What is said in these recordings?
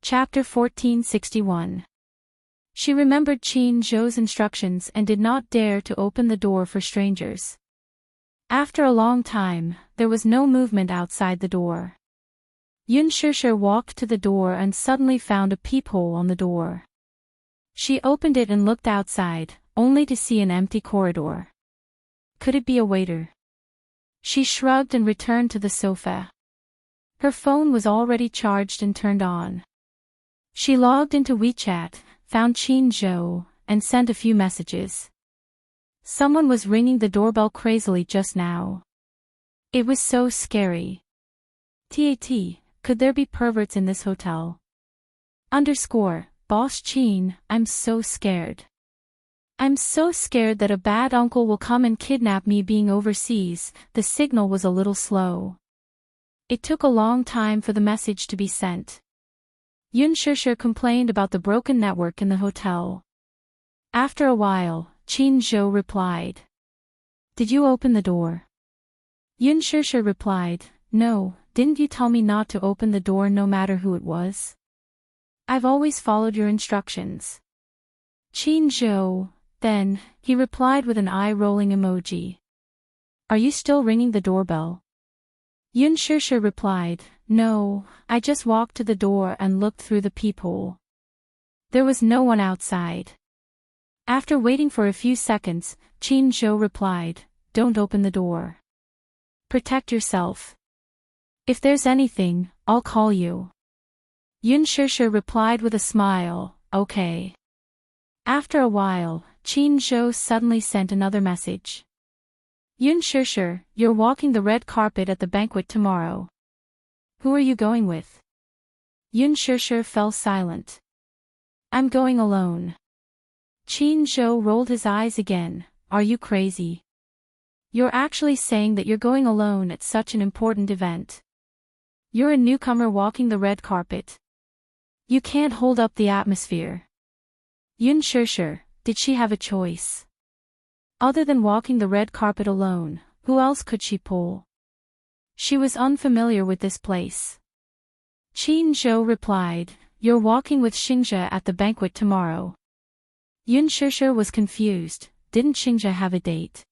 Chapter 1461. She remembered Qin Zhou's instructions and did not dare to open the door for strangers. After a long time, there was no movement outside the door. Yun Shishir walked to the door and suddenly found a peephole on the door. She opened it and looked outside, only to see an empty corridor. Could it be a waiter? She shrugged and returned to the sofa. Her phone was already charged and turned on. She logged into WeChat, found Qin Zhou, and sent a few messages. Someone was ringing the doorbell crazily just now. It was so scary. TAT, could there be perverts in this hotel? Boss Qin, I'm so scared. I'm so scared that a bad uncle will come and kidnap me. Being overseas, the signal was a little slow. It took a long time for the message to be sent. Yun Shishir complained about the broken network in the hotel. After a while, Qin Zhou replied. Did you open the door? Yun Shishir replied, No, didn't you tell me not to open the door no matter who it was? I've always followed your instructions. Qin Zhou, then, he replied with an eye-rolling emoji. Are you still ringing the doorbell? Yun Shishir replied, No, I just walked to the door and looked through the peephole. There was no one outside. After waiting for a few seconds, Qin Zhou replied, Don't open the door. Protect yourself. If there's anything, I'll call you. Yun Shishir replied with a smile, Okay. After a while, Qin Zhou suddenly sent another message. Yun Shishir, you're walking the red carpet at the banquet tomorrow. Who are you going with? Yun Shishir fell silent. I'm going alone. Qin Zhou rolled his eyes again. Are you crazy? You're actually saying that you're going alone at such an important event. You're a newcomer walking the red carpet. You can't hold up the atmosphere. Yun Shishir, did she have a choice? Other than walking the red carpet alone, who else could she pull? She was unfamiliar with this place. Qin Zhou replied, You're walking with Xingzhe at the banquet tomorrow. Yun Shishir was confused. Didn't Xingzhe have a date?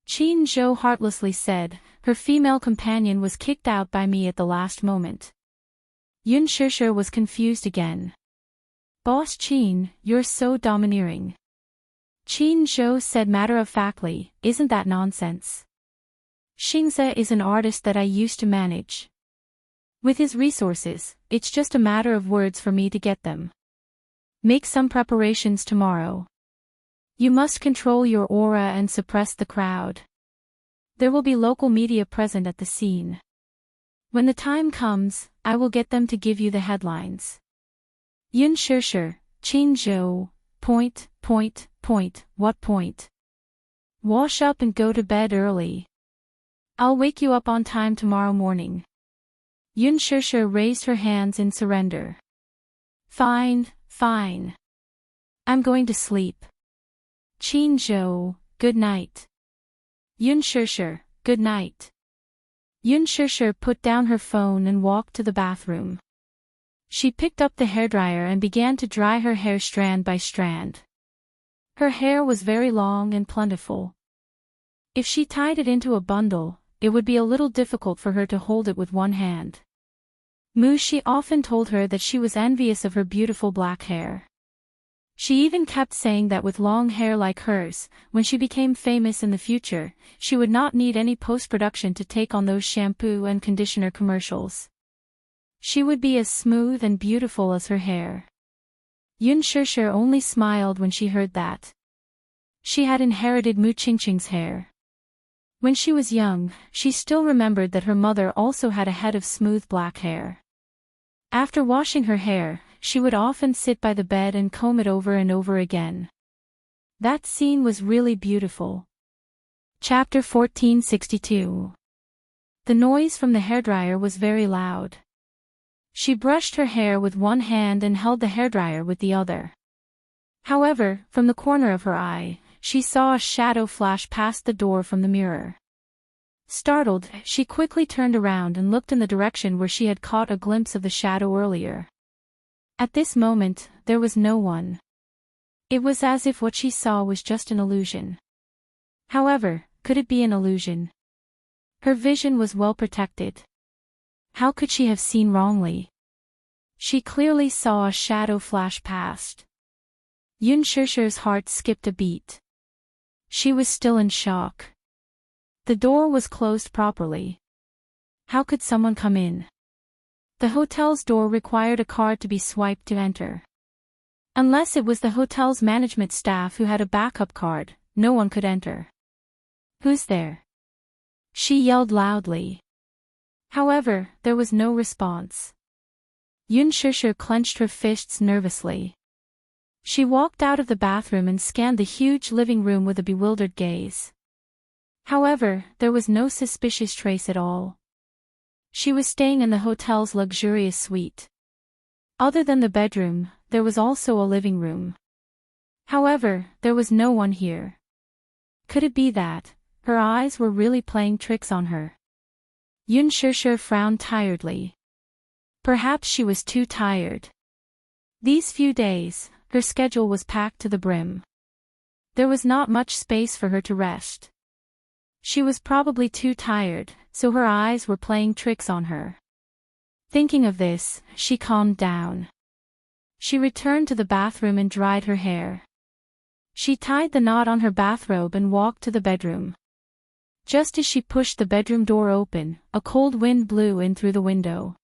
Qin Zhou heartlessly said, Her female companion was kicked out by me at the last moment. Yun Shishir was confused again. Boss Qin, you're so domineering. Qin Zhou said matter-of-factly, Isn't that nonsense? Xingzhe is an artist that I used to manage. With his resources, it's just a matter of words for me to get them. Make some preparations tomorrow. You must control your aura and suppress the crowd. There will be local media present at the scene. When the time comes, I will get them to give you the headlines. Yun Shishir, Qin Zhou, point. What point? Wash up and go to bed early. I'll wake you up on time tomorrow morning. Yun Shishir raised her hands in surrender. Fine. I'm going to sleep. Qin Zhou, good night. Yun Shishir, good night. Yun Shishir put down her phone and walked to the bathroom. She picked up the hairdryer and began to dry her hair strand by strand. Her hair was very long and plentiful. If she tied it into a bundle, it would be a little difficult for her to hold it with one hand. Mushi often told her that she was envious of her beautiful black hair. She even kept saying that with long hair like hers, when she became famous in the future, she would not need any post-production to take on those shampoo and conditioner commercials. She would be as smooth and beautiful as her hair. Yun Shishir only smiled when she heard that. She had inherited Mu Qingqing's hair. When she was young, she still remembered that her mother also had a head of smooth black hair. After washing her hair, she would often sit by the bed and comb it over and over again. That scene was really beautiful. Chapter 1462. The noise from the hairdryer was very loud. She brushed her hair with one hand and held the hairdryer with the other. However, from the corner of her eye, she saw a shadow flash past the door from the mirror. Startled, she quickly turned around and looked in the direction where she had caught a glimpse of the shadow earlier. At this moment, there was no one. It was as if what she saw was just an illusion. However, could it be an illusion? Her vision was well protected. How could she have seen wrongly? She clearly saw a shadow flash past. Yun Shishir's heart skipped a beat. She was still in shock. The door was closed properly. How could someone come in? The hotel's door required a card to be swiped to enter. Unless it was the hotel's management staff who had a backup card, no one could enter. Who's there? She yelled loudly. However, there was no response. Yun Shishir clenched her fists nervously. She walked out of the bathroom and scanned the huge living room with a bewildered gaze. However, there was no suspicious trace at all. She was staying in the hotel's luxurious suite. Other than the bedroom, there was also a living room. However, there was no one here. Could it be that her eyes were really playing tricks on her? Yun Shishir frowned tiredly. Perhaps she was too tired. These few days, her schedule was packed to the brim. There was not much space for her to rest. She was probably too tired, so her eyes were playing tricks on her. Thinking of this, she calmed down. She returned to the bathroom and dried her hair. She tied the knot on her bathrobe and walked to the bedroom. Just as she pushed the bedroom door open, a cold wind blew in through the window.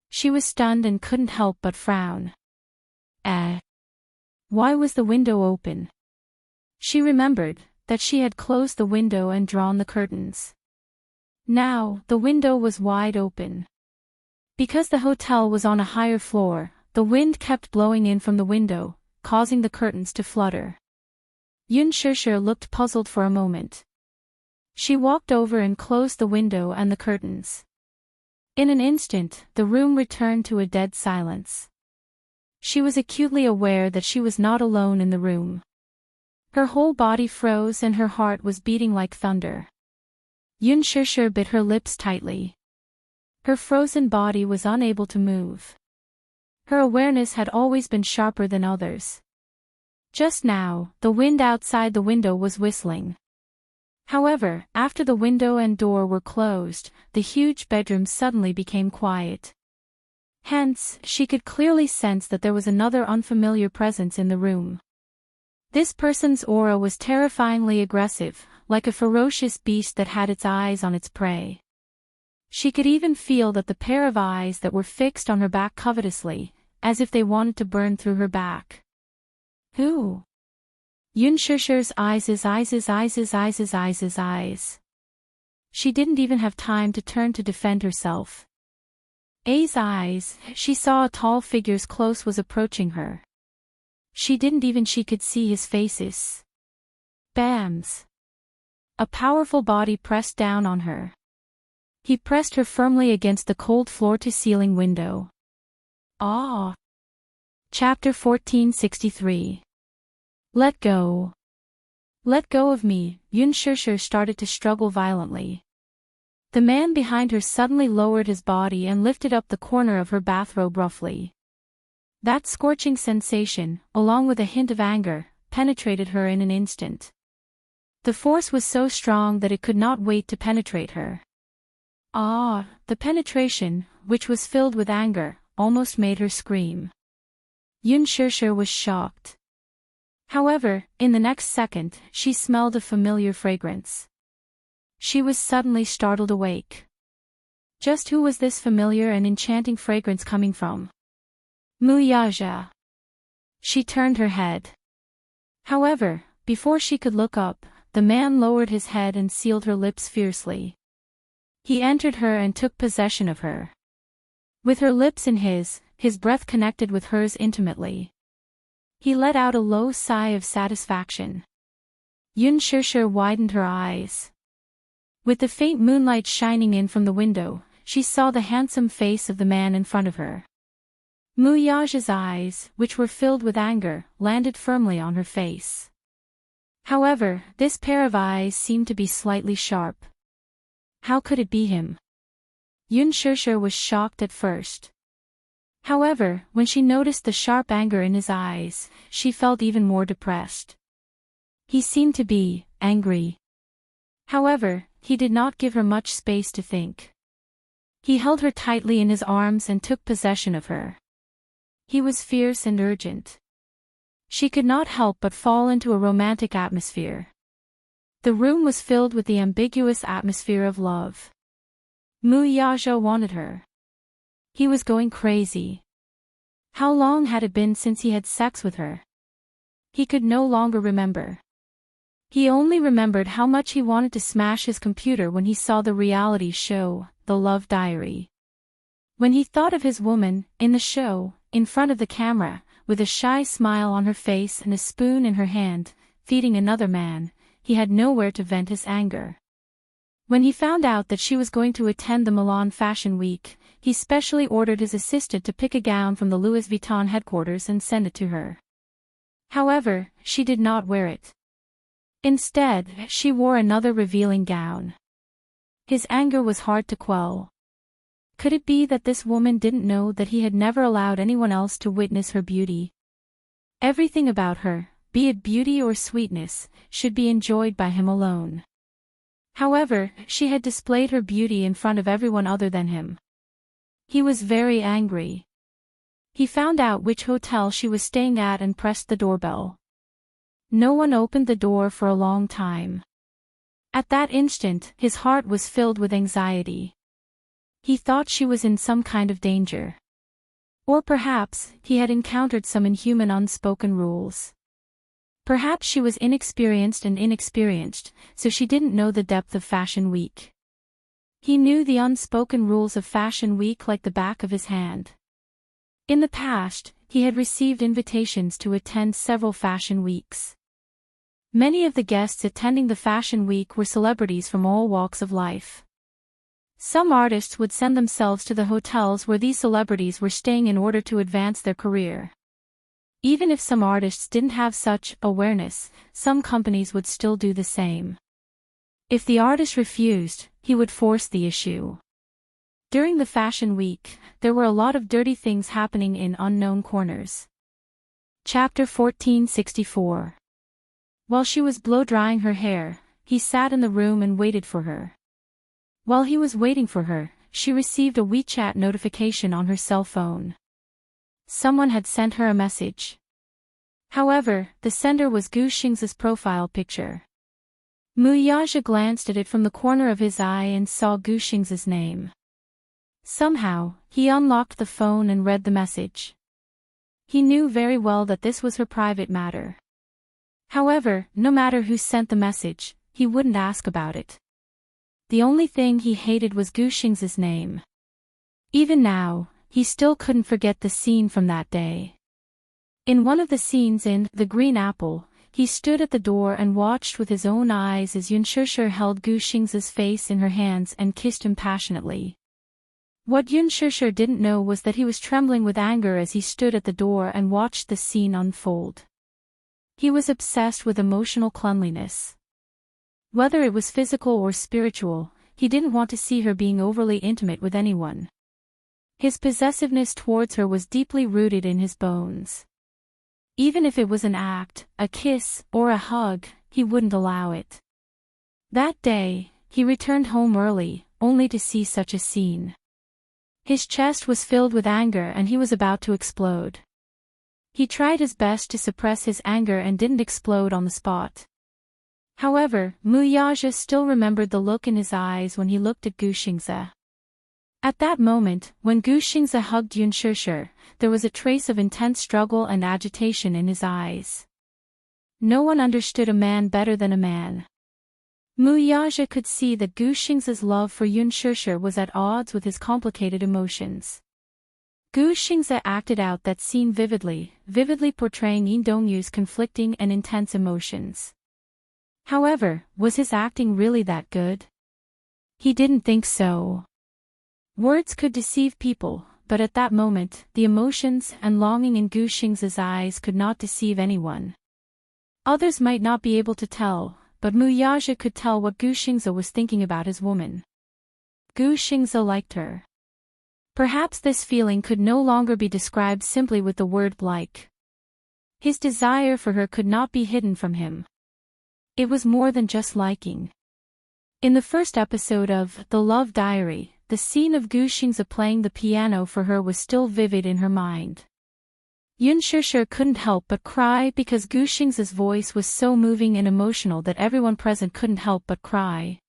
She was stunned and couldn't help but frown. Why was the window open? She remembered that she had closed the window and drawn the curtains. Now, the window was wide open. Because the hotel was on a higher floor, the wind kept blowing in from the window, causing the curtains to flutter. Yun Shishir looked puzzled for a moment. She walked over and closed the window and the curtains. In an instant, the room returned to a dead silence. She was acutely aware that she was not alone in the room. Her whole body froze and her heart was beating like thunder. Yun Shishir bit her lips tightly. Her frozen body was unable to move. Her awareness had always been sharper than others. Just now, the wind outside the window was whistling. However, after the window and door were closed, the huge bedroom suddenly became quiet. Hence, she could clearly sense that there was another unfamiliar presence in the room. This person's aura was terrifyingly aggressive, like a ferocious beast that had its eyes on its prey. She could even feel that the pair of eyes that were fixed on her back covetously, as if they wanted to burn through her back. Who? Yun Shishir's eyes. She didn't even have time to turn to defend herself. Eyes, she saw a tall figure's close was approaching her. She could see his faces. Bams. A powerful body pressed down on her. He pressed her firmly against the cold floor-to-ceiling window. Chapter 1463. Let go. Let go of me, Yun Shishir started to struggle violently. The man behind her suddenly lowered his body and lifted up the corner of her bathrobe roughly. That scorching sensation, along with a hint of anger, penetrated her in an instant. The force was so strong that it could not wait to penetrate her. The penetration, which was filled with anger, almost made her scream. Yun Shishir was shocked. However, in the next second, she smelled a familiar fragrance. She was suddenly startled awake. Just who was this familiar and enchanting fragrance coming from? Muyaja. She turned her head. However, before she could look up, the man lowered his head and sealed her lips fiercely. He entered her and took possession of her. With her lips in his breath connected with hers intimately. He let out a low sigh of satisfaction. Yun Shishir widened her eyes. With the faint moonlight shining in from the window, she saw the handsome face of the man in front of her. Muyaja's eyes, which were filled with anger, landed firmly on her face. However, this pair of eyes seemed to be slightly sharp. How could it be him? Yun Shishir was shocked at first. However, when she noticed the sharp anger in his eyes, she felt even more depressed. He seemed to be angry. However, he did not give her much space to think. He held her tightly in his arms and took possession of her. He was fierce and urgent. She could not help but fall into a romantic atmosphere. The room was filled with the ambiguous atmosphere of love. Muyaja wanted her. He was going crazy. How long had it been since he had sex with her? He could no longer remember. He only remembered how much he wanted to smash his computer when he saw the reality show, The Love Diary. When he thought of his woman, in the show, in front of the camera, with a shy smile on her face and a spoon in her hand, feeding another man, he had nowhere to vent his anger. When he found out that she was going to attend the Milan Fashion Week, he specially ordered his assistant to pick a gown from the Louis Vuitton headquarters and send it to her. However, she did not wear it. Instead, she wore another revealing gown. His anger was hard to quell. Could it be that this woman didn't know that he had never allowed anyone else to witness her beauty? Everything about her, be it beauty or sweetness, should be enjoyed by him alone. However, she had displayed her beauty in front of everyone other than him. He was very angry. He found out which hotel she was staying at and pressed the doorbell. No one opened the door for a long time. At that instant, his heart was filled with anxiety. He thought she was in some kind of danger. Or perhaps, he had encountered some inhuman unspoken rules. Perhaps she was inexperienced, so she didn't know the depth of Fashion Week. He knew the unspoken rules of Fashion Week like the back of his hand. In the past, he had received invitations to attend several Fashion Weeks. Many of the guests attending the Fashion Week were celebrities from all walks of life. Some artists would send themselves to the hotels where these celebrities were staying in order to advance their career. Even if some artists didn't have such awareness, some companies would still do the same. If the artist refused, he would force the issue. During the Fashion Week, there were a lot of dirty things happening in unknown corners. Chapter 1464. While she was blow-drying her hair, he sat in the room and waited for her. While he was waiting for her, she received a WeChat notification on her cell phone. Someone had sent her a message. However, the sender was Gu Xing's profile picture. Muyaja glanced at it from the corner of his eye and saw Gu Xing's name. Somehow, he unlocked the phone and read the message. He knew very well that this was her private matter. However, no matter who sent the message, he wouldn't ask about it. The only thing he hated was Gu Xing's name. Even now, he still couldn't forget the scene from that day. In one of the scenes in The Green Apple, he stood at the door and watched with his own eyes as Yunshishir held Gu Xing's face in her hands and kissed him passionately. What Yunshishir didn't know was that he was trembling with anger as he stood at the door and watched the scene unfold. He was obsessed with emotional cleanliness. Whether it was physical or spiritual, he didn't want to see her being overly intimate with anyone. His possessiveness towards her was deeply rooted in his bones. Even if it was an act, a kiss, or a hug, he wouldn't allow it. That day, he returned home early, only to see such a scene. His chest was filled with anger and he was about to explode. He tried his best to suppress his anger and didn't explode on the spot. However, Muyaja still remembered the look in his eyes when he looked at Gu Xingze. At that moment, when Gu Xingze hugged Yunshishir, there was a trace of intense struggle and agitation in his eyes. No one understood a man better than a man. Muyaja could see that Gu Xingze's love for Yunshishir was at odds with his complicated emotions. Gu Xingze acted out that scene vividly portraying Yin Dongyu's conflicting and intense emotions. However, was his acting really that good? He didn't think so. Words could deceive people, but at that moment, the emotions and longing in Gu Xingze's eyes could not deceive anyone. Others might not be able to tell, but Muyaja could tell what Gu Xingze was thinking about his woman. Gu Xingze liked her. Perhaps this feeling could no longer be described simply with the word like. His desire for her could not be hidden from him. It was more than just liking. In the first episode of The Love Diary, the scene of Gu Xingzi playing the piano for her was still vivid in her mind. Yun Shishir couldn't help but cry because Gu Xingzi's voice was so moving and emotional that everyone present couldn't help but cry.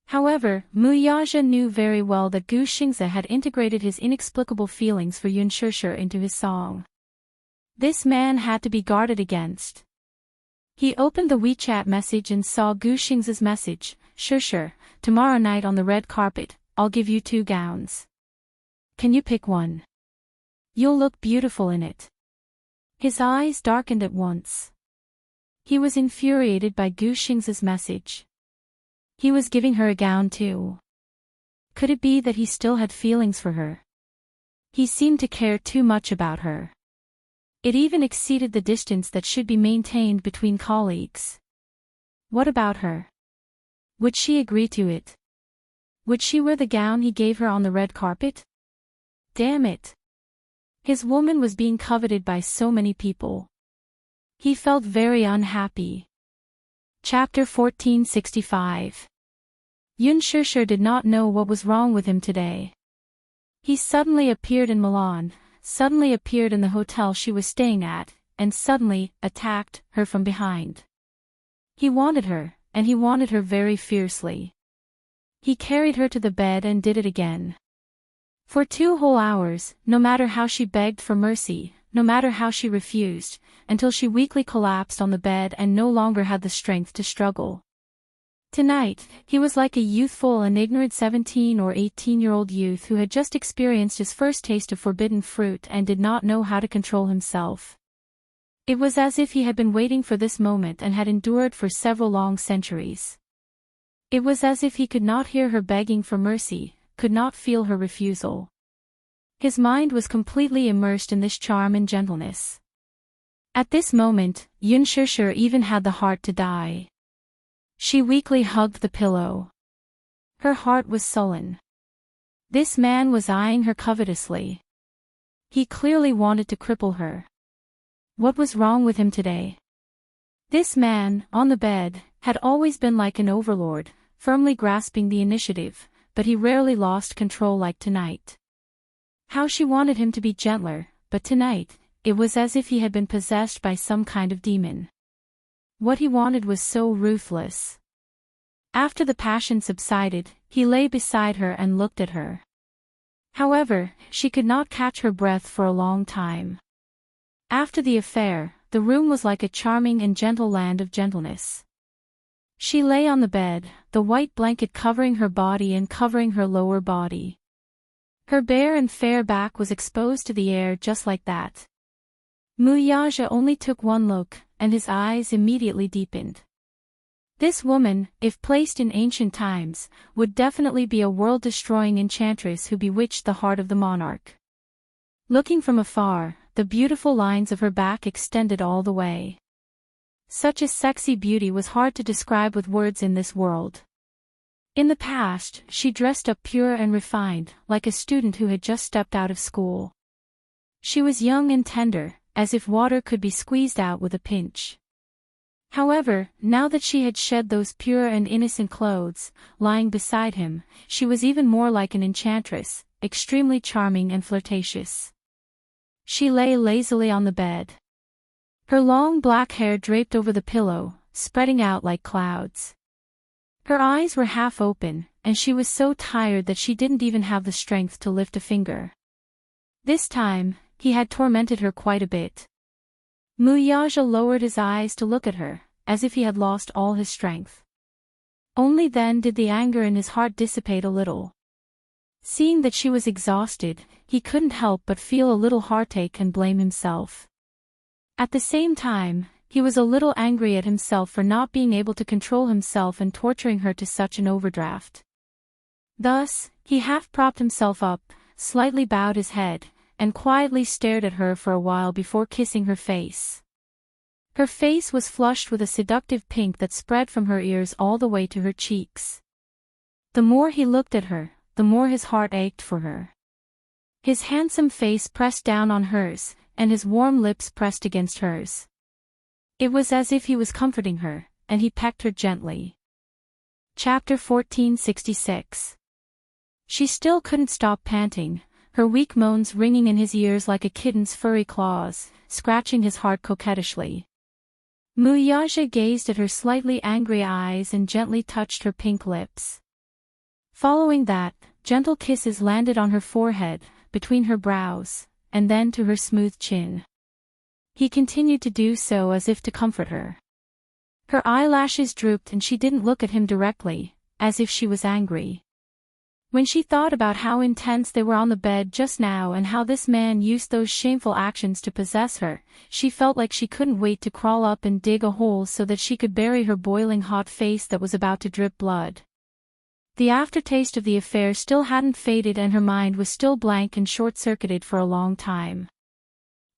However, Mu Yaja knew very well that Gu Xingzi had integrated his inexplicable feelings for Yun Shishir into his song. This man had to be guarded against. He opened the WeChat message and saw Gu Xingzi's message, Shishir, tomorrow night on the red carpet, I'll give you 2 gowns. Can you pick one? You'll look beautiful in it. His eyes darkened at once. He was infuriated by Gu Xingzi's message. He was giving her a gown too. Could it be that he still had feelings for her? He seemed to care too much about her. It even exceeded the distance that should be maintained between colleagues. What about her? Would she agree to it? Would she wear the gown he gave her on the red carpet? Damn it! His woman was being coveted by so many people. He felt very unhappy. Chapter 1465. Yun Shishir did not know what was wrong with him today. He suddenly appeared in Milan, suddenly appeared in the hotel she was staying at, and suddenly attacked her from behind. He wanted her, and he wanted her very fiercely. He carried her to the bed and did it again. For 2 whole hours, no matter how she begged for mercy, no matter how she refused, until she weakly collapsed on the bed and no longer had the strength to struggle. Tonight, he was like a youthful and ignorant 17 or 18-year-old youth who had just experienced his first taste of forbidden fruit and did not know how to control himself. It was as if he had been waiting for this moment and had endured for several long centuries. It was as if he could not hear her begging for mercy, could not feel her refusal. His mind was completely immersed in this charm and gentleness. At this moment, Yun Shishir even had the heart to die. She weakly hugged the pillow. Her heart was sullen. This man was eyeing her covetously. He clearly wanted to cripple her. What was wrong with him today? This man, on the bed, had always been like an overlord, firmly grasping the initiative, but he rarely lost control like tonight. How she wanted him to be gentler, but tonight, it was as if he had been possessed by some kind of demon. What he wanted was so ruthless. After the passion subsided, he lay beside her and looked at her. However, she could not catch her breath for a long time. After the affair, the room was like a charming and gentle land of gentleness. She lay on the bed, the white blanket covering her body and covering her lower body. Her bare and fair back was exposed to the air just like that. Mu Yaja only took one look, and his eyes immediately deepened. This woman, if placed in ancient times, would definitely be a world-destroying enchantress who bewitched the heart of the monarch. Looking from afar, the beautiful lines of her back extended all the way. Such a sexy beauty was hard to describe with words in this world. In the past, she dressed up pure and refined, like a student who had just stepped out of school. She was young and tender, as if water could be squeezed out with a pinch. However, now that she had shed those pure and innocent clothes, lying beside him, she was even more like an enchantress, extremely charming and flirtatious. She lay lazily on the bed. Her long black hair draped over the pillow, spreading out like clouds. Her eyes were half open, and she was so tired that she didn't even have the strength to lift a finger. This time, he had tormented her quite a bit. Mu Yaja lowered his eyes to look at her, as if he had lost all his strength. Only then did the anger in his heart dissipate a little. Seeing that she was exhausted, he couldn't help but feel a little heartache and blame himself. At the same time, he was a little angry at himself for not being able to control himself and torturing her to such an overdraft. Thus, he half propped himself up, slightly bowed his head, and quietly stared at her for a while before kissing her face. Her face was flushed with a seductive pink that spread from her ears all the way to her cheeks. The more he looked at her, the more his heart ached for her. His handsome face pressed down on hers, and his warm lips pressed against hers. It was as if he was comforting her, and he pecked her gently. Chapter 1466. She still couldn't stop panting, her weak moans ringing in his ears like a kitten's furry claws, scratching his heart coquettishly. Muyaja gazed at her slightly angry eyes and gently touched her pink lips. Following that, gentle kisses landed on her forehead, between her brows, and then to her smooth chin. He continued to do so as if to comfort her. Her eyelashes drooped and she didn't look at him directly, as if she was angry. When she thought about how intense they were on the bed just now and how this man used those shameful actions to possess her, she felt like she couldn't wait to crawl up and dig a hole so that she could bury her boiling hot face that was about to drip blood. The aftertaste of the affair still hadn't faded and her mind was still blank and short-circuited for a long time.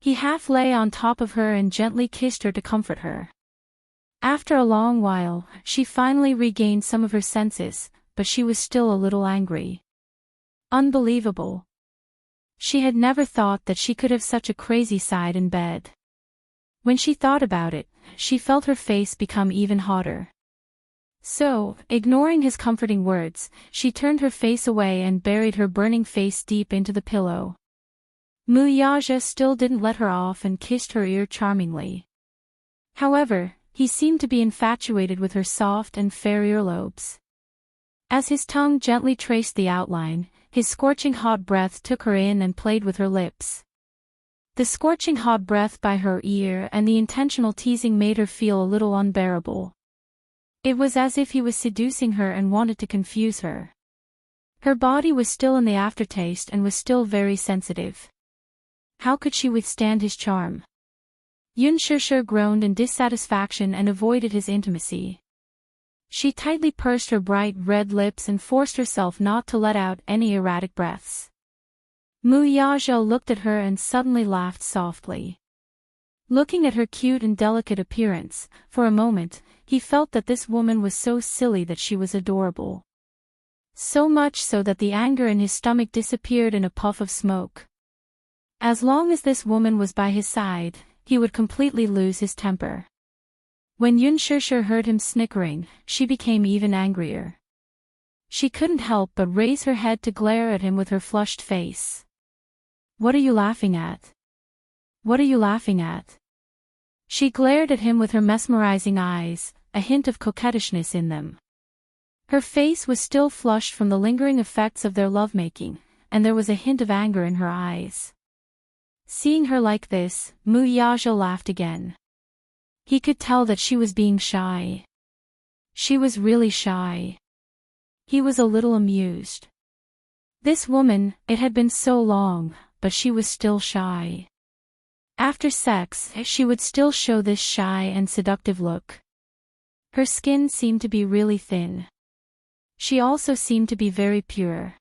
He half lay on top of her and gently kissed her to comfort her. After a long while, she finally regained some of her senses, but she was still a little angry. Unbelievable. She had never thought that she could have such a crazy side in bed. When she thought about it, she felt her face become even hotter. So, ignoring his comforting words, she turned her face away and buried her burning face deep into the pillow. Muyaja still didn't let her off and kissed her ear charmingly. However, he seemed to be infatuated with her soft and fair earlobes. As his tongue gently traced the outline, his scorching hot breath took her in and played with her lips. The scorching hot breath by her ear and the intentional teasing made her feel a little unbearable. It was as if he was seducing her and wanted to confuse her. Her body was still in the aftertaste and was still very sensitive. How could she withstand his charm? Yunshishir groaned in dissatisfaction and avoided his intimacy. She tightly pursed her bright red lips and forced herself not to let out any erratic breaths. Muyaja looked at her and suddenly laughed softly. Looking at her cute and delicate appearance, for a moment, he felt that this woman was so silly that she was adorable. So much so that the anger in his stomach disappeared in a puff of smoke. As long as this woman was by his side, he would completely lose his temper. When Yunshishir heard him snickering, she became even angrier. She couldn't help but raise her head to glare at him with her flushed face. "What are you laughing at? What are you laughing at?" She glared at him with her mesmerizing eyes, a hint of coquettishness in them. Her face was still flushed from the lingering effects of their lovemaking, and there was a hint of anger in her eyes. Seeing her like this, Muyaja laughed again. He could tell that she was being shy. She was really shy. He was a little amused. This woman, it had been so long, but she was still shy. After sex, she would still show this shy and seductive look. Her skin seemed to be really thin. She also seemed to be very pure.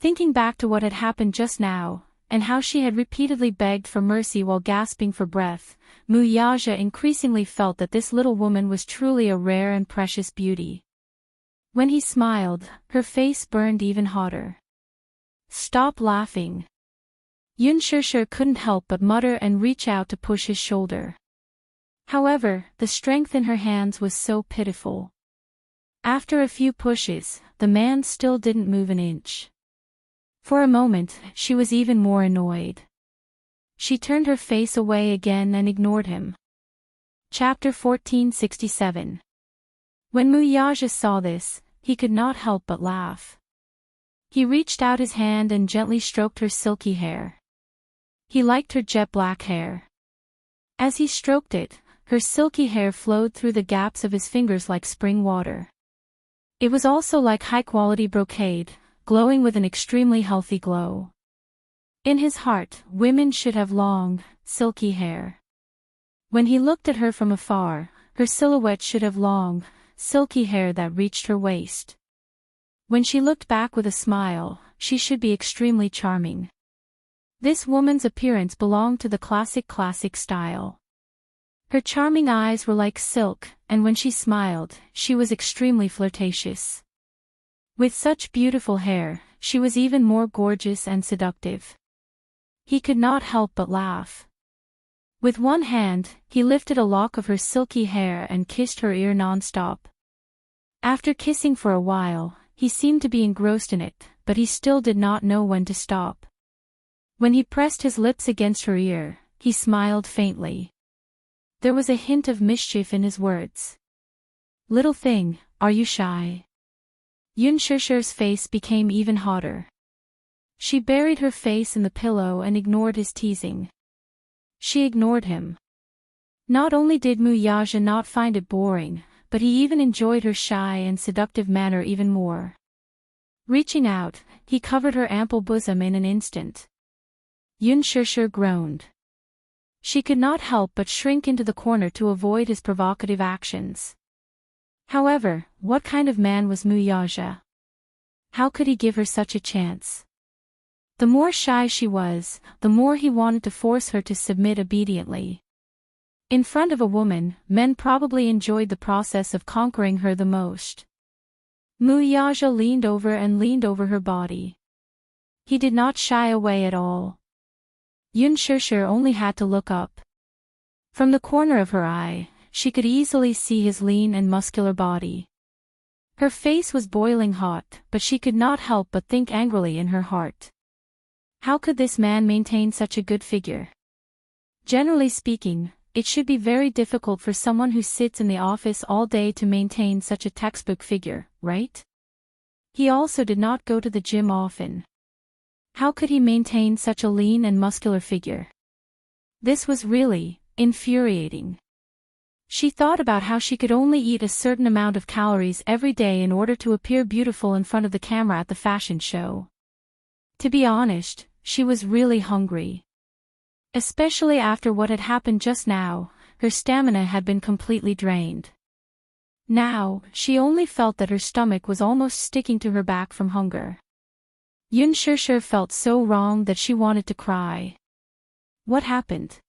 Thinking back to what had happened just now, and how she had repeatedly begged for mercy while gasping for breath, Muyaja increasingly felt that this little woman was truly a rare and precious beauty. When he smiled, her face burned even hotter. "Stop laughing." Yunshishir couldn't help but mutter and reach out to push his shoulder. However, the strength in her hands was so pitiful. After a few pushes, the man still didn't move an inch. For a moment, she was even more annoyed. She turned her face away again and ignored him. Chapter 1467. When Muyaja saw this, he could not help but laugh. He reached out his hand and gently stroked her silky hair. He liked her jet black hair. As he stroked it, her silky hair flowed through the gaps of his fingers like spring water. It was also like high-quality brocade, glowing with an extremely healthy glow. In his heart, women should have long, silky hair. When he looked at her from afar, her silhouette should have long, silky hair that reached her waist. When she looked back with a smile, she should be extremely charming. This woman's appearance belonged to the classic style. Her charming eyes were like silk, and when she smiled, she was extremely flirtatious. With such beautiful hair, she was even more gorgeous and seductive. He could not help but laugh. With one hand, he lifted a lock of her silky hair and kissed her ear non-stop. After kissing for a while, he seemed to be engrossed in it, but he still did not know when to stop. When he pressed his lips against her ear, he smiled faintly. There was a hint of mischief in his words. "Little thing, are you shy?" Yun Shusher's face became even hotter. She buried her face in the pillow and ignored his teasing. She ignored him. Not only did Mu Yaja not find it boring, but he even enjoyed her shy and seductive manner even more. Reaching out, he covered her ample bosom in an instant. Yun Shusher groaned. She could not help but shrink into the corner to avoid his provocative actions. However, what kind of man was Mu Yaja? How could he give her such a chance? The more shy she was, the more he wanted to force her to submit obediently. In front of a woman, men probably enjoyed the process of conquering her the most. Mu Yaja leaned over her body. He did not shy away at all. Yun Shusher only had to look up. From the corner of her eye, she could easily see his lean and muscular body. Her face was boiling hot, but she could not help but think angrily in her heart. How could this man maintain such a good figure? Generally speaking, it should be very difficult for someone who sits in the office all day to maintain such a textbook figure, right? He also did not go to the gym often. How could he maintain such a lean and muscular figure? This was really infuriating. She thought about how she could only eat a certain amount of calories every day in order to appear beautiful in front of the camera at the fashion show. To be honest, she was really hungry. Especially after what had happened just now, her stamina had been completely drained. Now, she only felt that her stomach was almost sticking to her back from hunger. Yun Shusher felt so wrong that she wanted to cry. What happened?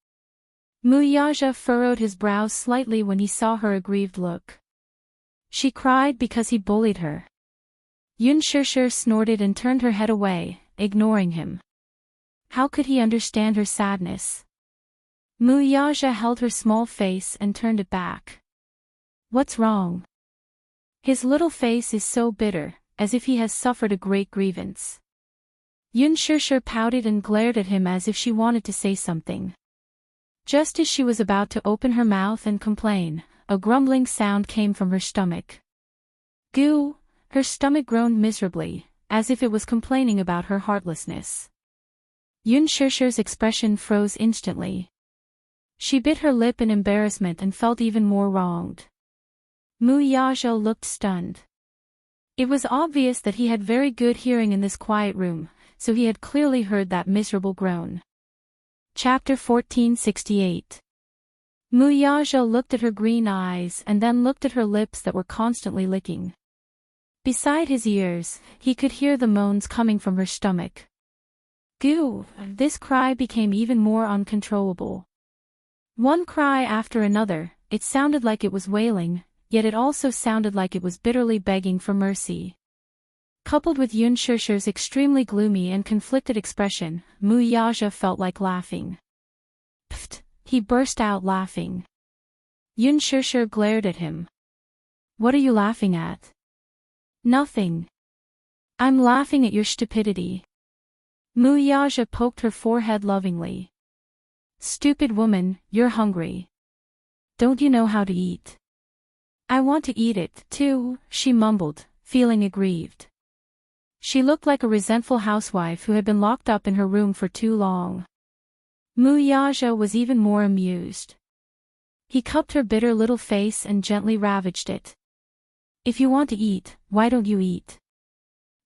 Mu Yaja furrowed his brows slightly when he saw her aggrieved look. She cried because he bullied her. Yun Shusher snorted and turned her head away, ignoring him. How could he understand her sadness? Mu Yaja held her small face and turned it back. What's wrong? His little face is so bitter, as if he has suffered a great grievance. Yun Shusher pouted and glared at him as if she wanted to say something. Just as she was about to open her mouth and complain, a grumbling sound came from her stomach. Goo! Her stomach groaned miserably, as if it was complaining about her heartlessness. Yun Shusher's expression froze instantly. She bit her lip in embarrassment and felt even more wronged. Mu Yaja looked stunned. It was obvious that he had very good hearing in this quiet room, so he had clearly heard that miserable groan. Chapter 1468. Mu Yaja looked at her green eyes and then looked at her lips that were constantly licking. Beside his ears, he could hear the moans coming from her stomach. Goo! This cry became even more uncontrollable. One cry after another, it sounded like it was wailing, yet it also sounded like it was bitterly begging for mercy. Coupled with Yun Shusher's extremely gloomy and conflicted expression, Mu Yaja felt like laughing. Pfft! He burst out laughing. Yun Shusher glared at him. What are you laughing at? Nothing. I'm laughing at your stupidity. Mu Yaja poked her forehead lovingly. Stupid woman, you're hungry. Don't you know how to eat? I want to eat it, too, she mumbled, feeling aggrieved. She looked like a resentful housewife who had been locked up in her room for too long. Mu Yaja was even more amused. He cupped her bitter little face and gently ravaged it. If you want to eat, why don't you eat?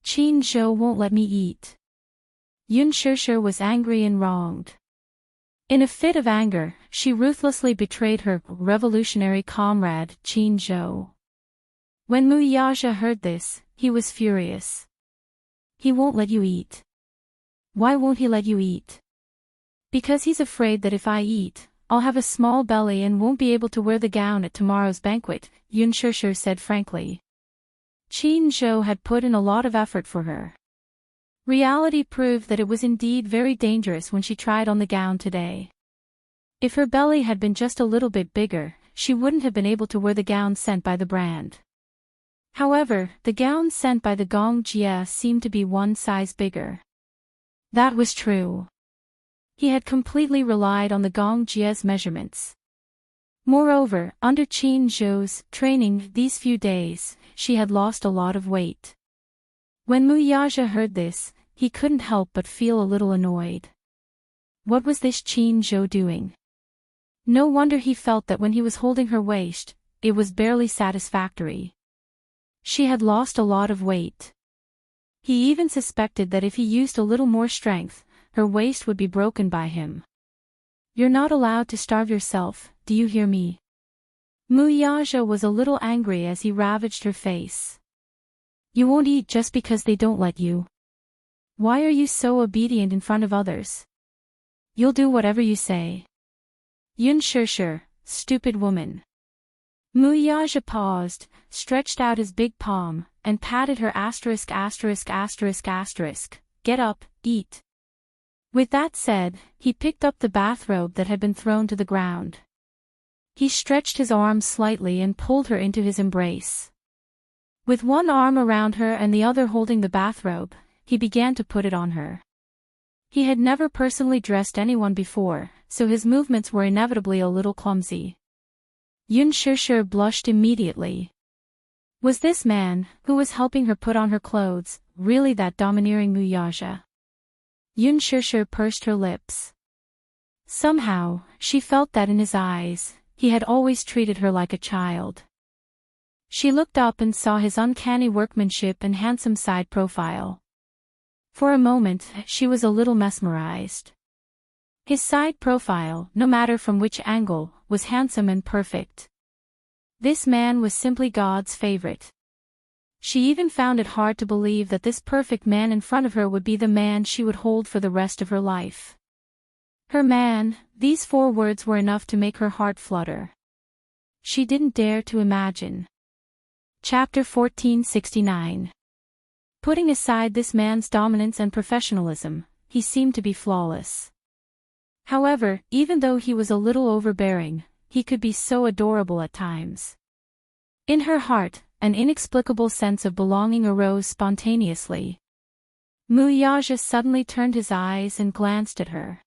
Qin Zhou won't let me eat. Yun Shusher was angry and wronged. In a fit of anger, she ruthlessly betrayed her revolutionary comrade, Qin Zhou. When Mu Yaja heard this, he was furious. He won't let you eat. Why won't he let you eat? Because he's afraid that if I eat, I'll have a small belly and won't be able to wear the gown at tomorrow's banquet, Yun Shusher said frankly. Qin Zhou had put in a lot of effort for her. Reality proved that it was indeed very dangerous when she tried on the gown today. If her belly had been just a little bit bigger, she wouldn't have been able to wear the gown sent by the brand. However, the gown sent by the Gong Jia seemed to be one size bigger. That was true. He had completely relied on the Gong Jia's measurements. Moreover, under Qin Zhou's training these few days, she had lost a lot of weight. When Mu Yaja heard this, he couldn't help but feel a little annoyed. What was this Qin Zhou doing? No wonder he felt that when he was holding her waist, it was barely satisfactory. She had lost a lot of weight. He even suspected that if he used a little more strength, her waist would be broken by him. You're not allowed to starve yourself, do you hear me? Mu Yaja was a little angry as he ravaged her face. You won't eat just because they don't let you. Why are you so obedient in front of others? You'll do whatever you say. Yun Shishir, stupid woman. Mu Yaja paused, stretched out his big palm, and patted her ********. Get up, eat. With that said, he picked up the bathrobe that had been thrown to the ground. He stretched his arms slightly and pulled her into his embrace. With one arm around her and the other holding the bathrobe, he began to put it on her. He had never personally dressed anyone before, so his movements were inevitably a little clumsy. Yun Shishir blushed immediately. Was this man, who was helping her put on her clothes, really that domineering Mu Yaja? Yun Shishir pursed her lips. Somehow, she felt that in his eyes, he had always treated her like a child. She looked up and saw his uncanny workmanship and handsome side profile. For a moment, she was a little mesmerized. His side profile, no matter from which angle, was handsome and perfect. This man was simply God's favorite. She even found it hard to believe that this perfect man in front of her would be the man she would hold for the rest of her life. Her man, these 4 words were enough to make her heart flutter. She didn't dare to imagine. Chapter 1469. Putting aside this man's dominance and professionalism, he seemed to be flawless. However, even though he was a little overbearing, he could be so adorable at times. In her heart, an inexplicable sense of belonging arose spontaneously. Mu Yaja suddenly turned his eyes and glanced at her.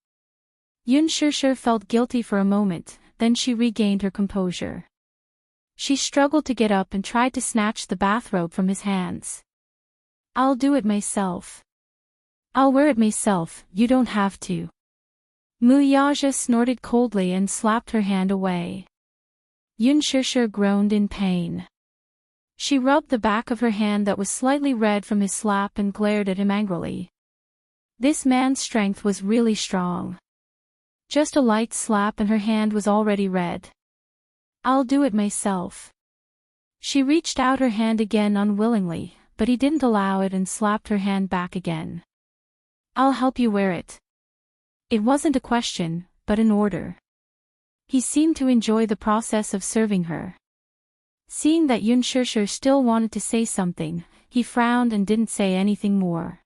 Yun Shishir felt guilty for a moment, then she regained her composure. She struggled to get up and tried to snatch the bathrobe from his hands. I'll do it myself. I'll wear it myself, you don't have to. Mu Yaja snorted coldly and slapped her hand away. Yun Shishir groaned in pain. She rubbed the back of her hand that was slightly red from his slap and glared at him angrily. This man's strength was really strong. Just a light slap and her hand was already red. I'll do it myself. She reached out her hand again unwillingly, but he didn't allow it and slapped her hand back again. I'll help you wear it. It wasn't a question, but an order. He seemed to enjoy the process of serving her. Seeing that Yun Shishir still wanted to say something, he frowned and didn't say anything more.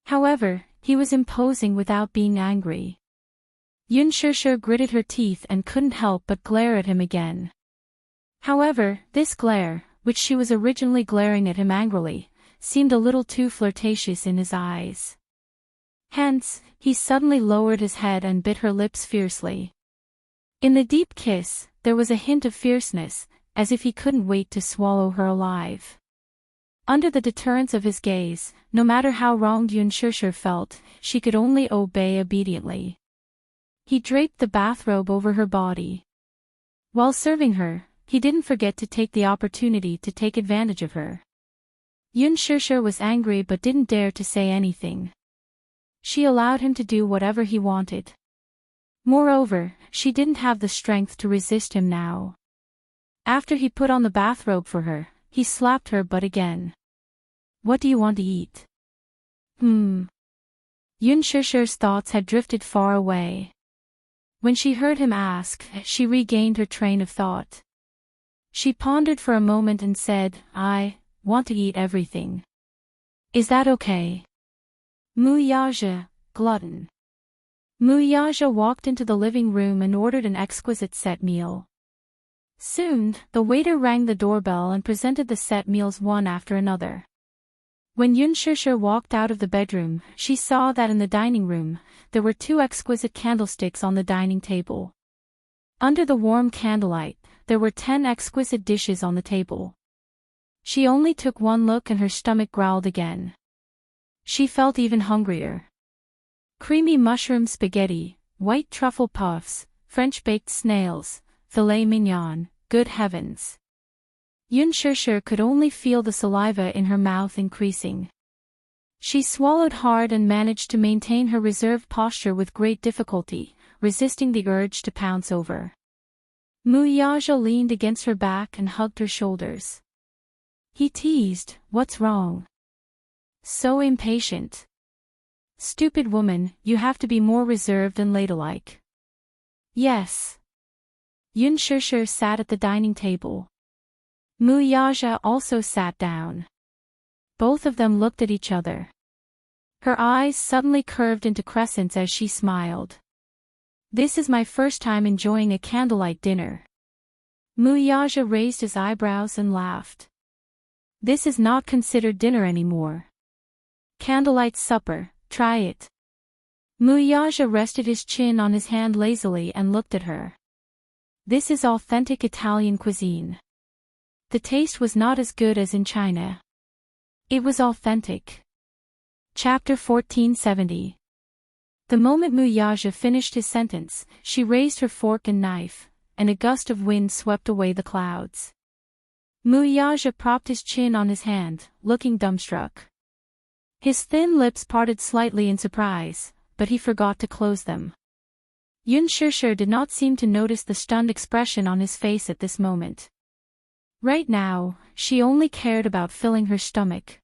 However, he was imposing without being angry. Yun Shishir gritted her teeth and couldn't help but glare at him again. However, this glare, which she was originally glaring at him angrily, seemed a little too flirtatious in his eyes. Hence, he suddenly lowered his head and bit her lips fiercely. In the deep kiss, there was a hint of fierceness, as if he couldn't wait to swallow her alive. Under the deterrence of his gaze, no matter how wronged Yun Shishir felt, she could only obey obediently. He draped the bathrobe over her body. While serving her, he didn't forget to take the opportunity to take advantage of her. Yun Shishir was angry but didn't dare to say anything. She allowed him to do whatever he wanted. Moreover, she didn't have the strength to resist him now. After he put on the bathrobe for her, he slapped her butt again. What do you want to eat? Yun Shishir's thoughts had drifted far away. When she heard him ask, she regained her train of thought. She pondered for a moment and said, I want to eat everything. Is that okay? Muyaja, glutton. Muyaja walked into the living room and ordered an exquisite set meal. Soon, the waiter rang the doorbell and presented the set meals one after another. When Yunshushu walked out of the bedroom, she saw that in the dining room, there were 2 exquisite candlesticks on the dining table. Under the warm candlelight, there were 10 exquisite dishes on the table. She only took one look and her stomach growled again. She felt even hungrier. Creamy mushroom spaghetti, white truffle puffs, French-baked snails, filet mignon, good heavens. Yunshushu could only feel the saliva in her mouth increasing. She swallowed hard and managed to maintain her reserved posture with great difficulty, resisting the urge to pounce over. Muyaja leaned against her back and hugged her shoulders. He teased, "What's wrong? So impatient. Stupid woman, you have to be more reserved and ladylike." Yes. Yunshushu sat at the dining table. Muyaja also sat down. Both of them looked at each other. Her eyes suddenly curved into crescents as she smiled. "This is my first time enjoying a candlelight dinner." Muyaja raised his eyebrows and laughed. "This is not considered dinner anymore. Candlelight supper, try it." Muyaja rested his chin on his hand lazily and looked at her. "This is authentic Italian cuisine. The taste was not as good as in China. It was authentic." Chapter 1470. The moment Muyaja finished his sentence, she raised her fork and knife, and a gust of wind swept away the clouds. Muyaja propped his chin on his hand, looking dumbstruck. His thin lips parted slightly in surprise, but he forgot to close them. Yunshushu did not seem to notice the stunned expression on his face at this moment. Right now, she only cared about filling her stomach.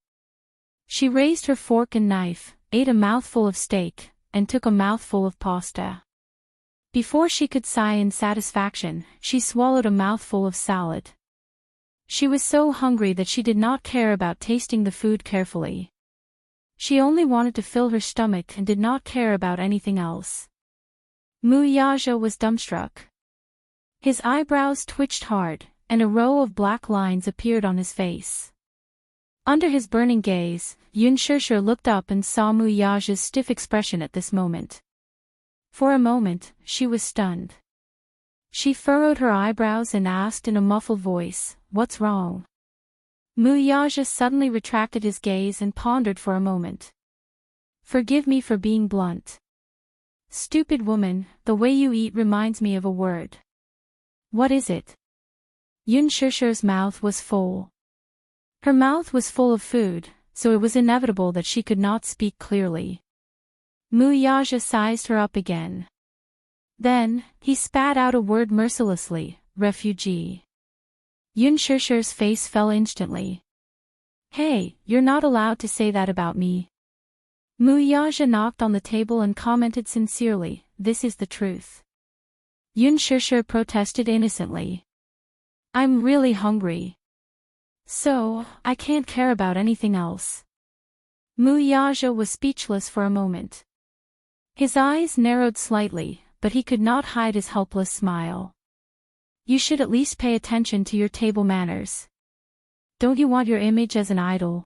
She raised her fork and knife, ate a mouthful of steak, and took a mouthful of pasta. Before she could sigh in satisfaction, she swallowed a mouthful of salad. She was so hungry that she did not care about tasting the food carefully. She only wanted to fill her stomach and did not care about anything else. Muyaja was dumbstruck. His eyebrows twitched hard, and a row of black lines appeared on his face. Under his burning gaze, Yunshushu looked up and saw Muyaja's stiff expression at this moment. For a moment, she was stunned. She furrowed her eyebrows and asked in a muffled voice, "What's wrong?" Muyaja suddenly retracted his gaze and pondered for a moment. "Forgive me for being blunt. Stupid woman, the way you eat reminds me of a word." "What is it?" Yunshushu's mouth was full. Her mouth was full of food, so it was inevitable that she could not speak clearly. Muyaja sized her up again. Then, he spat out a word mercilessly, "Refugee." Yunshushu's face fell instantly. "Hey, you're not allowed to say that about me." Muyaja knocked on the table and commented sincerely, "This is the truth." Yunshushu protested innocently. "I'm really hungry. So, I can't care about anything else." Muyaja was speechless for a moment. His eyes narrowed slightly, but he could not hide his helpless smile. "You should at least pay attention to your table manners. Don't you want your image as an idol?"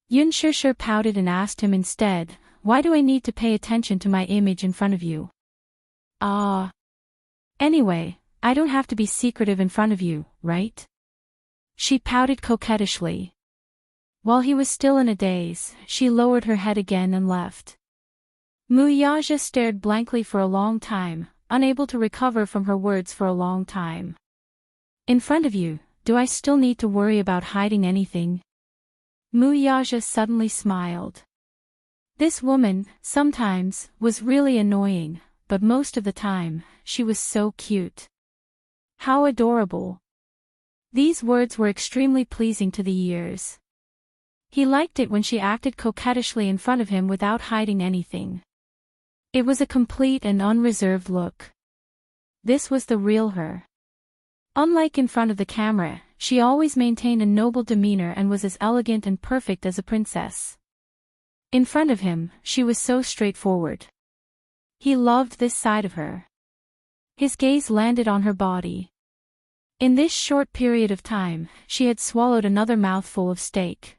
Yunshushu pouted and asked him instead, "Why do I need to pay attention to my image in front of you?" "Ah. Anyway, I don't have to be secretive in front of you, right?" She pouted coquettishly. While he was still in a daze, she lowered her head again and left. Muyaja stared blankly for a long time, unable to recover from her words for a long time. "In front of you, do I still need to worry about hiding anything?" Muyaja suddenly smiled. This woman, sometimes, was really annoying, but most of the time, she was so cute. How adorable. These words were extremely pleasing to the ears. He liked it when she acted coquettishly in front of him without hiding anything. It was a complete and unreserved look. This was the real her. Unlike in front of the camera, she always maintained a noble demeanor and was as elegant and perfect as a princess. In front of him, she was so straightforward. He loved this side of her. His gaze landed on her body. In this short period of time, she had swallowed another mouthful of steak.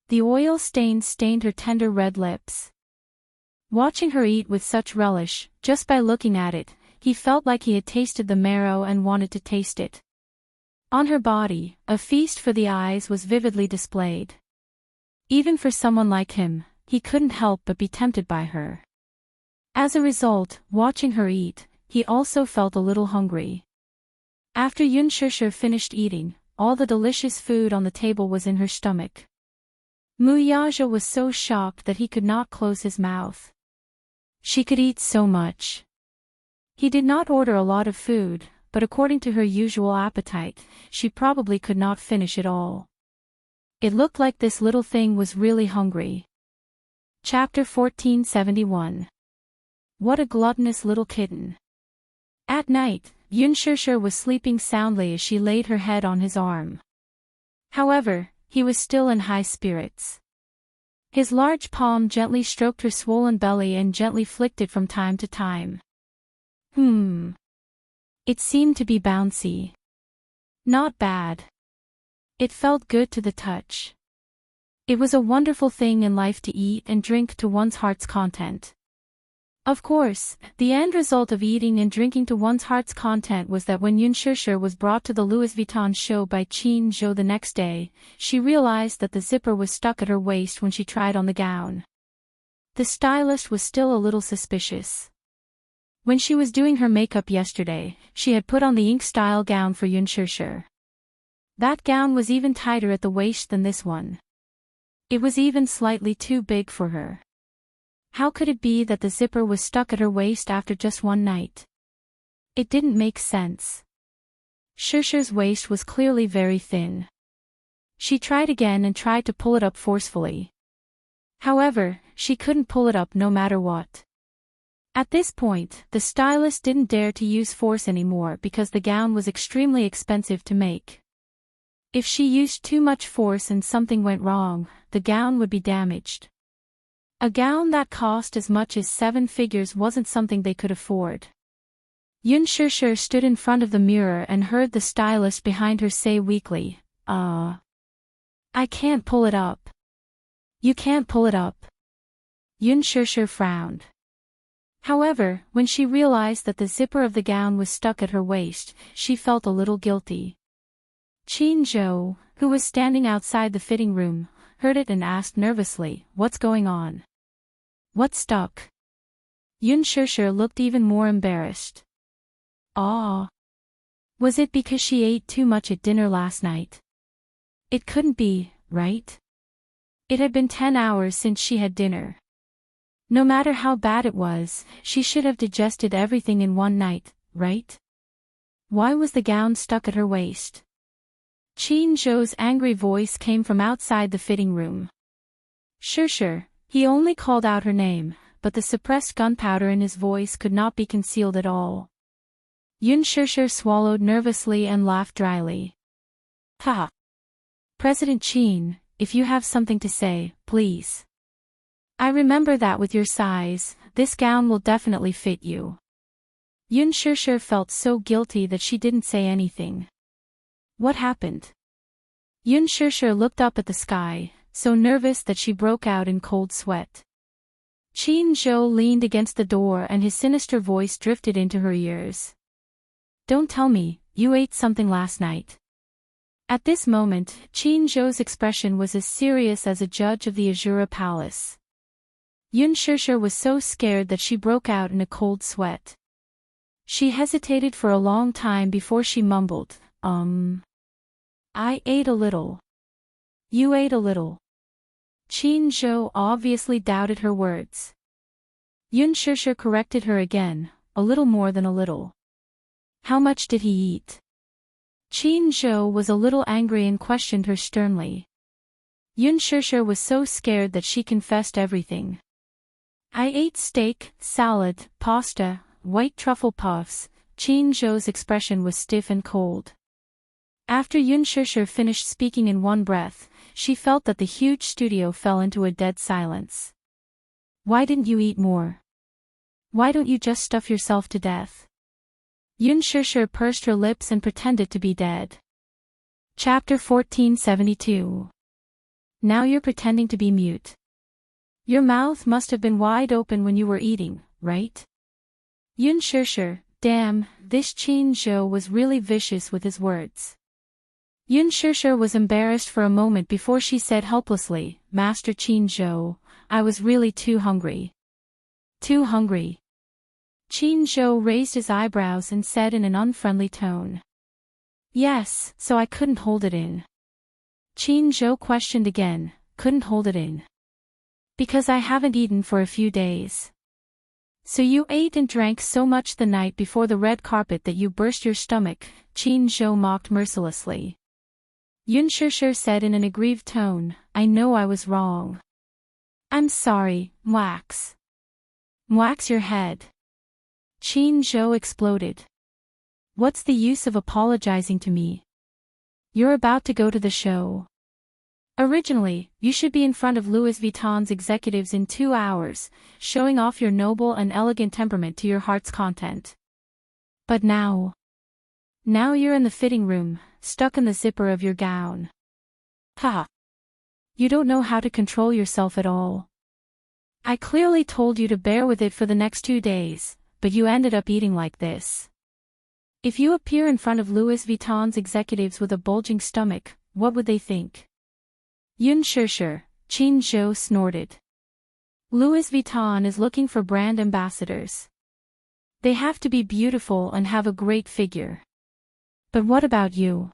The oil stains stained her tender red lips. Watching her eat with such relish, just by looking at it, he felt like he had tasted the marrow and wanted to taste it. On her body, a feast for the eyes was vividly displayed. Even for someone like him, he couldn't help but be tempted by her. As a result, watching her eat, he also felt a little hungry. After Yun Shusher finished eating, all the delicious food on the table was in her stomach. Mu Yaja was so shocked that he could not close his mouth. She could eat so much. He did not order a lot of food, but according to her usual appetite, she probably could not finish it all. It looked like this little thing was really hungry. Chapter 1471. What a gluttonous little kitten. At night, Yun Shusher was sleeping soundly as she laid her head on his arm. However, he was still in high spirits. His large palm gently stroked her swollen belly and gently flicked it from time to time. It seemed to be bouncy. Not bad. It felt good to the touch. It was a wonderful thing in life to eat and drink to one's heart's content. Of course, the end result of eating and drinking to one's heart's content was that when Yun Shusher was brought to the Louis Vuitton show by Qin Zhou the next day, she realized that the zipper was stuck at her waist when she tried on the gown. The stylist was still a little suspicious. When she was doing her makeup yesterday, she had put on the ink-style gown for Yun Shusher. That gown was even tighter at the waist than this one. It was even slightly too big for her. How could it be that the zipper was stuck at her waist after just one night? It didn't make sense. Shusher's waist was clearly very thin. She tried again and tried to pull it up forcefully. However, she couldn't pull it up no matter what. At this point, the stylist didn't dare to use force anymore because the gown was extremely expensive to make. If she used too much force and something went wrong, the gown would be damaged. A gown that cost as much as 7 figures wasn't something they could afford. Yun Shusher stood in front of the mirror and heard the stylist behind her say weakly, I can't pull it up. You can't pull it up. Yun Shusher frowned. However, when she realized that the zipper of the gown was stuck at her waist, she felt a little guilty. Qin Zhou, who was standing outside the fitting room, heard it and asked nervously, "What's going on? What's stuck?" Yun Shusher looked even more embarrassed. Was it because she ate too much at dinner last night? It couldn't be, right? It had been 10 hours since she had dinner. No matter how bad it was, she should have digested everything in one night, right? Why was the gown stuck at her waist? Qin Zhou's angry voice came from outside the fitting room. Shusher, he only called out her name, but the suppressed gunpowder in his voice could not be concealed at all. Yun Shusher swallowed nervously and laughed dryly. Ha! President Qin, if you have something to say, please. I remember that with your size, this gown will definitely fit you. Yun Shusher felt so guilty that she didn't say anything. What happened? Yun Shusher looked up at the sky, so nervous that she broke out in cold sweat. Qin Zhou leaned against the door and his sinister voice drifted into her ears. Don't tell me, you ate something last night. At this moment, Qin Zhou's expression was as serious as a judge of the Azura Palace. Yun Shusher was so scared that she broke out in a cold sweat. She hesitated for a long time before she mumbled, I ate a little. You ate a little. Qin Zhou obviously doubted her words. Yun Shusher corrected her again, a little more than a little. How much did he eat? Qin Zhou was a little angry and questioned her sternly. Yun Shusher was so scared that she confessed everything. I ate steak, salad, pasta, white truffle puffs. Qin Zhou's expression was stiff and cold. After Yun Shusher finished speaking in one breath, she felt that the huge studio fell into a dead silence. Why didn't you eat more? Why don't you just stuff yourself to death? Yun Shishir pursed her lips and pretended to be dead. Chapter 1472. Now you're pretending to be mute. Your mouth must have been wide open when you were eating, right? Yun Shishir, damn, this Qin Zhou was really vicious with his words. Yun Shishir was embarrassed for a moment before she said helplessly, Master Qin Zhou, I was really too hungry. Too hungry. Qin Zhou raised his eyebrows and said in an unfriendly tone. Yes, so I couldn't hold it in. Qin Zhou questioned again, couldn't hold it in. Because I haven't eaten for a few days. So you ate and drank so much the night before the red carpet that you burst your stomach, Qin Zhou mocked mercilessly. Yun Shishir said in an aggrieved tone, I know I was wrong. I'm sorry, Mwax. Mwax your head. Qin Zhou exploded. What's the use of apologizing to me? You're about to go to the show. Originally, you should be in front of Louis Vuitton's executives in 2 hours, showing off your noble and elegant temperament to your heart's content. But now you're in the fitting room, stuck in the zipper of your gown. Ha! You don't know how to control yourself at all. I clearly told you to bear with it for the next 2 days, but you ended up eating like this. If you appear in front of Louis Vuitton's executives with a bulging stomach, what would they think? Yun Shishir, Qin Zhou snorted. Louis Vuitton is looking for brand ambassadors. They have to be beautiful and have a great figure. But what about you?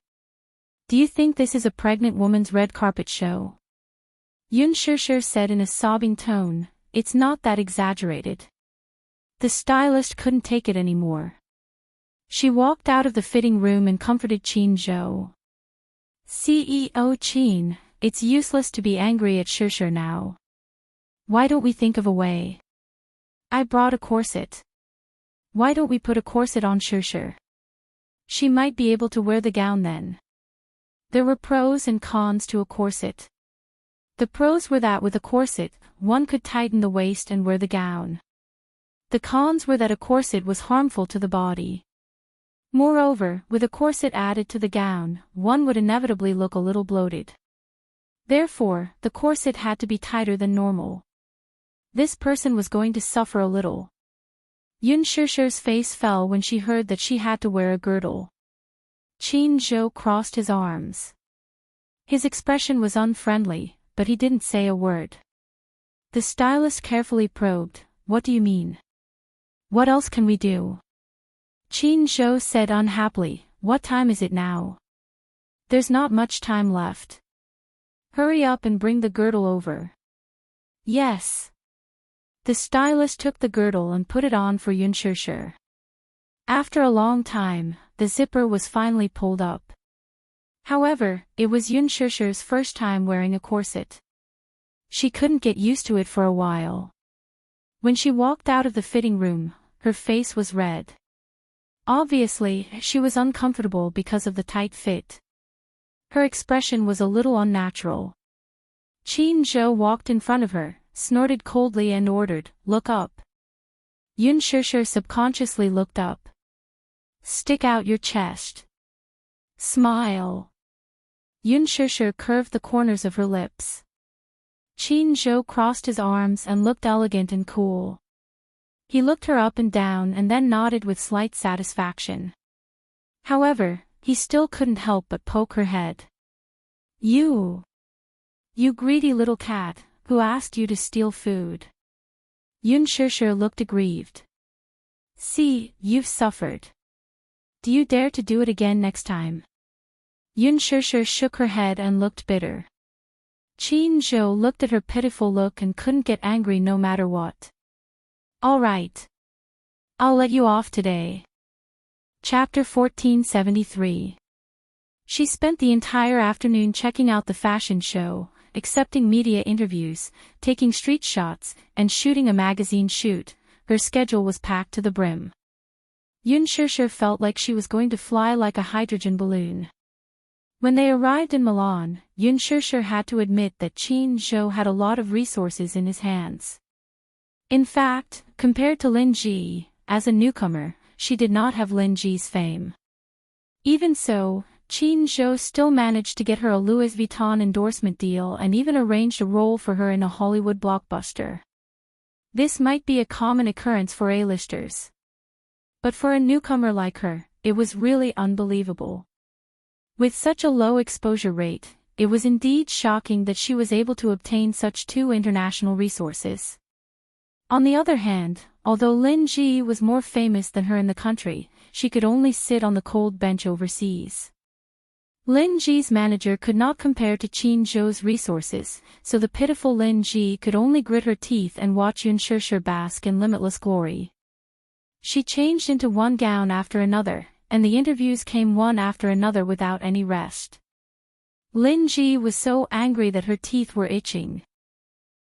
Do you think this is a pregnant woman's red carpet show? Yun Shishir said in a sobbing tone, it's not that exaggerated. The stylist couldn't take it anymore. She walked out of the fitting room and comforted Qin Zhou. CEO Qin, it's useless to be angry at Shishir now. Why don't we think of a way? I brought a corset. Why don't we put a corset on Shishir? She might be able to wear the gown then. There were pros and cons to a corset. The pros were that with a corset, one could tighten the waist and wear the gown. The cons were that a corset was harmful to the body. Moreover, with a corset added to the gown, one would inevitably look a little bloated. Therefore, the corset had to be tighter than normal. This person was going to suffer a little. Yun Shishir's face fell when she heard that she had to wear a girdle. Qin Zhou crossed his arms. His expression was unfriendly, but he didn't say a word. The stylist carefully probed, what do you mean? What else can we do? Qin Zhou said unhappily, what time is it now? There's not much time left. Hurry up and bring the girdle over. Yes. The stylist took the girdle and put it on for Yun Shishir. After a long time, the zipper was finally pulled up. However, it was Yun Shishir's first time wearing a corset. She couldn't get used to it for a while. When she walked out of the fitting room, her face was red. Obviously, she was uncomfortable because of the tight fit. Her expression was a little unnatural. Qin Zhou walked in front of her, snorted coldly and ordered, look up. Yun Shishir subconsciously looked up. Stick out your chest. Smile. Yun Shishir curved the corners of her lips. Qin Zhou crossed his arms and looked elegant and cool. He looked her up and down and then nodded with slight satisfaction. However, he still couldn't help but poke her head. You greedy little cat, who asked you to steal food? Yun Shishir looked aggrieved. See, you've suffered. Do you dare to do it again next time? Yun Shishir shook her head and looked bitter. Qin Zhou looked at her pitiful look and couldn't get angry no matter what. All right. I'll let you off today. Chapter 1473. She spent the entire afternoon checking out the fashion show, accepting media interviews, taking street shots, and shooting a magazine shoot. Her schedule was packed to the brim. Yun Shishir felt like she was going to fly like a hydrogen balloon. When they arrived in Milan, Yun Shishir had to admit that Qin Zhou had a lot of resources in his hands. In fact, compared to Lin Ji, as a newcomer, she did not have Lin Ji's fame. Even so, Qin Zhou still managed to get her a Louis Vuitton endorsement deal and even arranged a role for her in a Hollywood blockbuster. This might be a common occurrence for A-listers. But for a newcomer like her, it was really unbelievable. With such a low exposure rate, it was indeed shocking that she was able to obtain such two international resources. On the other hand, although Lin Ji was more famous than her in the country, she could only sit on the cold bench overseas. Lin Ji's manager could not compare to Qin Zhou's resources, so the pitiful Lin Ji could only grit her teeth and watch Yun Shishir bask in limitless glory. She changed into one gown after another, and the interviews came one after another without any rest. Lin Ji was so angry that her teeth were itching.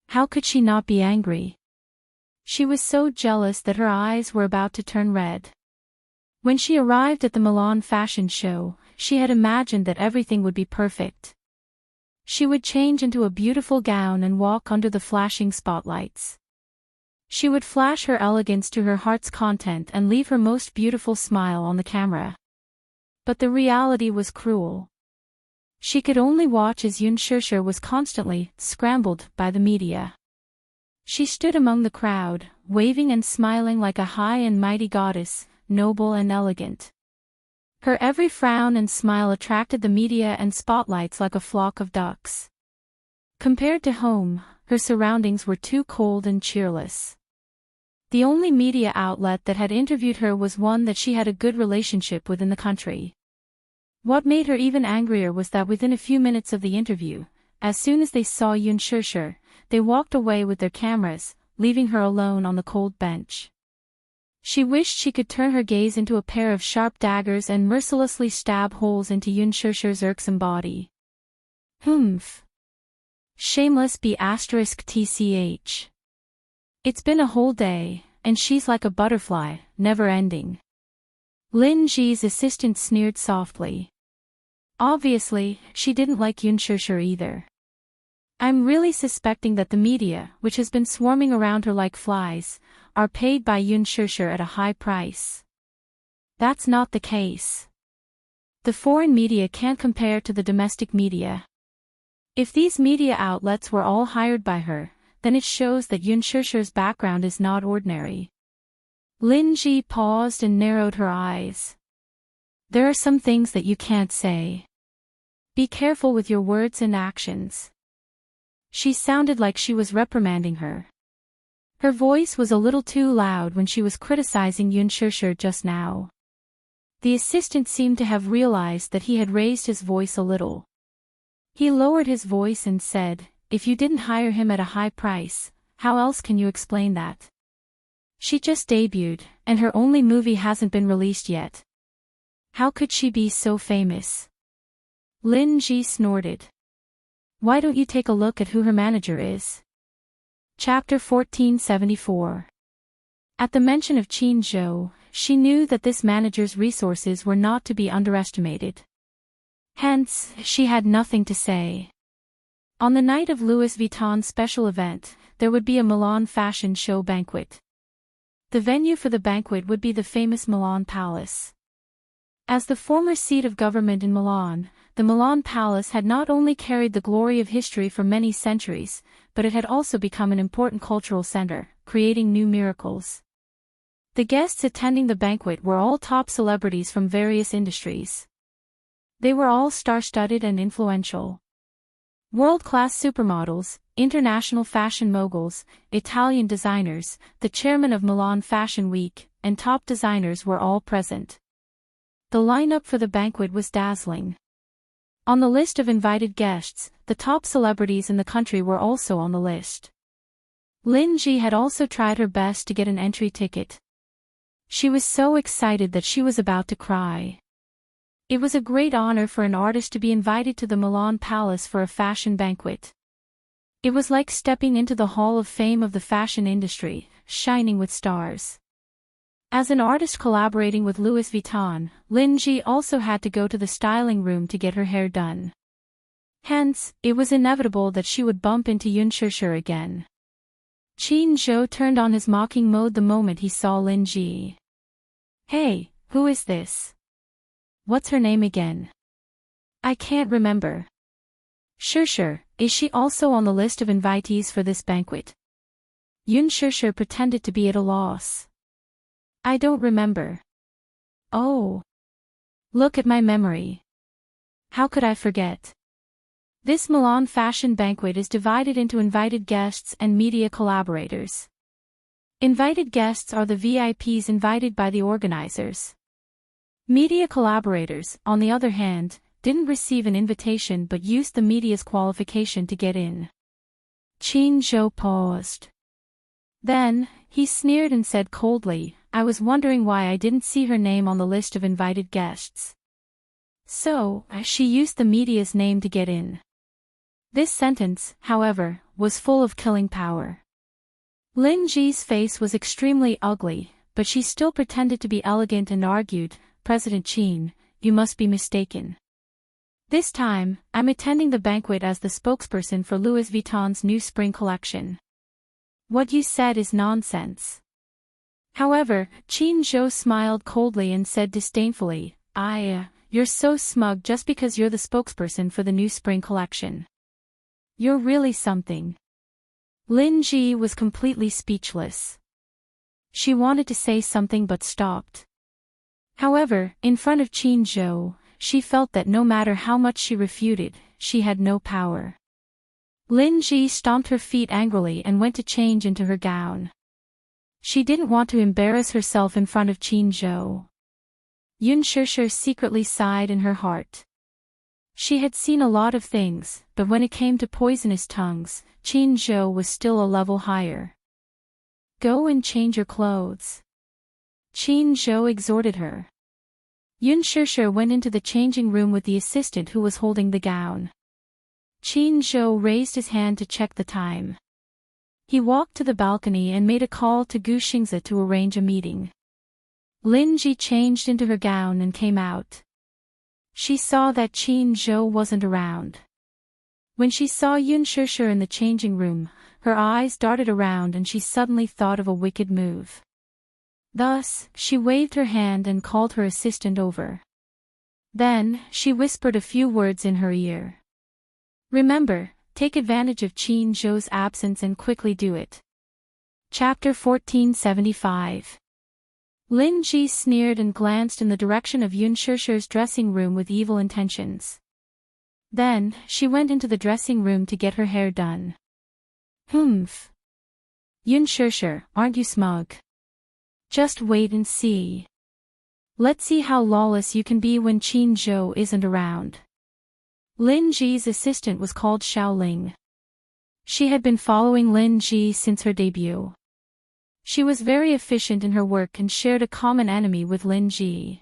How could she not be angry? She was so jealous that her eyes were about to turn red. When she arrived at the Milan fashion show, she had imagined that everything would be perfect. She would change into a beautiful gown and walk under the flashing spotlights. She would flash her elegance to her heart's content and leave her most beautiful smile on the camera. But the reality was cruel. She could only watch as Yun Shishir was constantly scrambled by the media. She stood among the crowd, waving and smiling like a high and mighty goddess, noble and elegant. Her every frown and smile attracted the media and spotlights like a flock of ducks. Compared to home, her surroundings were too cold and cheerless. The only media outlet that had interviewed her was one that she had a good relationship with in the country. What made her even angrier was that within a few minutes of the interview, as soon as they saw Yun Shishir, they walked away with their cameras, leaving her alone on the cold bench. She wished she could turn her gaze into a pair of sharp daggers and mercilessly stab holes into Yun Shishir's irksome body. Humph. Shameless *tch. It's been a whole day, and she's like a butterfly, never ending. Lin Ji's assistant sneered softly. Obviously, she didn't like Yun Shishir either. I'm really suspecting that the media, which has been swarming around her like flies, are paid by Yun Shishir at a high price. That's not the case. The foreign media can't compare to the domestic media. If these media outlets were all hired by her, then it shows that Yun Shishir's background is not ordinary. Lin Ji paused and narrowed her eyes. There are some things that you can't say. Be careful with your words and actions. She sounded like she was reprimanding her. Her voice was a little too loud when she was criticizing Yun Shishir just now. The assistant seemed to have realized that he had raised his voice a little. He lowered his voice and said, "If you didn't hire him at a high price, how else can you explain that? She just debuted, and her only movie hasn't been released yet. How could she be so famous?" Lin Ji snorted. Why don't you take a look at who her manager is? Chapter 1474. At the mention of Qin Zhou, she knew that this manager's resources were not to be underestimated. Hence, she had nothing to say. On the night of Louis Vuitton's special event, there would be a Milan fashion show banquet. The venue for the banquet would be the famous Milan Palace. As the former seat of government in Milan, the Milan Palace had not only carried the glory of history for many centuries, but it had also become an important cultural center, creating new miracles. The guests attending the banquet were all top celebrities from various industries. They were all star-studded and influential. World-class supermodels, international fashion moguls, Italian designers, the chairman of Milan Fashion Week, and top designers were all present. The lineup for the banquet was dazzling. On the list of invited guests, the top celebrities in the country were also on the list. Lin Ji had also tried her best to get an entry ticket. She was so excited that she was about to cry. It was a great honor for an artist to be invited to the Milan Palace for a fashion banquet. It was like stepping into the Hall of Fame of the fashion industry, shining with stars. As an artist collaborating with Louis Vuitton, Lin Ji also had to go to the styling room to get her hair done. Hence, it was inevitable that she would bump into Yun Shishir again. Qin Zhou turned on his mocking mode the moment he saw Lin Ji. "Hey, who is this? What's her name again? I can't remember. Shishir, is she also on the list of invitees for this banquet?" Yun Shishir pretended to be at a loss. "I don't remember." "Oh. Look at my memory. How could I forget?" This Milan fashion banquet is divided into invited guests and media collaborators. Invited guests are the VIPs invited by the organizers. Media collaborators, on the other hand, didn't receive an invitation but used the media's qualification to get in. Qin Zhou paused. Then, he sneered and said coldly, "I was wondering why I didn't see her name on the list of invited guests. So, she used the media's name to get in." This sentence, however, was full of killing power. Lin Ji's face was extremely ugly, but she still pretended to be elegant and argued, "President Qin, you must be mistaken. This time, I'm attending the banquet as the spokesperson for Louis Vuitton's new spring collection. What you said is nonsense." However, Qin Zhou smiled coldly and said disdainfully, You're so smug just because you're the spokesperson for the new spring collection. You're really something." Lin Ji was completely speechless. She wanted to say something but stopped. However, in front of Qin Zhou, she felt that no matter how much she refuted, she had no power. Lin Ji stomped her feet angrily and went to change into her gown. She didn't want to embarrass herself in front of Qin Zhou. Yun Shishir secretly sighed in her heart. She had seen a lot of things, but when it came to poisonous tongues, Qin Zhou was still a level higher. "Go and change your clothes," Qin Zhou exhorted her. Yun Shishir went into the changing room with the assistant who was holding the gown. Qin Zhou raised his hand to check the time. He walked to the balcony and made a call to Gu Xingzi to arrange a meeting. Lin Ji changed into her gown and came out. She saw that Qin Zhou wasn't around. When she saw Yun Shishir in the changing room, her eyes darted around and she suddenly thought of a wicked move. Thus, she waved her hand and called her assistant over. Then, she whispered a few words in her ear. "Remember, take advantage of Qin Zhou's absence and quickly do it." Chapter 1475. Lin Ji sneered and glanced in the direction of Yun Shishir's dressing room with evil intentions. Then, she went into the dressing room to get her hair done. "Humph. Yun Shishir, aren't you smug? Just wait and see. Let's see how lawless you can be when Qin Zhou isn't around." Lin Ji's assistant was called Xiaoling. She had been following Lin Ji since her debut. She was very efficient in her work and shared a common enemy with Lin Ji.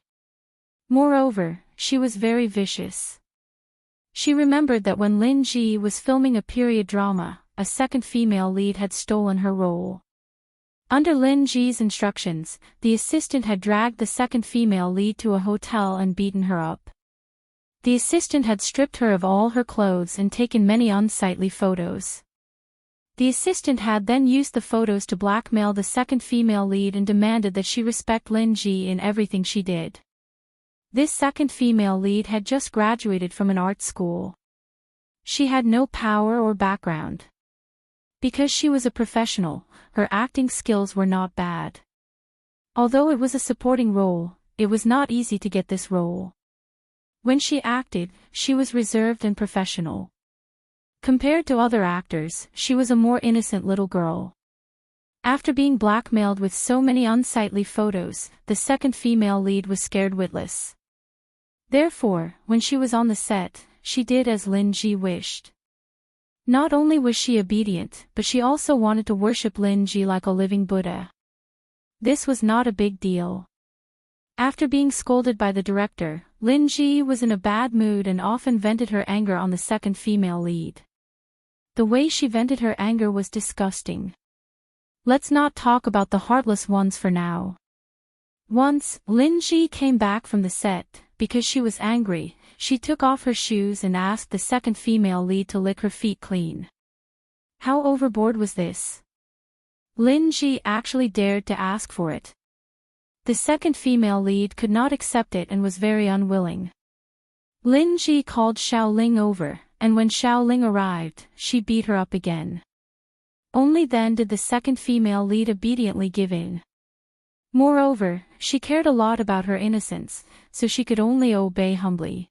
Moreover, she was very vicious. She remembered that when Lin Ji was filming a period drama, a second female lead had stolen her role. Under Lin Ji's instructions, the assistant had dragged the second female lead to a hotel and beaten her up. The assistant had stripped her of all her clothes and taken many unsightly photos. The assistant had then used the photos to blackmail the second female lead and demanded that she respect Lin Ji in everything she did. This second female lead had just graduated from an art school. She had no power or background. Because she was a professional, her acting skills were not bad. Although it was a supporting role, it was not easy to get this role. When she acted, she was reserved and professional. Compared to other actors, she was a more innocent little girl. After being blackmailed with so many unsightly photos, the second female lead was scared witless. Therefore, when she was on the set, she did as Lin Ji wished. Not only was she obedient, but she also wanted to worship Lin Ji like a living Buddha. This was not a big deal. After being scolded by the director, Lin Ji was in a bad mood and often vented her anger on the second female lead. The way she vented her anger was disgusting. Let's not talk about the heartless ones for now. Once, Lin Ji came back from the set. Because she was angry, she took off her shoes and asked the second female lead to lick her feet clean. How overboard was this? Lin Ji actually dared to ask for it. The second female lead could not accept it and was very unwilling. Lin Ji called Xiao Ling over, and when Xiao Ling arrived, she beat her up again. Only then did the second female lead obediently give in. Moreover, she cared a lot about her innocence, so she could only obey humbly.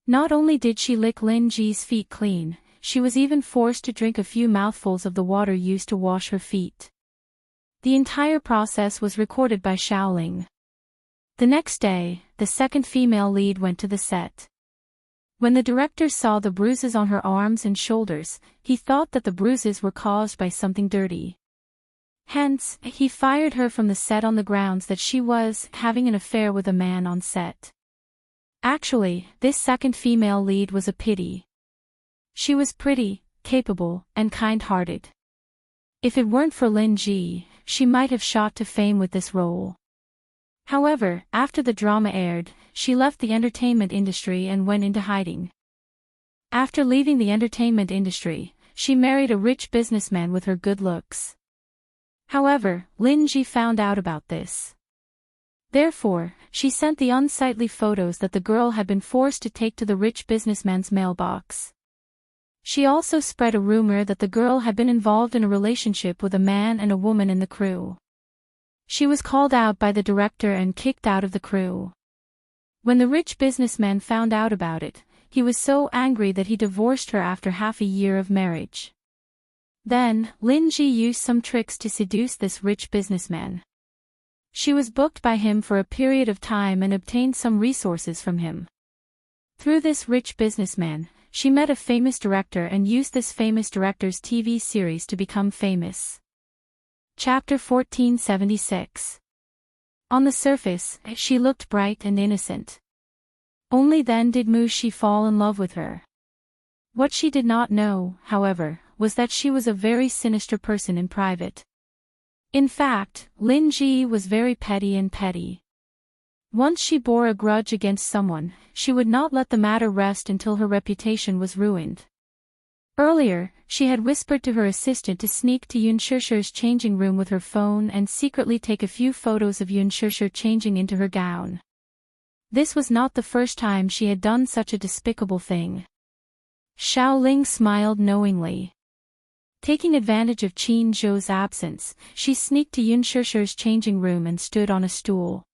Not only did she lick Lin Ji's feet clean, she was even forced to drink a few mouthfuls of the water used to wash her feet. The entire process was recorded by Xiao Ling. The next day, the second female lead went to the set. When the director saw the bruises on her arms and shoulders, he thought that the bruises were caused by something dirty. Hence, he fired her from the set on the grounds that she was having an affair with a man on set. Actually, this second female lead was a pity. She was pretty, capable, and kind-hearted. If it weren't for Lin Ji, she might have shot to fame with this role. However, after the drama aired, she left the entertainment industry and went into hiding. After leaving the entertainment industry, she married a rich businessman with her good looks. However, Lin Ji found out about this. Therefore, she sent the unsightly photos that the girl had been forced to take to the rich businessman's mailbox. She also spread a rumor that the girl had been involved in a relationship with a man and a woman in the crew. She was called out by the director and kicked out of the crew. When the rich businessman found out about it, he was so angry that he divorced her after half a year of marriage. Then, Lin Ji used some tricks to seduce this rich businessman. She was booked by him for a period of time and obtained some resources from him. Through this rich businessman, she met a famous director and used this famous director's TV series to become famous. Chapter 1476. On the surface, she looked bright and innocent. Only then did Mu Shi fall in love with her. What she did not know, however, was that she was a very sinister person in private. In fact, Lin Ji was very petty and petty. Once she bore a grudge against someone, she would not let the matter rest until her reputation was ruined. Earlier, she had whispered to her assistant to sneak to Yun Shishir's changing room with her phone and secretly take a few photos of Yun Shishir changing into her gown. This was not the first time she had done such a despicable thing. Xiao Ling smiled knowingly. Taking advantage of Qin Zhou's absence, she sneaked to Yun Shishir's changing room and stood on a stool.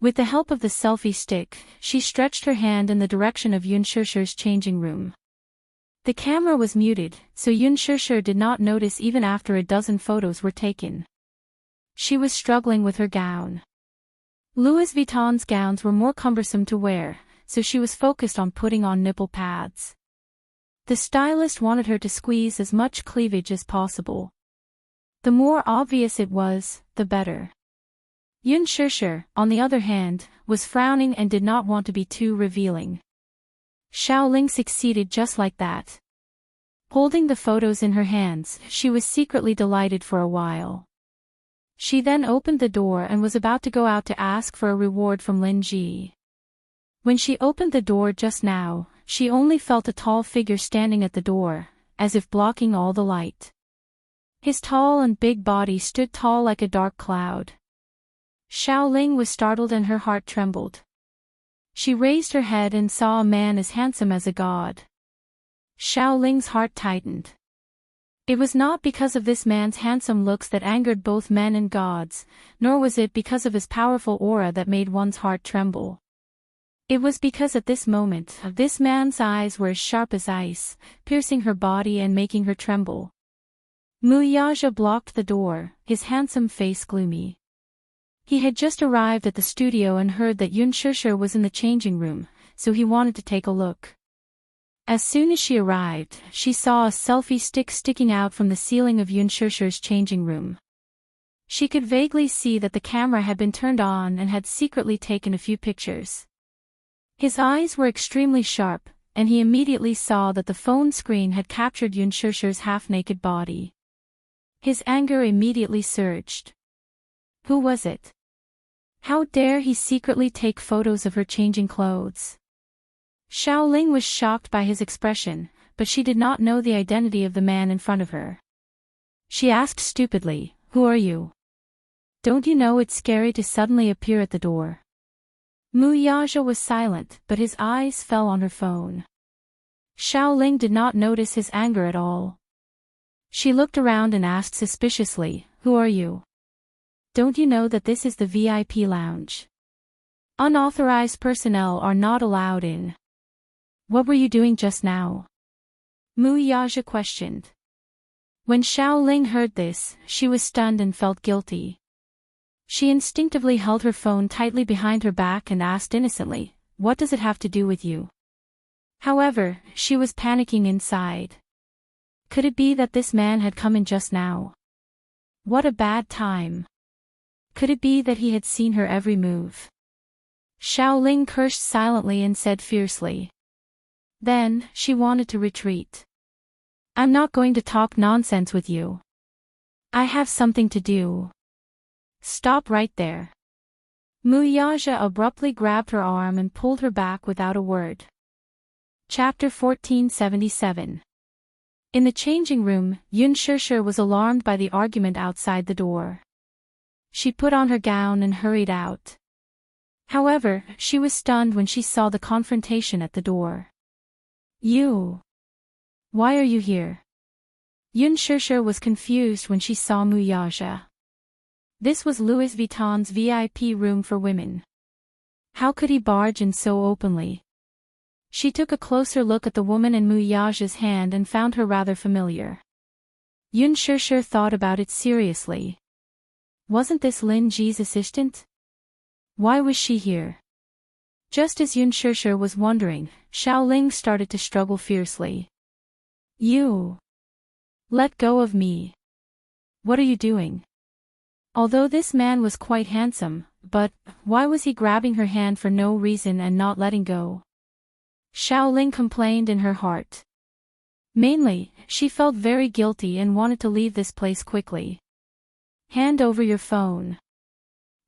With the help of the selfie stick, she stretched her hand in the direction of Yun Shishir's changing room. The camera was muted, so Yun Shishir did not notice even after a dozen photos were taken. She was struggling with her gown. Louis Vuitton's gowns were more cumbersome to wear, so she was focused on putting on nipple pads. The stylist wanted her to squeeze as much cleavage as possible. The more obvious it was, the better. Yun Shishir, on the other hand, was frowning and did not want to be too revealing. Xiao Ling succeeded just like that. Holding the photos in her hands, she was secretly delighted for a while. She then opened the door and was about to go out to ask for a reward from Lin Ji. When she opened the door just now, she only felt a tall figure standing at the door, as if blocking all the light. His tall and big body stood tall like a dark cloud. Xiao Ling was startled and her heart trembled. She raised her head and saw a man as handsome as a god. Xiao Ling's heart tightened. It was not because of this man's handsome looks that angered both men and gods, nor was it because of his powerful aura that made one's heart tremble. It was because at this moment, this man's eyes were as sharp as ice, piercing her body and making her tremble. Mu Yaja blocked the door, his handsome face gloomy. He had just arrived at the studio and heard that Yun Shishir was in the changing room, so he wanted to take a look. As soon as she arrived, she saw a selfie stick sticking out from the ceiling of Yun Shishir's changing room. She could vaguely see that the camera had been turned on and had secretly taken a few pictures. His eyes were extremely sharp, and he immediately saw that the phone screen had captured Yun Shishir's half-naked body. His anger immediately surged. Who was it? How dare he secretly take photos of her changing clothes? Xiaoling was shocked by his expression, but she did not know the identity of the man in front of her. She asked stupidly, "Who are you? Don't you know it's scary to suddenly appear at the door?" Mu Yaja was silent, but his eyes fell on her phone. Xiaoling did not notice his anger at all. She looked around and asked suspiciously, "Who are you? Don't you know that this is the VIP lounge? Unauthorized personnel are not allowed in." "What were you doing just now?" Mu Yaja questioned. When Xiaoling heard this, she was stunned and felt guilty. She instinctively held her phone tightly behind her back and asked innocently, "What does it have to do with you?" However, she was panicking inside. Could it be that this man had come in just now? What a bad time. Could it be that he had seen her every move? Xiaoling cursed silently and said fiercely. Then, she wanted to retreat. "I'm not going to talk nonsense with you. I have something to do." "Stop right there." Mu Yaja abruptly grabbed her arm and pulled her back without a word. Chapter 1477. In the changing room, Yun Shishir was alarmed by the argument outside the door. She put on her gown and hurried out. However, she was stunned when she saw the confrontation at the door. "You? Why are you here?" Yun Shishir was confused when she saw Mu Yaja. This was Louis Vuitton's VIP room for women. How could he barge in so openly? She took a closer look at the woman in Mu Yaja's hand and found her rather familiar. Yun Shishir thought about it seriously. Wasn't this Lin Ji's assistant? Why was she here? Just as Yun Shishir was wondering, Xiaoling started to struggle fiercely. "You! Let go of me! What are you doing?" Although this man was quite handsome, but why was he grabbing her hand for no reason and not letting go? Xiaoling complained in her heart. Mainly, she felt very guilty and wanted to leave this place quickly. "Hand over your phone."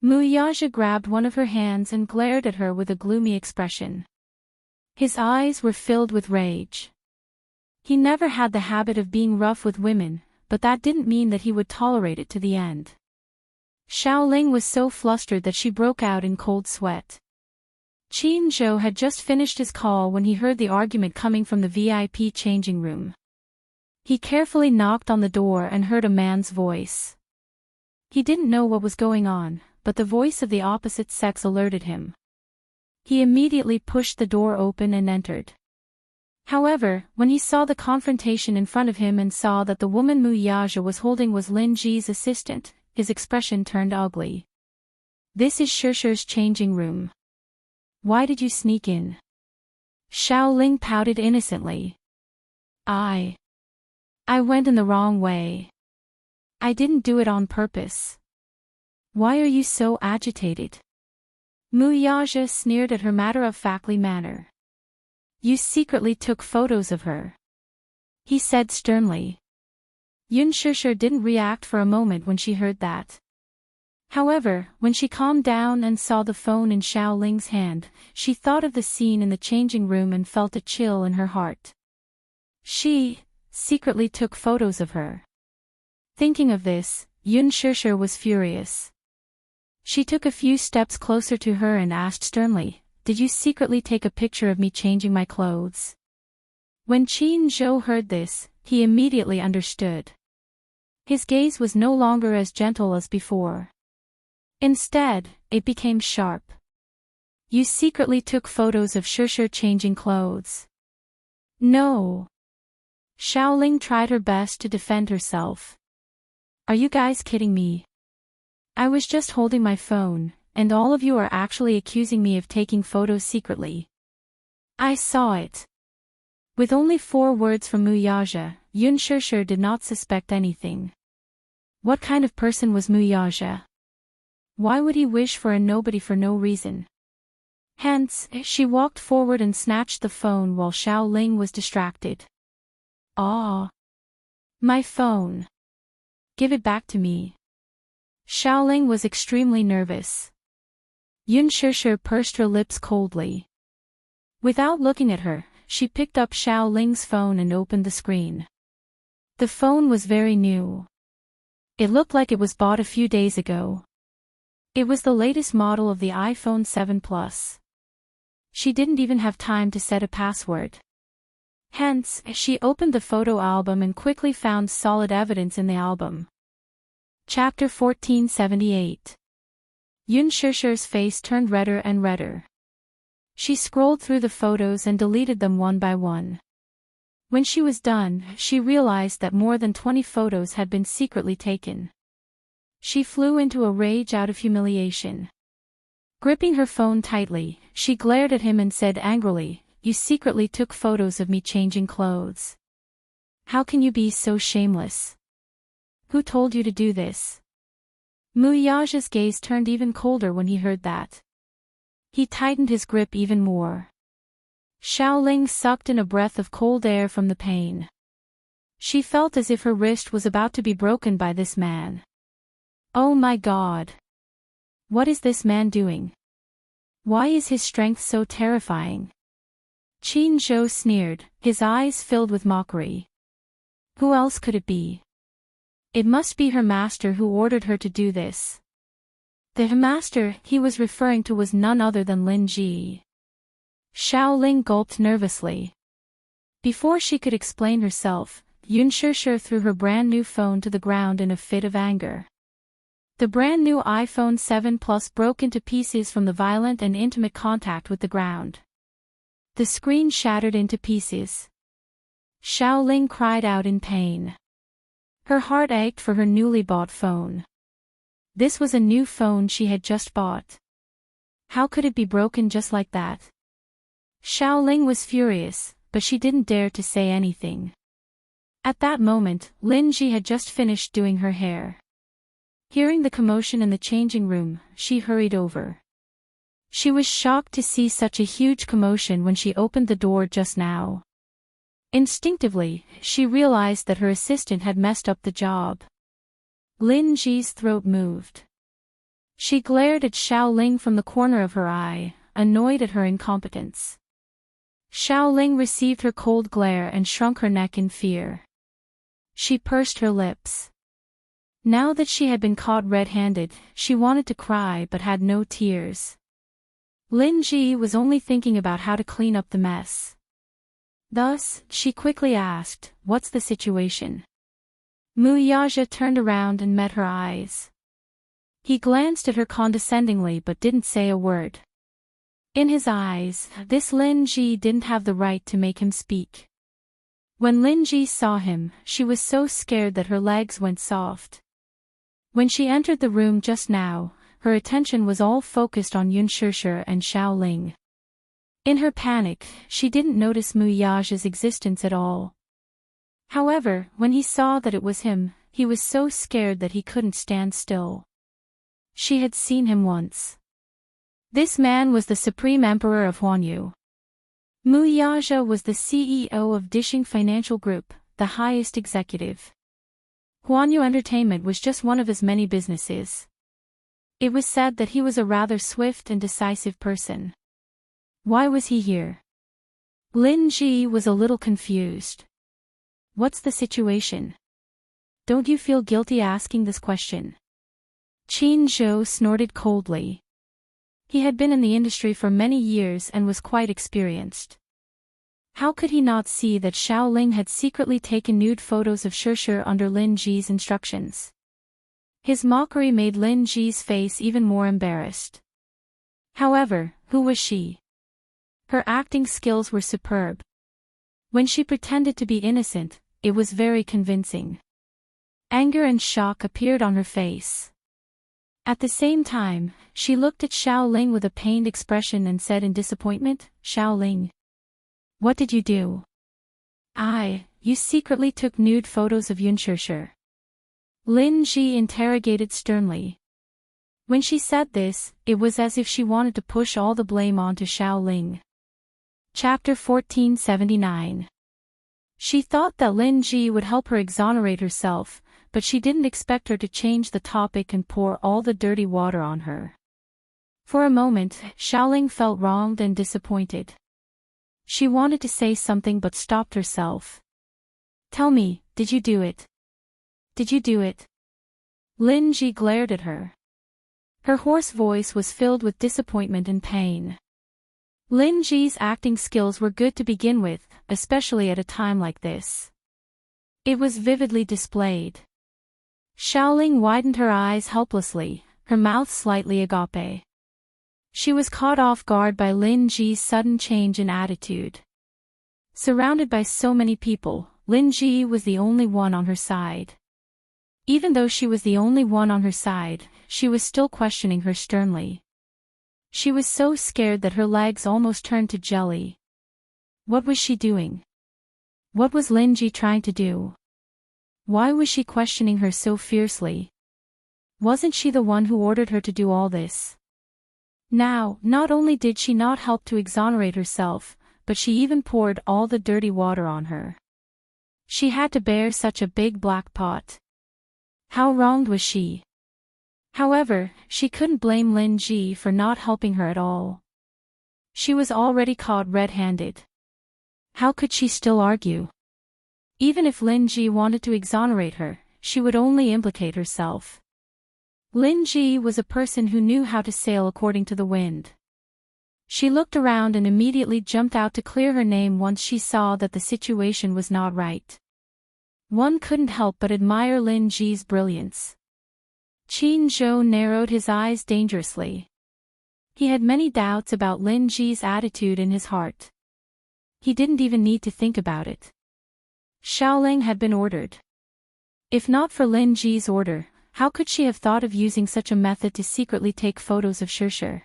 Mu Yaja grabbed one of her hands and glared at her with a gloomy expression. His eyes were filled with rage. He never had the habit of being rough with women, but that didn't mean that he would tolerate it to the end. Xiaoling was so flustered that she broke out in cold sweat. Qin Zhou had just finished his call when he heard the argument coming from the VIP changing room. He carefully knocked on the door and heard a man's voice. He didn't know what was going on, but the voice of the opposite sex alerted him. He immediately pushed the door open and entered. However, when he saw the confrontation in front of him and saw that the woman Mu Yaja was holding was Lin Ji's assistant, his expression turned ugly. "This is Shishir's changing room. Why did you sneak in?" Xiaoling pouted innocently. I went in the wrong way. I didn't do it on purpose." "Why are you so agitated?" Mu Yaja sneered at her matter-of-factly manner. "You secretly took photos of her," he said sternly. Yun Shishir didn't react for a moment when she heard that. However, when she calmed down and saw the phone in Xiaoling's hand, she thought of the scene in the changing room and felt a chill in her heart. She secretly took photos of her. Thinking of this, Yun Shishir was furious. She took a few steps closer to her and asked sternly, "Did you secretly take a picture of me changing my clothes?" When Qin Zhou heard this, he immediately understood. His gaze was no longer as gentle as before. Instead, it became sharp. "You secretly took photos of Shishir changing clothes?" "No." Xiaoling tried her best to defend herself. "Are you guys kidding me? I was just holding my phone, and all of you are actually accusing me of taking photos secretly. I saw it." With only 4 words from Mu Yaja, Yun Shishir did not suspect anything. What kind of person was Mu Yaja? Why would he wish for a nobody for no reason? Hence, she walked forward and snatched the phone while Xiaoling was distracted. "Ah! My phone! Give it back to me." Xiaoling was extremely nervous. Yun Shishir pursed her lips coldly. Without looking at her, she picked up Xiao Ling's phone and opened the screen. The phone was very new. It looked like it was bought a few days ago. It was the latest model of the iPhone 7 Plus. She didn't even have time to set a password. Hence, she opened the photo album and quickly found solid evidence in the album. Chapter 1478. Yun Shishir's face turned redder and redder. She scrolled through the photos and deleted them one by one. When she was done, she realized that more than 20 photos had been secretly taken. She flew into a rage out of humiliation. Gripping her phone tightly, she glared at him and said angrily, "You secretly took photos of me changing clothes. How can you be so shameless? Who told you to do this?" Muyaja's gaze turned even colder when he heard that. He tightened his grip even more. Xiao Ling sucked in a breath of cold air from the pain. She felt as if her wrist was about to be broken by this man. Oh my God! What is this man doing? Why is his strength so terrifying? Qin Zhou sneered, his eyes filled with mockery. Who else could it be? It must be her master who ordered her to do this. The master he was referring to was none other than Lin Ji. Xiao Ling gulped nervously. Before she could explain herself, Yun Shishir threw her brand-new phone to the ground in a fit of anger. The brand-new iPhone 7 Plus broke into pieces from the violent and intimate contact with the ground. The screen shattered into pieces. Xiao Ling cried out in pain. Her heart ached for her newly bought phone. This was a new phone she had just bought. How could it be broken just like that? Xiao Ling was furious, but she didn't dare to say anything. At that moment, Lin Ji had just finished doing her hair. Hearing the commotion in the changing room, she hurried over. She was shocked to see such a huge commotion when she opened the door just now. Instinctively, she realized that her assistant had messed up the job. Lin Ji's throat moved. She glared at Xiao Ling from the corner of her eye, annoyed at her incompetence. Xiao Ling received her cold glare and shrunk her neck in fear. She pursed her lips. Now that she had been caught red-handed, she wanted to cry but had no tears. Lin Ji was only thinking about how to clean up the mess. Thus, she quickly asked, "What's the situation?" Muyaja turned around and met her eyes. He glanced at her condescendingly but didn't say a word. In his eyes, this Lin Ji didn't have the right to make him speak. When Lin Ji saw him, she was so scared that her legs went soft. When she entered the room just now, her attention was all focused on Yun Shishir and Xiao Ling. In her panic, she didn't notice Muyaja's existence at all. However, when he saw that it was him, he was so scared that he couldn't stand still. She had seen him once. This man was the Supreme Emperor of Huanyu. Muyaja was the CEO of Dishing Financial Group, the highest executive. Huanyu Entertainment was just one of his many businesses. It was said that he was a rather swift and decisive person. Why was he here? Lin Ji was a little confused. What's the situation? Don't you feel guilty asking this question? Qin Zhou snorted coldly. He had been in the industry for many years and was quite experienced. How could he not see that Xiao Ling had secretly taken nude photos of Shishir under Lin Ji's instructions? His mockery made Lin Ji's face even more embarrassed. However, who was she? Her acting skills were superb. When she pretended to be innocent, it was very convincing. Anger and shock appeared on her face. At the same time, she looked at Xiao Ling with a pained expression and said in disappointment, "Xiao Ling, what did you do?" You secretly took nude photos of Yun Shishir." Lin Ji interrogated sternly. When she said this, it was as if she wanted to push all the blame onto Xiao Ling. Chapter 1479. She thought that Lin Ji would help her exonerate herself, but she didn't expect her to change the topic and pour all the dirty water on her. For a moment, Xiaoling felt wronged and disappointed. She wanted to say something but stopped herself. Tell me, did you do it? Did you do it? Lin Ji glared at her. Her hoarse voice was filled with disappointment and pain. Lin Ji's acting skills were good to begin with, especially at a time like this. It was vividly displayed. Xiaoling widened her eyes helplessly, her mouth slightly agape. She was caught off guard by Lin Ji's sudden change in attitude. Surrounded by so many people, Lin Ji was the only one on her side. Even though she was the only one on her side, she was still questioning her sternly. She was so scared that her legs almost turned to jelly. What was she doing? What was Lin Ji trying to do? Why was she questioning her so fiercely? Wasn't she the one who ordered her to do all this? Now, not only did she not help to exonerate herself, but she even poured all the dirty water on her. She had to bear such a big black pot. How wronged was she? However, she couldn't blame Lin Ji for not helping her at all. She was already caught red-handed. How could she still argue? Even if Lin Ji wanted to exonerate her, she would only implicate herself. Lin Ji was a person who knew how to sail according to the wind. She looked around and immediately jumped out to clear her name once she saw that the situation was not right. One couldn't help but admire Lin Ji's brilliance. Qin Zhou narrowed his eyes dangerously. He had many doubts about Lin Ji's attitude in his heart. He didn't even need to think about it. Xiaoling had been ordered. If not for Lin Ji's order, how could she have thought of using such a method to secretly take photos of Shishir?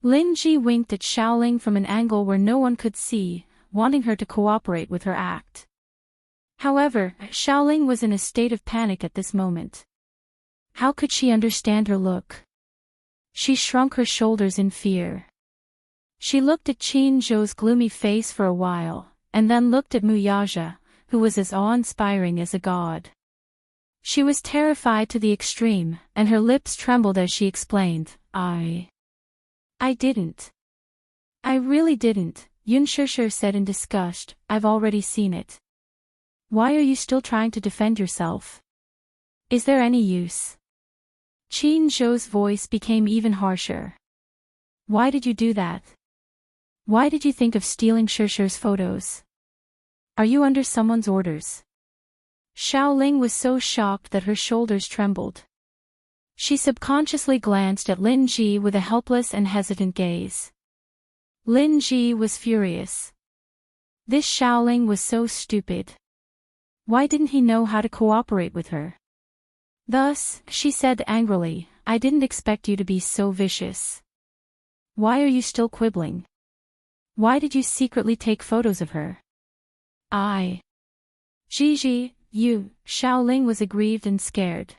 Lin Ji winked at Xiaoling from an angle where no one could see, wanting her to cooperate with her act. However, Xiaoling was in a state of panic at this moment. How could she understand her look? She shrunk her shoulders in fear. She looked at Qin Zhou's gloomy face for a while, and then looked at Mu Yaja, who was as awe-inspiring as a god. She was terrified to the extreme, and her lips trembled as she explained, I didn't. I really didn't, Yun Shishir said in disgust, I've already seen it. Why are you still trying to defend yourself? Is there any use? Qin Zhou's voice became even harsher. Why did you do that? Why did you think of stealing Shishir's photos? Are you under someone's orders? Xiaoling was so shocked that her shoulders trembled. She subconsciously glanced at Lin Ji with a helpless and hesitant gaze. Lin Ji was furious. This Xiaoling was so stupid. Why didn't he know how to cooperate with her? Thus, she said angrily, I didn't expect you to be so vicious. Why are you still quibbling? Why did you secretly take photos of her? Gigi, you, Xiaoling was aggrieved and scared.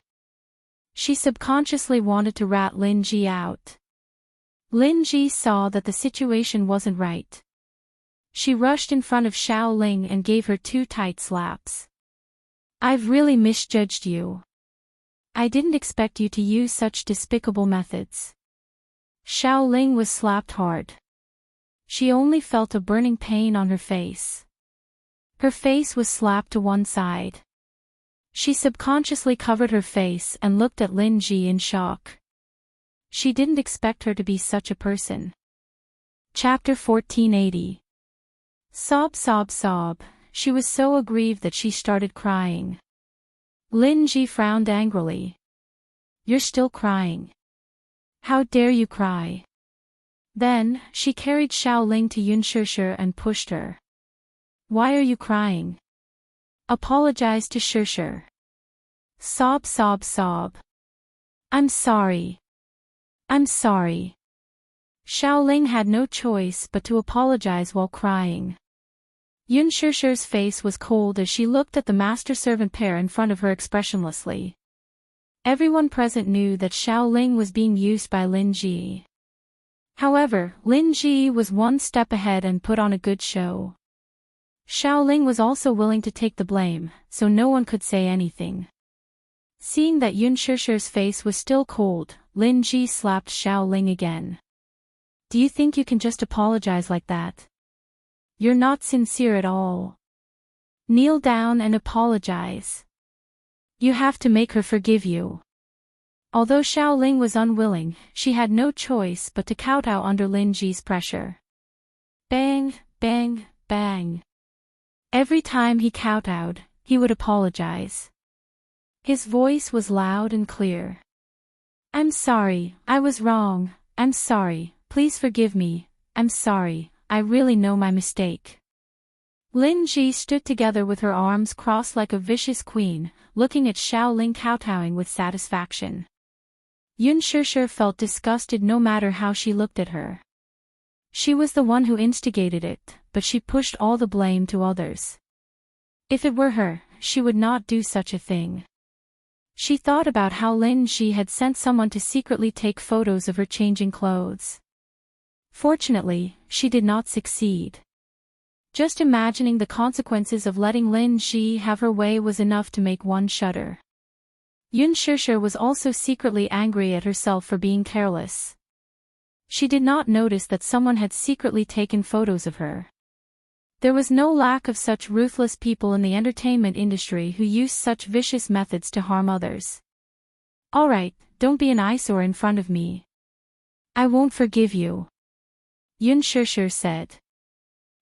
She subconsciously wanted to rat Lin Ji out. Lin Ji saw that the situation wasn't right. She rushed in front of Xiaoling and gave her 2 tight slaps. I've really misjudged you. I didn't expect you to use such despicable methods. Xiaoling was slapped hard. She only felt a burning pain on her face. Her face was slapped to one side. She subconsciously covered her face and looked at Lin Ji in shock. She didn't expect her to be such a person. Chapter 1480. Sob, sob, sob. She was so aggrieved that she started crying. Lin Ji frowned angrily. You're still crying. How dare you cry? Then, she carried Xiaoling to Yun Shishir and pushed her. Why are you crying? Apologize to Shishir. Sob, sob, sob. I'm sorry. I'm sorry. Xiaoling had no choice but to apologize while crying. Yun Shishir's face was cold as she looked at the master-servant pair in front of her expressionlessly. Everyone present knew that Xiaoling was being used by Lin Ji. However, Lin Ji was one step ahead and put on a good show. Xiaoling was also willing to take the blame, so no one could say anything. Seeing that Yun Shishir's face was still cold, Lin Ji slapped Xiao Ling again. Do you think you can just apologize like that? You're not sincere at all. Kneel down and apologize. You have to make her forgive you. Although Xiao Ling was unwilling, she had no choice but to kowtow under Lin Ji's pressure. Bang, bang, bang. Every time he kowtowed, he would apologize. His voice was loud and clear. I'm sorry, I was wrong, I'm sorry, please forgive me, I'm sorry, I really know my mistake. Lin Ji stood together with her arms crossed like a vicious queen, looking at Xiao Ling kowtowing with satisfaction. Yun Shishir felt disgusted no matter how she looked at her. She was the one who instigated it, but she pushed all the blame to others. If it were her, she would not do such a thing. She thought about how Lin Ji had sent someone to secretly take photos of her changing clothes. Fortunately, she did not succeed. Just imagining the consequences of letting Lin Ji have her way was enough to make one shudder. Yun Shishir was also secretly angry at herself for being careless. She did not notice that someone had secretly taken photos of her. There was no lack of such ruthless people in the entertainment industry who used such vicious methods to harm others. Alright, don't be an eyesore in front of me. I won't forgive you. Yun Shishir said.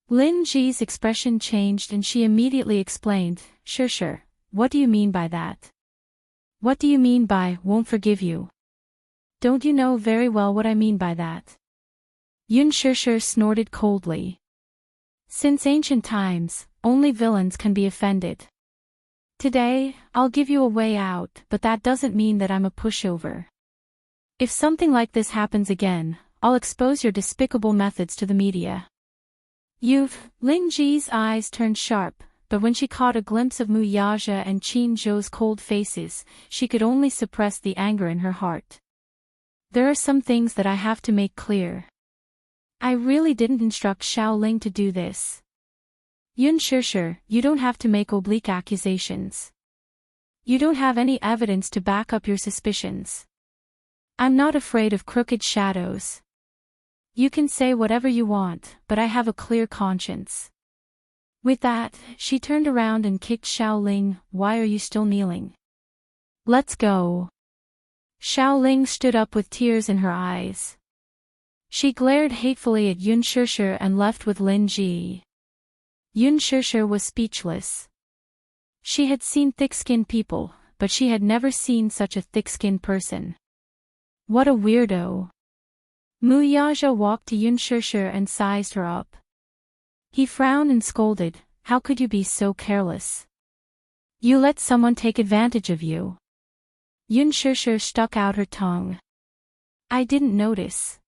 Lin Ji's expression changed and she immediately explained, Shishir, what do you mean by that? What do you mean by, won't forgive you? Don't you know very well what I mean by that? Yun Shishir snorted coldly. Since ancient times, only villains can be offended. Today, I'll give you a way out, but that doesn't mean that I'm a pushover. If something like this happens again, I'll expose your despicable methods to the media. Lin Ji's eyes turned sharp, but when she caught a glimpse of Mu Yaja and Qin Zhou's cold faces, she could only suppress the anger in her heart. There are some things that I have to make clear. I really didn't instruct Xiao Ling to do this. Yun Shishir, you don't have to make oblique accusations. You don't have any evidence to back up your suspicions. I'm not afraid of crooked shadows. You can say whatever you want, but I have a clear conscience. With that, she turned around and kicked Xiao Ling. Why are you still kneeling? Let's go. Xiao Ling stood up with tears in her eyes. She glared hatefully at Yun Shishir and left with Lin Ji. Yun Shishir was speechless. She had seen thick-skinned people, but she had never seen such a thick-skinned person. What a weirdo. Mu Yaja walked to Yun Shishir and sized her up. He frowned and scolded, how could you be so careless? You let someone take advantage of you. Yun Shishir stuck out her tongue. I didn't notice.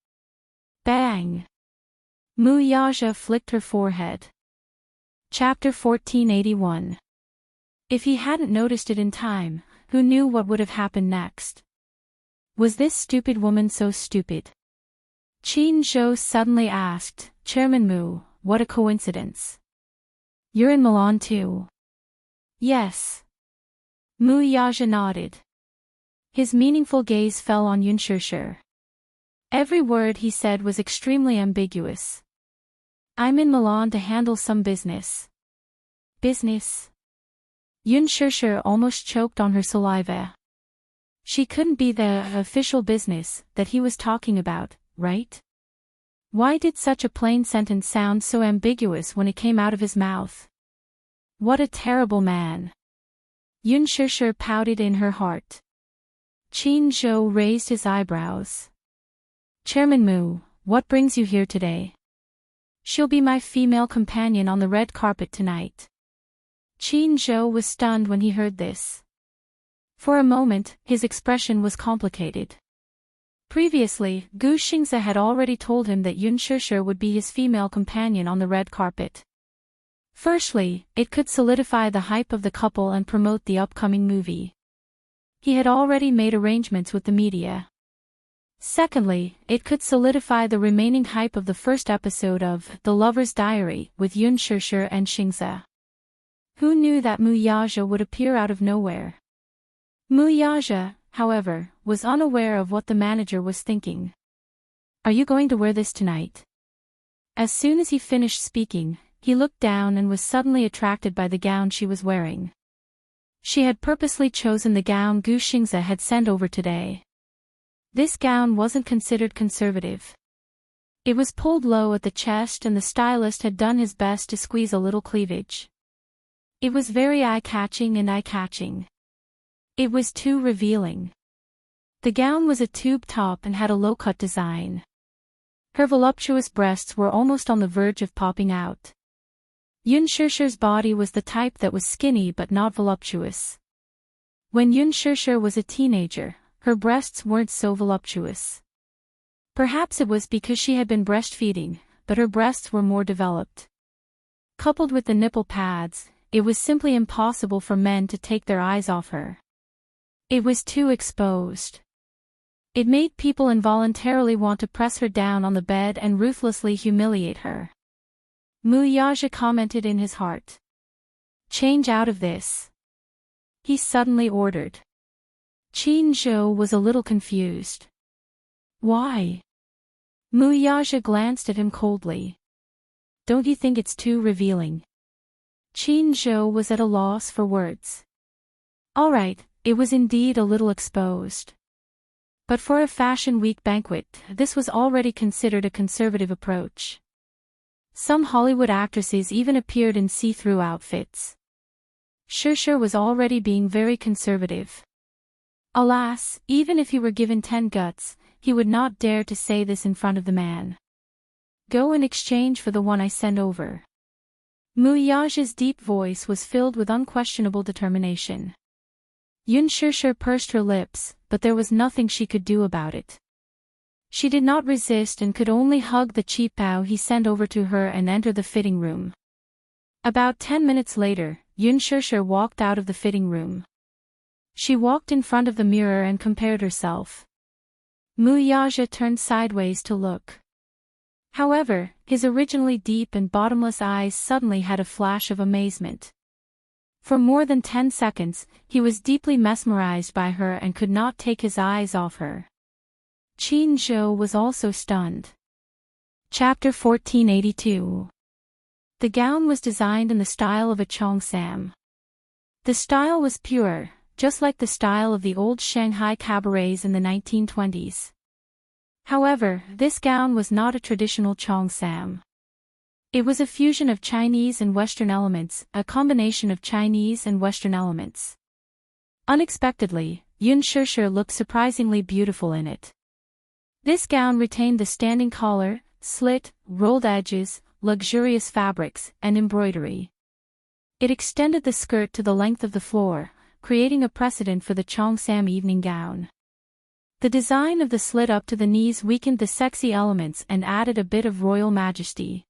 Bang! Mu Yaja flicked her forehead. Chapter 1481. If he hadn't noticed it in time, who knew what would have happened next? Was this stupid woman so stupid? Qin Zhou suddenly asked, Chairman Mu, what a coincidence. You're in Milan too? Yes. Mu Yaja nodded. His meaningful gaze fell on Yun Shishir. Every word he said was extremely ambiguous. I'm in Milan to handle some business. Business? Yun Shishir almost choked on her saliva. She couldn't be the official business that he was talking about, right? Why did such a plain sentence sound so ambiguous when it came out of his mouth? What a terrible man. Yun Shishir pouted in her heart. Qin Zhou raised his eyebrows. Chairman Mu, what brings you here today? She'll be my female companion on the red carpet tonight. Qin Zhou was stunned when he heard this. For a moment, his expression was complicated. Previously, Gu Xingze had already told him that Yun Shishir would be his female companion on the red carpet. Firstly, it could solidify the hype of the couple and promote the upcoming movie. He had already made arrangements with the media. Secondly, it could solidify the remaining hype of the first episode of The Lover's Diary with Yun Shishir and Xingze. Who knew that Mu Yaja would appear out of nowhere? Mu Yaja, however, was unaware of what the manager was thinking. "Are you going to wear this tonight?" As soon as he finished speaking, he looked down and was suddenly attracted by the gown she was wearing. She had purposely chosen the gown Gu Xingze had sent over today. This gown wasn't considered conservative. It was pulled low at the chest and the stylist had done his best to squeeze a little cleavage. It was very eye-catching and eye-catching. It was too revealing. The gown was a tube top and had a low-cut design. Her voluptuous breasts were almost on the verge of popping out. Yun Shishir's body was the type that was skinny but not voluptuous. When Yun Shishir was a teenager, her breasts weren't so voluptuous. Perhaps it was because she had been breastfeeding, but her breasts were more developed. Coupled with the nipple pads, it was simply impossible for men to take their eyes off her. It was too exposed. It made people involuntarily want to press her down on the bed and ruthlessly humiliate her. Mu Yaja commented in his heart. "Change out of this," he suddenly ordered. Qin Zhou was a little confused. "Why?" Mu Yaja glanced at him coldly. "Don't you think it's too revealing?" Qin Zhou was at a loss for words. All right, it was indeed a little exposed. But for a Fashion Week banquet, this was already considered a conservative approach. Some Hollywood actresses even appeared in see-through outfits. Shishir was already being very conservative. Alas, even if he were given 10 guts, he would not dare to say this in front of the man. "Go in exchange for the one I send over." Mu Yaja's deep voice was filled with unquestionable determination. Yun Shishir pursed her lips, but there was nothing she could do about it. She did not resist and could only hug the qipao he sent over to her and enter the fitting room. About 10 minutes later, Yun Shishir walked out of the fitting room. She walked in front of the mirror and compared herself. Mu Yaja turned sideways to look. However, his originally deep and bottomless eyes suddenly had a flash of amazement. For more than 10 seconds, he was deeply mesmerized by her and could not take his eyes off her. Qin Zhou was also stunned. Chapter 1482. The gown was designed in the style of a cheongsam. The style was pure, just like the style of the old Shanghai cabarets in the 1920s. However, this gown was not a traditional cheongsam. It was a fusion of Chinese and Western elements, a combination of Chinese and Western elements. Unexpectedly, Yun Shishir looked surprisingly beautiful in it. This gown retained the standing collar, slit, rolled edges, luxurious fabrics, and embroidery. It extended the skirt to the length of the floor, creating a precedent for the cheongsam evening gown. The design of the slit up to the knees weakened the sexy elements and added a bit of royal majesty.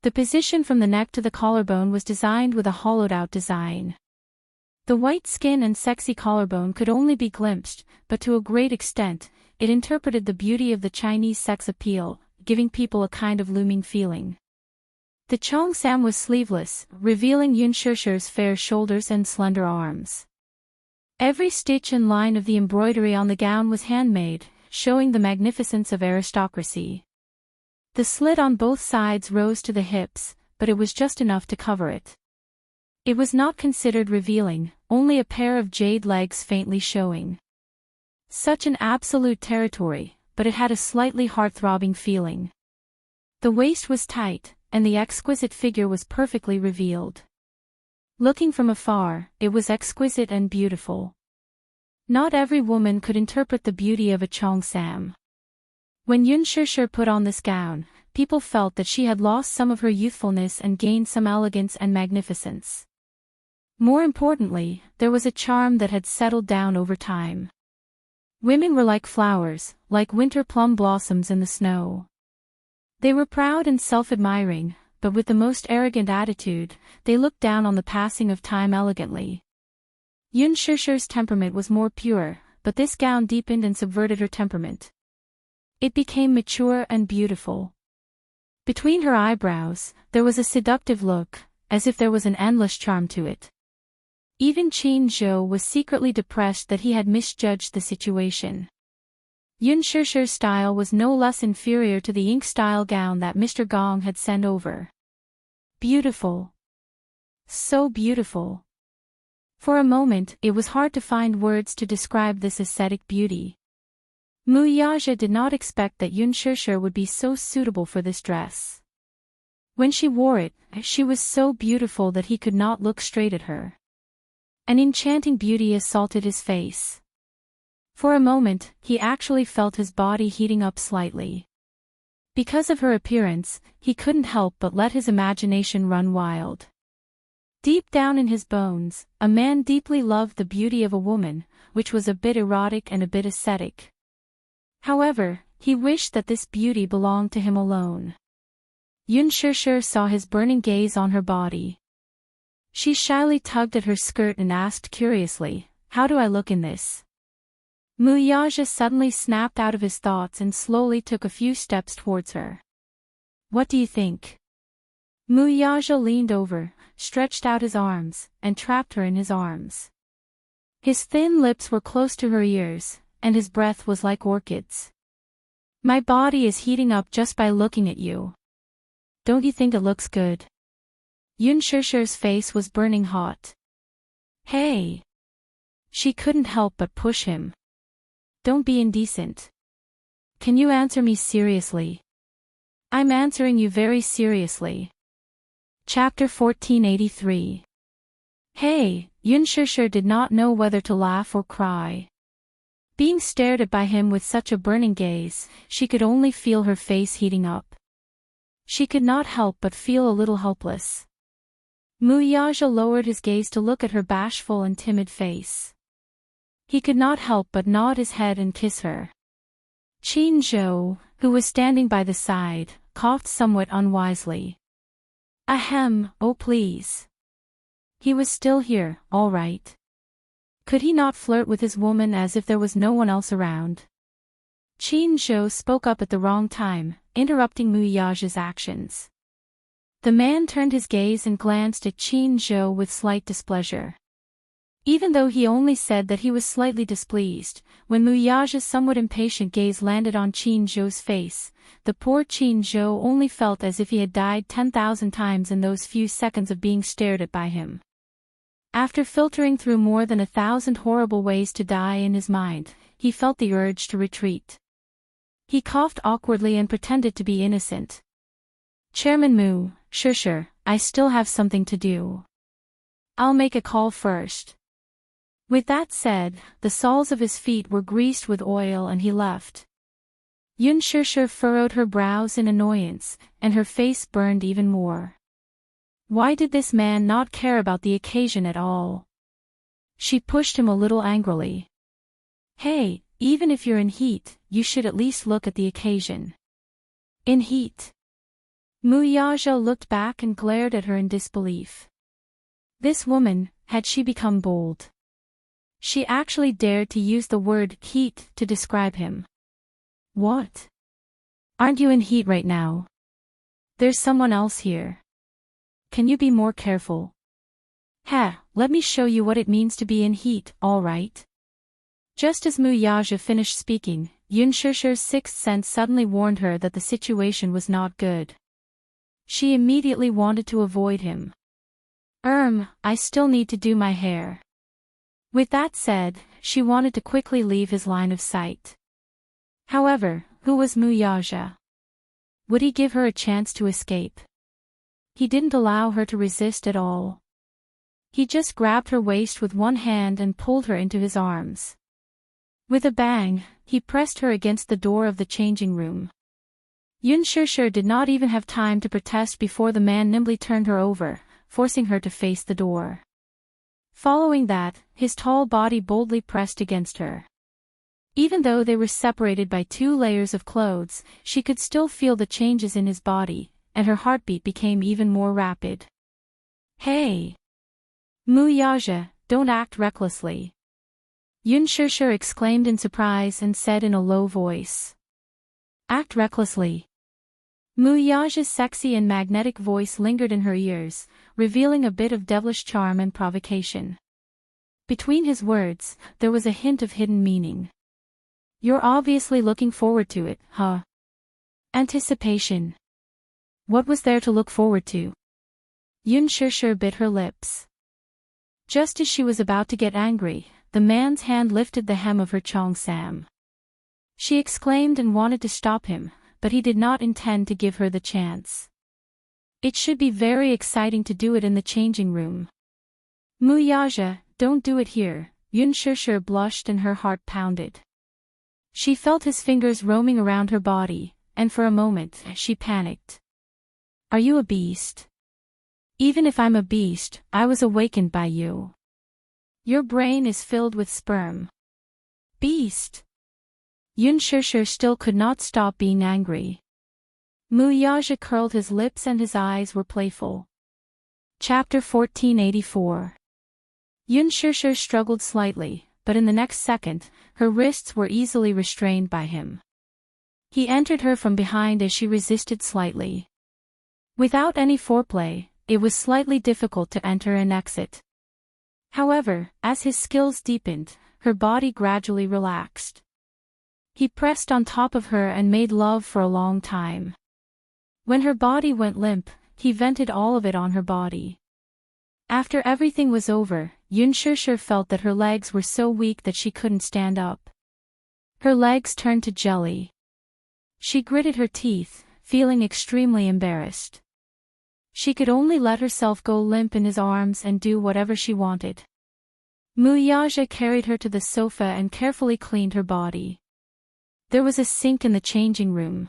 The position from the neck to the collarbone was designed with a hollowed-out design. The white skin and sexy collarbone could only be glimpsed, but to a great extent, it interpreted the beauty of the Chinese sex appeal, giving people a kind of looming feeling. The cheongsam was sleeveless, revealing Yun Shishir's fair shoulders and slender arms. Every stitch and line of the embroidery on the gown was handmade, showing the magnificence of aristocracy. The slit on both sides rose to the hips, but it was just enough to cover it. It was not considered revealing, only a pair of jade legs faintly showing. Such an absolute territory, but it had a slightly heart-throbbing feeling. The waist was tight, and the exquisite figure was perfectly revealed. Looking from afar, it was exquisite and beautiful. Not every woman could interpret the beauty of a cheongsam. When Yun Shishir put on this gown, people felt that she had lost some of her youthfulness and gained some elegance and magnificence. More importantly, there was a charm that had settled down over time. Women were like flowers, like winter plum blossoms in the snow. They were proud and self-admiring, but with the most arrogant attitude, they looked down on the passing of time elegantly. Yun Shishir's temperament was more pure, but this gown deepened and subverted her temperament. It became mature and beautiful. Between her eyebrows, there was a seductive look, as if there was an endless charm to it. Even Qin Zhou was secretly depressed that he had misjudged the situation. Yun Shishir's style was no less inferior to the ink-style gown that Mr. Gong had sent over. Beautiful. So beautiful. For a moment, it was hard to find words to describe this ascetic beauty. Mu Yaja did not expect that Yun Shishir would be so suitable for this dress. When she wore it, she was so beautiful that he could not look straight at her. An enchanting beauty assaulted his face. For a moment, he actually felt his body heating up slightly. Because of her appearance, he couldn't help but let his imagination run wild. Deep down in his bones, a man deeply loved the beauty of a woman, which was a bit erotic and a bit ascetic. However, he wished that this beauty belonged to him alone. Yun Shishir saw his burning gaze on her body. She shyly tugged at her skirt and asked curiously, "How do I look in this?" Mu Yaja suddenly snapped out of his thoughts and slowly took a few steps towards her. "What do you think?" Mu Yaja leaned over, stretched out his arms, and trapped her in his arms. His thin lips were close to her ears, and his breath was like orchids. "My body is heating up just by looking at you. Don't you think it looks good?" Yun Shishir's face was burning hot. "Hey!" She couldn't help but push him. "Don't be indecent. Can you answer me seriously?" "I'm answering you very seriously." Chapter 1483. Hey, Yun Shishir did not know whether to laugh or cry. Being stared at by him with such a burning gaze, she could only feel her face heating up. She could not help but feel a little helpless. Mu Yaja lowered his gaze to look at her bashful and timid face. He could not help but nod his head and kiss her. Qin Zhou, who was standing by the side, coughed somewhat unwisely. Ahem, oh please. He was still here, all right. Could he not flirt with his woman as if there was no one else around? Qin Zhou spoke up at the wrong time, interrupting Mu Yaja's actions. The man turned his gaze and glanced at Qin Zhou with slight displeasure. Even though he only said that he was slightly displeased, when Mu Yaja's somewhat impatient gaze landed on Qin Zhou's face, the poor Qin Zhou only felt as if he had died 10,000 times in those few seconds of being stared at by him. After filtering through more than 1,000 horrible ways to die in his mind, he felt the urge to retreat. He coughed awkwardly and pretended to be innocent. Chairman Mu, Shishir, I still have something to do. I'll make a call first. With that said, the soles of his feet were greased with oil and he left. Yun Shishir furrowed her brows in annoyance, and her face burned even more. Why did this man not care about the occasion at all? She pushed him a little angrily. Hey, even if you're in heat, you should at least look at the occasion. In heat? Mu Yaja looked back and glared at her in disbelief. This woman, had she become bold? She actually dared to use the word heat to describe him. What? Aren't you in heat right now? There's someone else here. Can you be more careful? Let me show you what it means to be in heat, all right? Just as Mu Yaja finished speaking, Yun Shishir's sixth sense suddenly warned her that the situation was not good. She immediately wanted to avoid him. I still need to do my hair. With that said, she wanted to quickly leave his line of sight. However, who was Mu Yaja? Would he give her a chance to escape? He didn't allow her to resist at all. He just grabbed her waist with one hand and pulled her into his arms. With a bang, he pressed her against the door of the changing room. Yun Shishir did not even have time to protest before the man nimbly turned her over, forcing her to face the door. Following that, his tall body boldly pressed against her. Even though they were separated by 2 layers of clothes, she could still feel the changes in his body, and her heartbeat became even more rapid. Hey! Mu Yaja, don't act recklessly. Yun Shishir exclaimed in surprise and said in a low voice. Act recklessly. Mu Yaja's sexy and magnetic voice lingered in her ears, revealing a bit of devilish charm and provocation. Between his words, there was a hint of hidden meaning. You're obviously looking forward to it, huh? Anticipation. What was there to look forward to? Yun Shishir bit her lips. Just as she was about to get angry, the man's hand lifted the hem of her cheongsam. She exclaimed and wanted to stop him, but he did not intend to give her the chance. It should be very exciting to do it in the changing room. Muyaja, don't do it here, Yun Shishir blushed and her heart pounded. She felt his fingers roaming around her body, and for a moment, she panicked. Are you a beast? Even if I'm a beast, I was awakened by you. Your brain is filled with sperm. Beast! Yun Shishir still could not stop being angry. Muyaja curled his lips and his eyes were playful. Chapter 1484. Yun Shishir struggled slightly, but in the next second, her wrists were easily restrained by him. He entered her from behind as she resisted slightly. Without any foreplay, it was slightly difficult to enter and exit. However, as his skills deepened, her body gradually relaxed. He pressed on top of her and made love for a long time. When her body went limp, he vented all of it on her body. After everything was over, Yun Shishir felt that her legs were so weak that she couldn't stand up. Her legs turned to jelly. She gritted her teeth, feeling extremely embarrassed. She could only let herself go limp in his arms and do whatever she wanted. Muyaja carried her to the sofa and carefully cleaned her body. There was a sink in the changing room.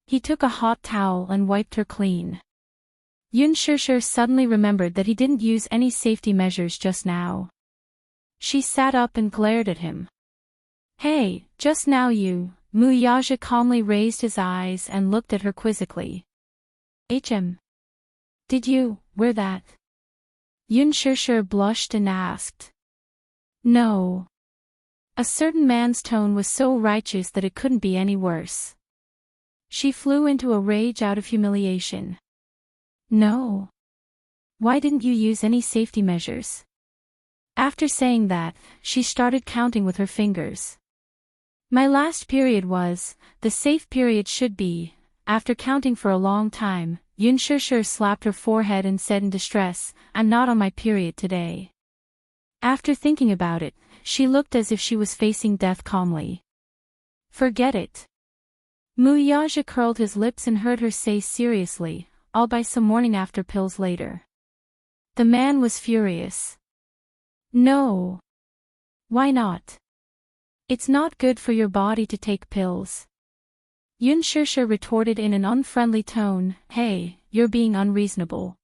He took a hot towel and wiped her clean. Yun Shishir suddenly remembered that he didn't use any safety measures just now. She sat up and glared at him. Hey, just now you, Muyaja calmly raised his eyes and looked at her quizzically. Did you wear that? Yun Shishir blushed and asked. No. A certain man's tone was so righteous that it couldn't be any worse. She flew into a rage out of humiliation. No. Why didn't you use any safety measures? After saying that, she started counting with her fingers. My last period was, the safe period should be, after counting for a long time, Yun Shishir slapped her forehead and said in distress, I'm not on my period today. After thinking about it, she looked as if she was facing death calmly. Forget it. Muyaja curled his lips and heard her say seriously, I'll buy some morning after pills later. The man was furious. No. Why not? It's not good for your body to take pills. Yun Shishir retorted in an unfriendly tone, Hey, you're being unreasonable.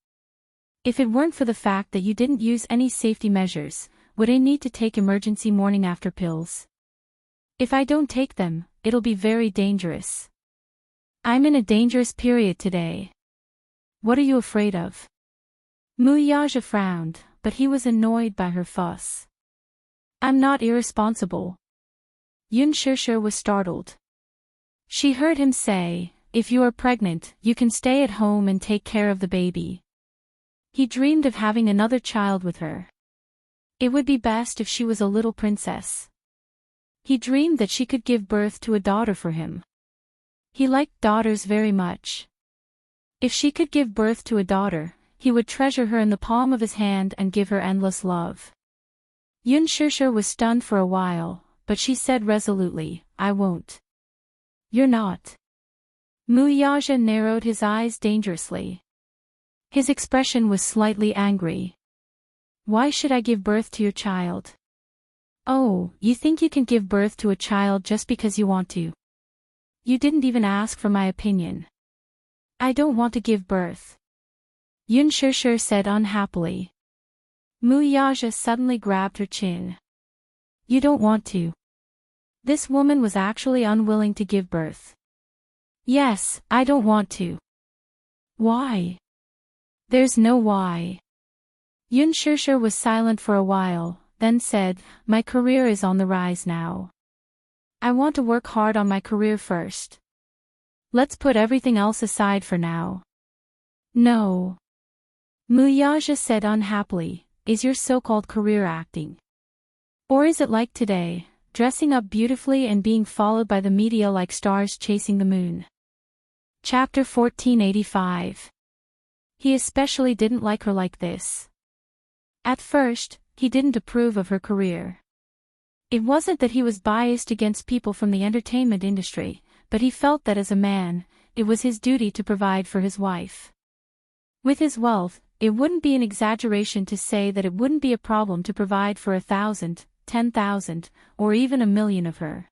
If it weren't for the fact that you didn't use any safety measures, would I need to take emergency morning after pills? If I don't take them, it'll be very dangerous. I'm in a dangerous period today. What are you afraid of? Muyaja frowned, but he was annoyed by her fuss. I'm not irresponsible. Yun Shishir was startled. She heard him say, if you are pregnant, you can stay at home and take care of the baby. He dreamed of having another child with her. It would be best if she was a little princess. He dreamed that she could give birth to a daughter for him. He liked daughters very much. If she could give birth to a daughter, he would treasure her in the palm of his hand and give her endless love. Yun Shishir was stunned for a while, but she said resolutely, I won't. You're not. Muyaja narrowed his eyes dangerously. His expression was slightly angry. Why should I give birth to your child? Oh, you think you can give birth to a child just because you want to? You didn't even ask for my opinion. I don't want to give birth. Yun Shishir said unhappily. Muyaja suddenly grabbed her chin. You don't want to. This woman was actually unwilling to give birth. Yes, I don't want to. Why? There's no why. Yun Shishir was silent for a while, then said, my career is on the rise now. I want to work hard on my career first. Let's put everything else aside for now. No. Muyaja said unhappily, is your so-called career acting? Or is it like today, dressing up beautifully and being followed by the media like stars chasing the moon? Chapter 1485. He especially didn't like her like this. At first, he didn't approve of her career. It wasn't that he was biased against people from the entertainment industry, but he felt that as a man, it was his duty to provide for his wife. With his wealth, it wouldn't be an exaggeration to say that it wouldn't be a problem to provide for 1,000, 10,000, or even 1,000,000 of her.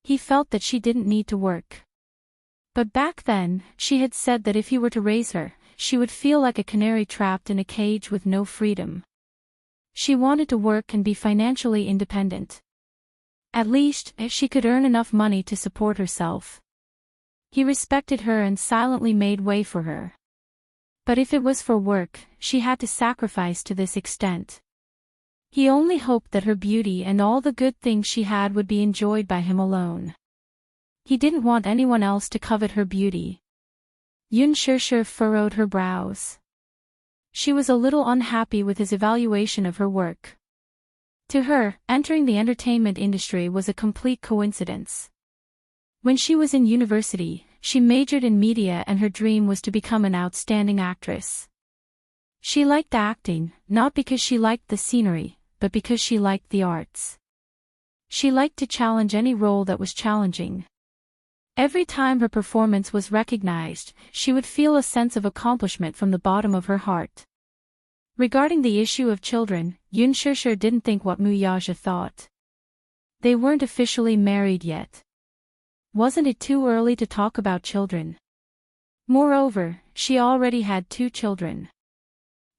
He felt that she didn't need to work. But back then, she had said that if he were to raise her, she would feel like a canary trapped in a cage with no freedom. She wanted to work and be financially independent. At least, if she could earn enough money to support herself. He respected her and silently made way for her. But if it was for work, she had to sacrifice to this extent. He only hoped that her beauty and all the good things she had would be enjoyed by him alone. He didn't want anyone else to covet her beauty. Yun Shishir furrowed her brows. She was a little unhappy with his evaluation of her work. To her, entering the entertainment industry was a complete coincidence. When she was in university, she majored in media and her dream was to become an outstanding actress. She liked acting, not because she liked the scenery, but because she liked the arts. She liked to challenge any role that was challenging. Every time her performance was recognized, she would feel a sense of accomplishment from the bottom of her heart. Regarding the issue of children, Yun Shishir didn't think what Muyaja thought. They weren't officially married yet. Wasn't it too early to talk about children? Moreover, she already had 2 children.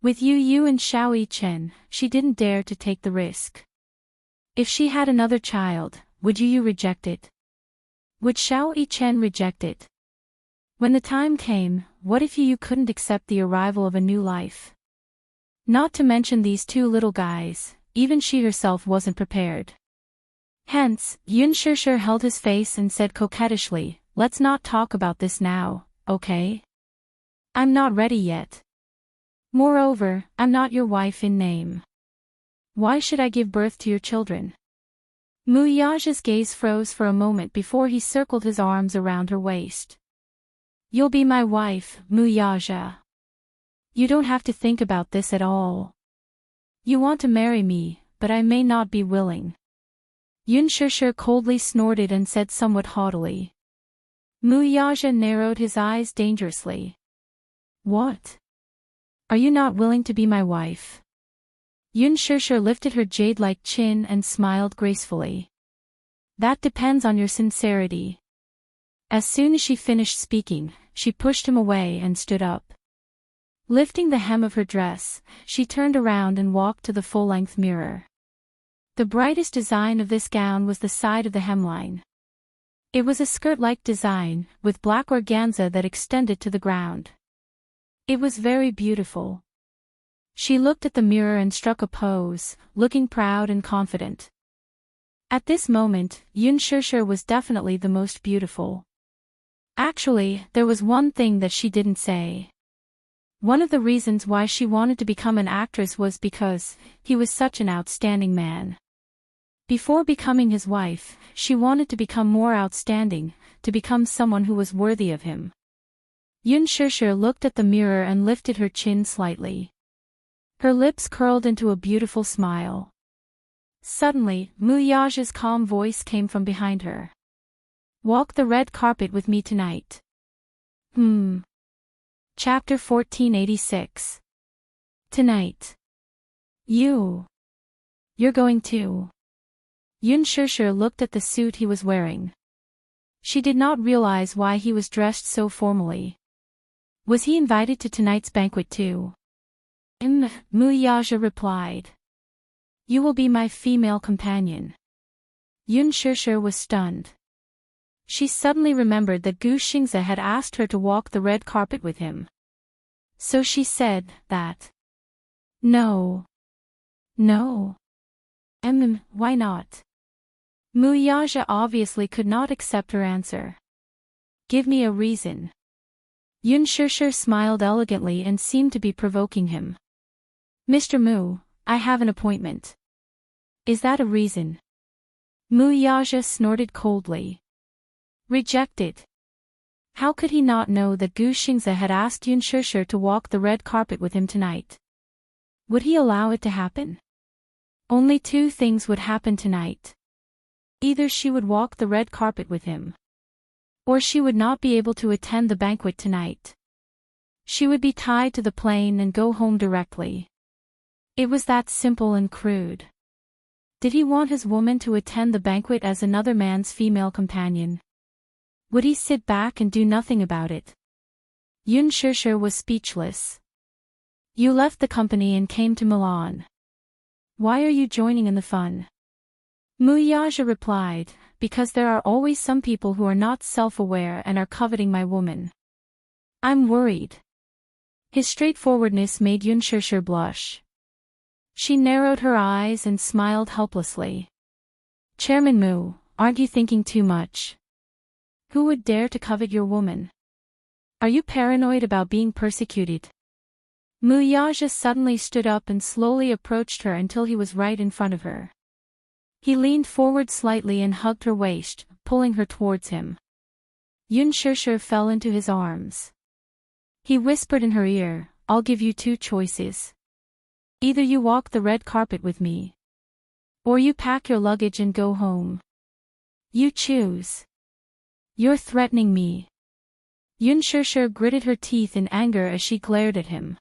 With Yu and Xiao Chen, she didn't dare to take the risk. If she had another child, would Yu reject it? Would Xiao Chen reject it? When the time came, what if Yu couldn't accept the arrival of a new life? Not to mention these 2 little guys, even she herself wasn't prepared. Hence, Yun Shishir held his face and said coquettishly, "Let's not talk about this now, okay? I'm not ready yet. Moreover, I'm not your wife in name. Why should I give birth to your children?" Muyaja's gaze froze for a moment before he circled his arms around her waist. "You'll be my wife, Muyaja. You don't have to think about this at all. You want to marry me, but I may not be willing." Yun Shishir coldly snorted and said somewhat haughtily. Muyaja narrowed his eyes dangerously. "What? Are you not willing to be my wife?" Yun Shishir lifted her jade-like chin and smiled gracefully. "That depends on your sincerity." As soon as she finished speaking, she pushed him away and stood up. Lifting the hem of her dress, she turned around and walked to the full-length mirror. The brightest design of this gown was the side of the hemline. It was a skirt-like design, with black organza that extended to the ground. It was very beautiful. She looked at the mirror and struck a pose, looking proud and confident. At this moment, Yun Shishir was definitely the most beautiful. Actually, there was one thing that she didn't say. One of the reasons why she wanted to become an actress was because he was such an outstanding man. Before becoming his wife, she wanted to become more outstanding, to become someone who was worthy of him. Yun Shishir looked at the mirror and lifted her chin slightly. Her lips curled into a beautiful smile. Suddenly, Muyaja's calm voice came from behind her. "Walk the red carpet with me tonight." Chapter 1486. Tonight. You're going too. Yun Shishir looked at the suit he was wearing. She did not realize why he was dressed so formally. Was he invited to tonight's banquet too? Muyaja replied. "You will be my female companion." Yun Shishir was stunned. She suddenly remembered that Gu Xingze had asked her to walk the red carpet with him. So she said that. No. Why not? Muyaja obviously could not accept her answer. "Give me a reason." Yun Shishir smiled elegantly and seemed to be provoking him. "Mr. Mu, I have an appointment. Is that a reason? Mu Yaja snorted coldly. Rejected. How could he not know that Gu Xingze had asked Yun Shishir to walk the red carpet with him tonight? Would he allow it to happen? Only two things would happen tonight. Either she would walk the red carpet with him, or she would not be able to attend the banquet tonight. She would be tied to the plane and go home directly. It was that simple and crude. Did he want his woman to attend the banquet as another man's female companion? Would he sit back and do nothing about it? Yun Shishir was speechless. You left the company and came to Milan. Why are you joining in the fun? Mu Yaja replied, because there are always some people who are not self-aware and are coveting my woman. I'm worried. His straightforwardness made Yun Shishir blush. She narrowed her eyes and smiled helplessly. Chairman Mu, aren't you thinking too much? Who would dare to covet your woman? Are you paranoid about being persecuted? Mu Yaja suddenly stood up and slowly approached her until he was right in front of her. He leaned forward slightly and hugged her waist, pulling her towards him. Yun Shishir fell into his arms. He whispered in her ear, I'll give you two choices. Either you walk the red carpet with me, or you pack your luggage and go home. You choose. You're threatening me. Yun Shishir gritted her teeth in anger as she glared at him.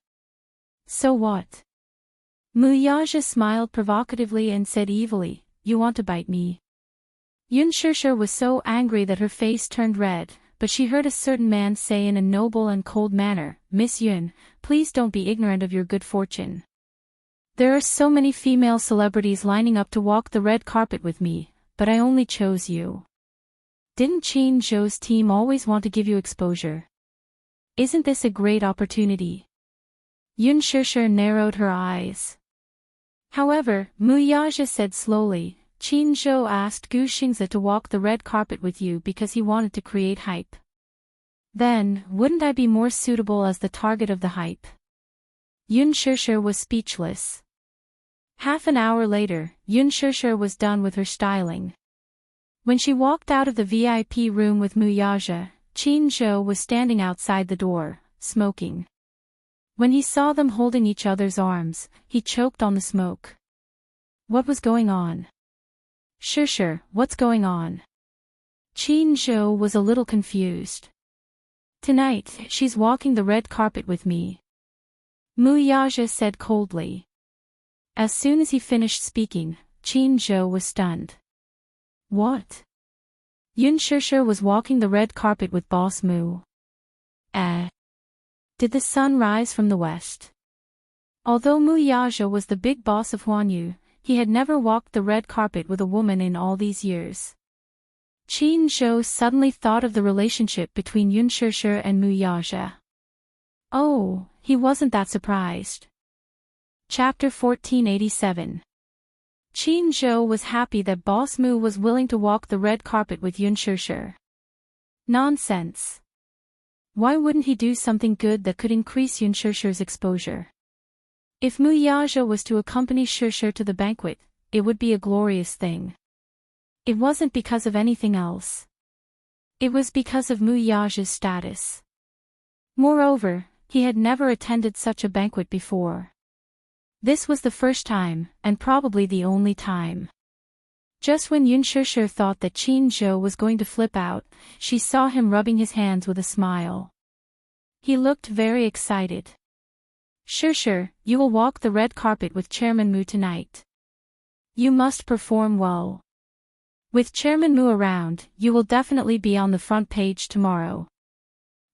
So what? Mu Yaja smiled provocatively and said evilly, You want to bite me? Yun Shishir was so angry that her face turned red, but she heard a certain man say in a noble and cold manner, Miss Yun, please don't be ignorant of your good fortune. There are so many female celebrities lining up to walk the red carpet with me, but I only chose you. Didn't Qin Zhou's team always want to give you exposure? Isn't this a great opportunity? Yun Shishir narrowed her eyes. However, Mu Yaja said slowly, Qin Zhou asked Gu Xingze to walk the red carpet with you because he wanted to create hype. Then, wouldn't I be more suitable as the target of the hype? Yun Shishir was speechless. Half an hour later, Yun Shishir was done with her styling. When she walked out of the VIP room with Mu Yaja, Qin Zhou was standing outside the door, smoking. When he saw them holding each other's arms, he choked on the smoke. What was going on? Shishir, what's going on? Qin Zhou was a little confused. Tonight, she's walking the red carpet with me. Mu Yaja said coldly. As soon as he finished speaking, Qin Zhou was stunned. What? Yun Shishir was walking the red carpet with Boss Mu. Did the sun rise from the west? Although Mu Yaja was the big boss of Huanyu, he had never walked the red carpet with a woman in all these years. Qin Zhou suddenly thought of the relationship between Yun Shishir and Mu Yaja. Oh, he wasn't that surprised. Chapter 1487. Qin Zhou was happy that Boss Mu was willing to walk the red carpet with Yun Shishir. Nonsense. Why wouldn't he do something good that could increase Yun Shishir's exposure? If Mu Yaja was to accompany Shishir to the banquet, it would be a glorious thing. It wasn't because of anything else. It was because of Mu Yaja's status. Moreover, he had never attended such a banquet before. This was the first time, and probably the only time. Just when Yun Shishir thought that Qin Zhou was going to flip out, she saw him rubbing his hands with a smile. He looked very excited. Shishir, you will walk the red carpet with Chairman Mu tonight. You must perform well. With Chairman Mu around, you will definitely be on the front page tomorrow.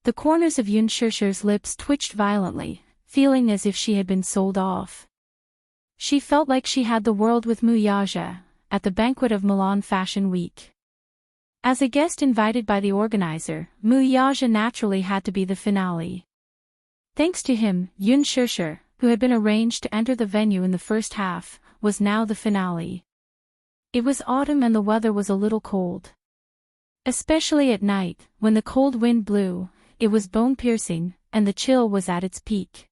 The corners of Yun Shishir's lips twitched violently, feeling as if she had been sold off. She felt like she had the world with Mu Yaja, at the banquet of Milan Fashion Week. As a guest invited by the organizer, Mu Yaja naturally had to be the finale. Thanks to him, Yun Shishir, who had been arranged to enter the venue in the first half, was now the finale. It was autumn and the weather was a little cold. Especially at night, when the cold wind blew, it was bone-piercing, and the chill was at its peak.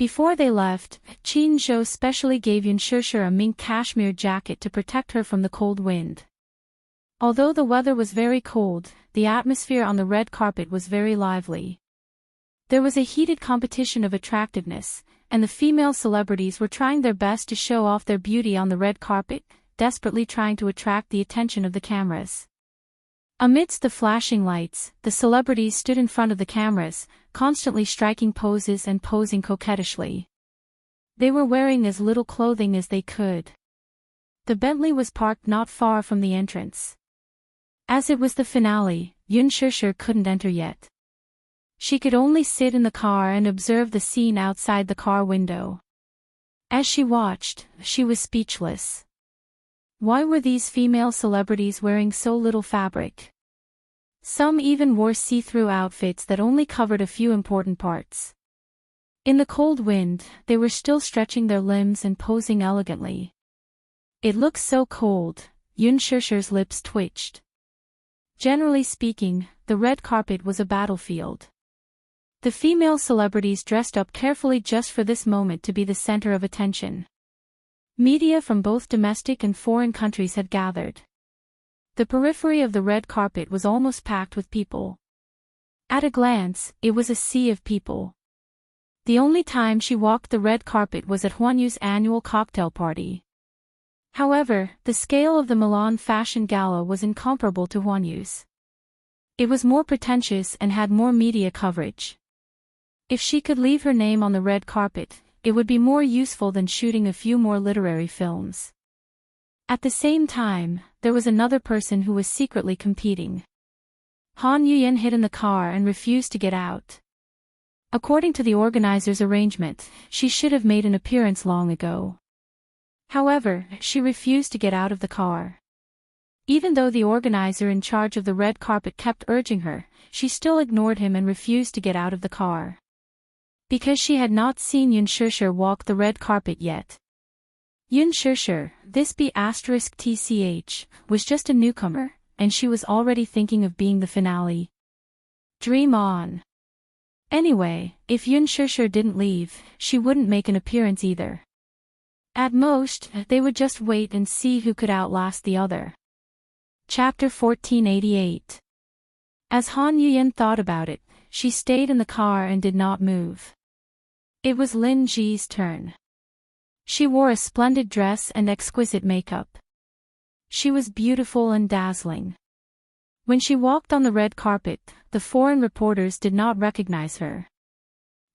Before they left, Qin Zhou specially gave Yun Shishir a mink cashmere jacket to protect her from the cold wind. Although the weather was very cold, the atmosphere on the red carpet was very lively. There was a heated competition of attractiveness, and the female celebrities were trying their best to show off their beauty on the red carpet, desperately trying to attract the attention of the cameras. Amidst the flashing lights, the celebrities stood in front of the cameras, constantly striking poses and posing coquettishly. They were wearing as little clothing as they could. The Bentley was parked not far from the entrance. As it was the finale, Yun Shishir couldn't enter yet. She could only sit in the car and observe the scene outside the car window. As she watched, she was speechless. Why were these female celebrities wearing so little fabric? Some even wore see-through outfits that only covered a few important parts. In the cold wind, they were still stretching their limbs and posing elegantly. It looked so cold, Yun Shishir's lips twitched. Generally speaking, the red carpet was a battlefield. The female celebrities dressed up carefully just for this moment to be the center of attention. Media from both domestic and foreign countries had gathered. The periphery of the red carpet was almost packed with people. At a glance, it was a sea of people. The only time she walked the red carpet was at Huan Yu's annual cocktail party. However, the scale of the Milan Fashion Gala was incomparable to Huan Yu's. It was more pretentious and had more media coverage. If she could leave her name on the red carpet, it would be more useful than shooting a few more literary films. At the same time, there was another person who was secretly competing. Han Yuyan hid in the car and refused to get out. According to the organizer's arrangement, she should have made an appearance long ago. However, she refused to get out of the car. Even though the organizer in charge of the red carpet kept urging her, she still ignored him and refused to get out of the car. Because she had not seen Yun Shishir walk the red carpet yet. Yun Shishir, this B***TCH, was just a newcomer, and she was already thinking of being the finale. Dream on. Anyway, if Yun Shishir didn't leave, she wouldn't make an appearance either. At most, they would just wait and see who could outlast the other. Chapter 1488. As Han Yuyan thought about it, she stayed in the car and did not move. It was Lin Ji's turn. She wore a splendid dress and exquisite makeup. She was beautiful and dazzling. When she walked on the red carpet, the foreign reporters did not recognize her.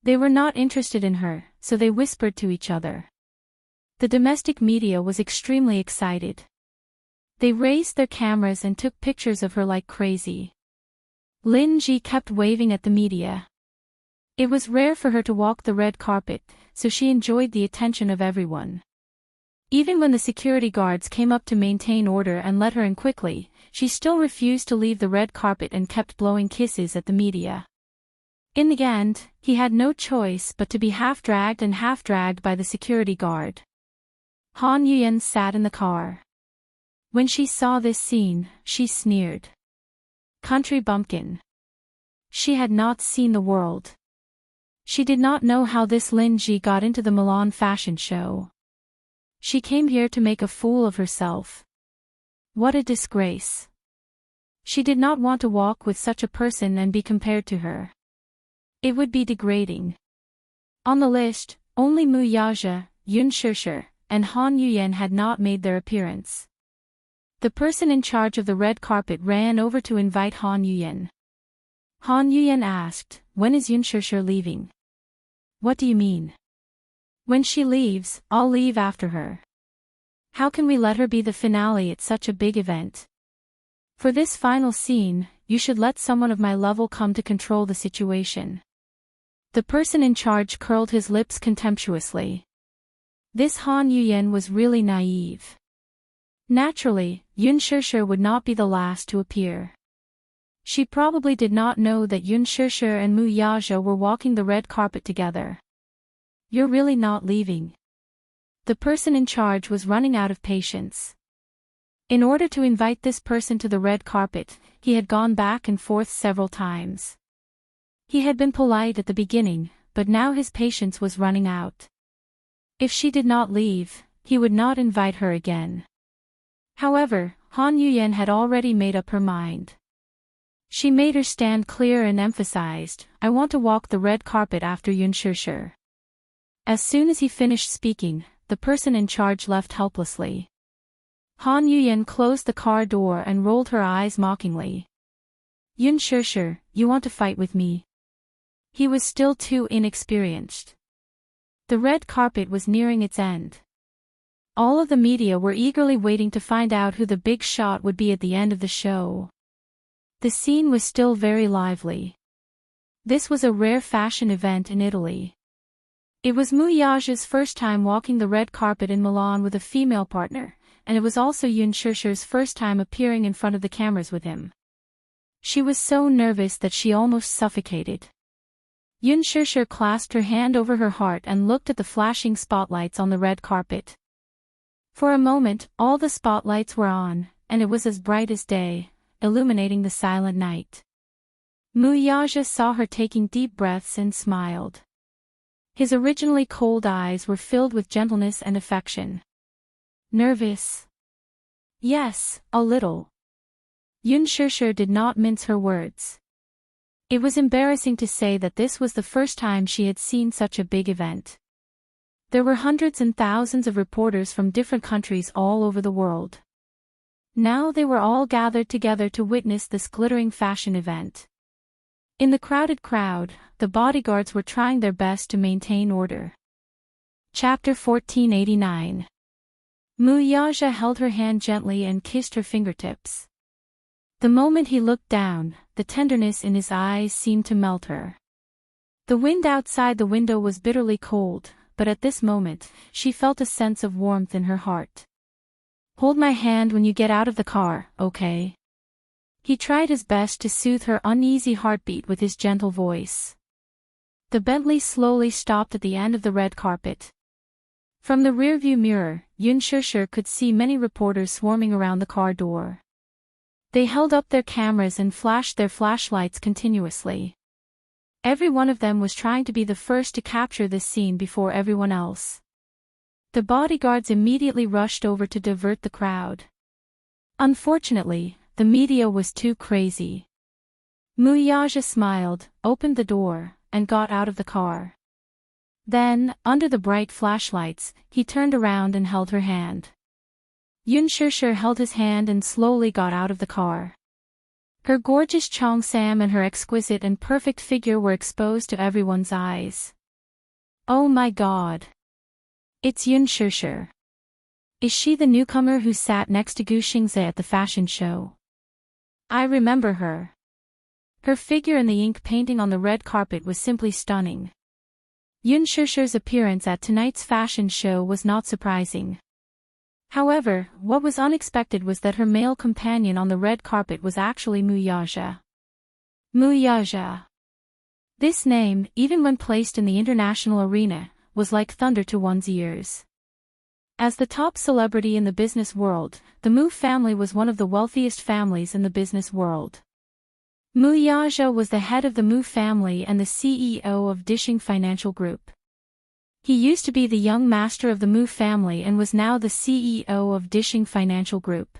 They were not interested in her, so they whispered to each other. The domestic media was extremely excited. They raised their cameras and took pictures of her like crazy. Lin Ji kept waving at the media. It was rare for her to walk the red carpet, so she enjoyed the attention of everyone. Even when the security guards came up to maintain order and let her in quickly, she still refused to leave the red carpet and kept blowing kisses at the media. In the end, he had no choice but to be half dragged by the security guard. Han Yuyan sat in the car. When she saw this scene, she sneered. Country bumpkin. She had not seen the world. She did not know how this Lin Ji got into the Milan fashion show. She came here to make a fool of herself. What a disgrace. She did not want to walk with such a person and be compared to her. It would be degrading. On the list, only Mu Yaja, Yun Shishir, and Han Yuyan had not made their appearance. The person in charge of the red carpet ran over to invite Han Yuyan. Han Yuyan asked, "When is Yun Shishir leaving?" "What do you mean?" "When she leaves, I'll leave after her. How can we let her be the finale at such a big event? For this final scene, you should let someone of my level come to control the situation." The person in charge curled his lips contemptuously. This Han Yuyan was really naive. Naturally, Yun Shishir would not be the last to appear. She probably did not know that Yun Shishir and Mu Yaja were walking the red carpet together. "You're really not leaving?" The person in charge was running out of patience. In order to invite this person to the red carpet, he had gone back and forth several times. He had been polite at the beginning, but now his patience was running out. If she did not leave, he would not invite her again. However, Han Yuyen had already made up her mind. She made her stand clear and emphasized, "I want to walk the red carpet after Yun Shishir." As soon as he finished speaking, the person in charge left helplessly. Han Yuyen closed the car door and rolled her eyes mockingly. "Yun Shishir, you want to fight with me?" He was still too inexperienced. The red carpet was nearing its end. All of the media were eagerly waiting to find out who the big shot would be at the end of the show. The scene was still very lively. This was a rare fashion event in Italy. It was Mu Yaja's first time walking the red carpet in Milan with a female partner, and it was also Yun Shishir's first time appearing in front of the cameras with him. She was so nervous that she almost suffocated. Yun Shishir clasped her hand over her heart and looked at the flashing spotlights on the red carpet. For a moment, all the spotlights were on, and it was as bright as day, illuminating the silent night. Mu Yaja saw her taking deep breaths and smiled. His originally cold eyes were filled with gentleness and affection. "Nervous?" "Yes, a little." Yun Shishir did not mince her words. It was embarrassing to say that this was the first time she had seen such a big event. There were hundreds and thousands of reporters from different countries all over the world. Now they were all gathered together to witness this glittering fashion event. In the crowded crowd, the bodyguards were trying their best to maintain order. Chapter 1489. Mu Yaja held her hand gently and kissed her fingertips. The moment he looked down, the tenderness in his eyes seemed to melt her. The wind outside the window was bitterly cold, but at this moment, she felt a sense of warmth in her heart. "Hold my hand when you get out of the car, okay?" He tried his best to soothe her uneasy heartbeat with his gentle voice. The Bentley slowly stopped at the end of the red carpet. From the rearview mirror, Yun Shishir could see many reporters swarming around the car door. They held up their cameras and flashed their flashlights continuously. Every one of them was trying to be the first to capture this scene before everyone else. The bodyguards immediately rushed over to divert the crowd. Unfortunately, the media was too crazy. Mu Yaja smiled, opened the door, and got out of the car. Then, under the bright flashlights, he turned around and held her hand. Yun Shishir held his hand and slowly got out of the car. Her gorgeous cheongsam and her exquisite and perfect figure were exposed to everyone's eyes. "Oh my God! It's Yun Shishir. Is she the newcomer who sat next to Gu Xingze at the fashion show? I remember her." Her figure in the ink painting on the red carpet was simply stunning. Yun Shishir's appearance at tonight's fashion show was not surprising. However, what was unexpected was that her male companion on the red carpet was actually Mu Yaja. Mu Yaja. This name, even when placed in the international arena, was like thunder to one's ears. As the top celebrity in the business world, the Mu family was one of the wealthiest families in the business world. Mu Yaja was the head of the Mu family and the CEO of Dishing Financial Group. He used to be the young master of the Mu family and was now the CEO of Dishing Financial Group.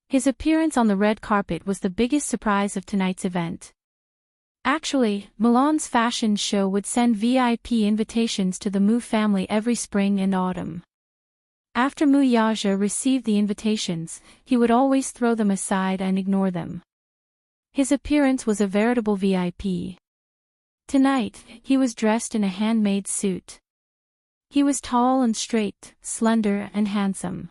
His appearance on the red carpet was the biggest surprise of tonight's event. Actually, Milan's fashion show would send VIP invitations to the Mu family every spring and autumn. After Mu Yaja received the invitations, he would always throw them aside and ignore them. His appearance was a veritable VIP. Tonight, he was dressed in a handmade suit. He was tall and straight, slender and handsome.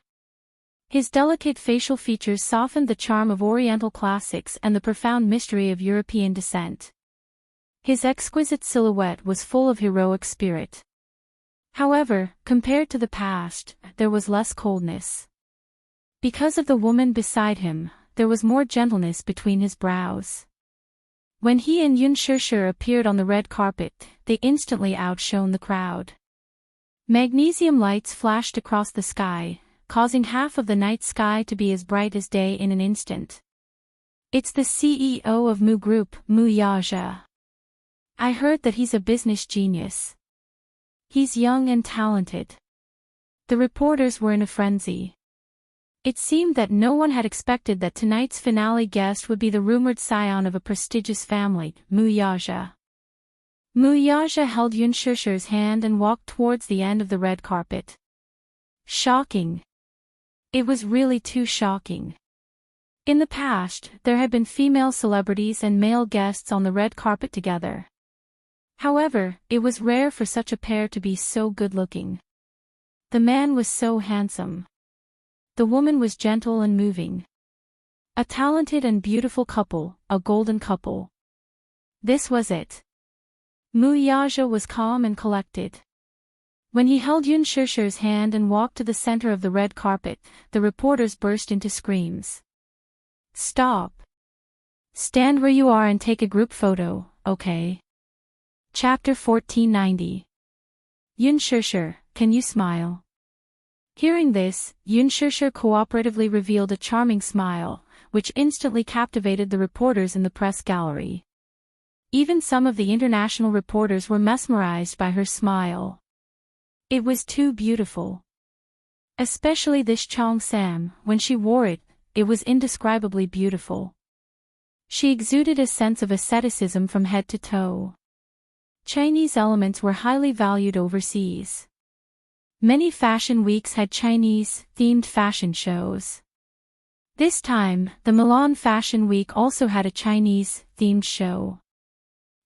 His delicate facial features softened the charm of Oriental classics and the profound mystery of European descent. His exquisite silhouette was full of heroic spirit. However, compared to the past, there was less coldness. Because of the woman beside him, there was more gentleness between his brows. When he and Yun Shishir appeared on the red carpet, they instantly outshone the crowd. Magnesium lights flashed across the sky, causing half of the night sky to be as bright as day in an instant. "It's the CEO of Mu Group, Mu Yaja." I heard that he's a business genius. He's young and talented. The reporters were in a frenzy. It seemed that no one had expected that tonight's finale guest would be the rumored scion of a prestigious family, Mu Yaja. Mu Yaja held Yun Shusher's hand and walked towards the end of the red carpet. Shocking. It was really too shocking. In the past, there had been female celebrities and male guests on the red carpet together. However, it was rare for such a pair to be so good-looking. The man was so handsome. The woman was gentle and moving. A talented and beautiful couple, a golden couple. This was it. Mu Yaja was calm and collected. When he held Yun Shusher's hand and walked to the center of the red carpet, the reporters burst into screams. Stop. Stand where you are and take a group photo, okay? Chapter 1490. Yun Shusher, can you smile? Hearing this, Yun Shusher cooperatively revealed a charming smile, which instantly captivated the reporters in the press gallery. Even some of the international reporters were mesmerized by her smile. It was too beautiful. Especially this Chong Sam, when she wore it, it was indescribably beautiful. She exuded a sense of asceticism from head to toe. Chinese elements were highly valued overseas. Many fashion weeks had Chinese-themed fashion shows. This time, the Milan Fashion Week also had a Chinese-themed show.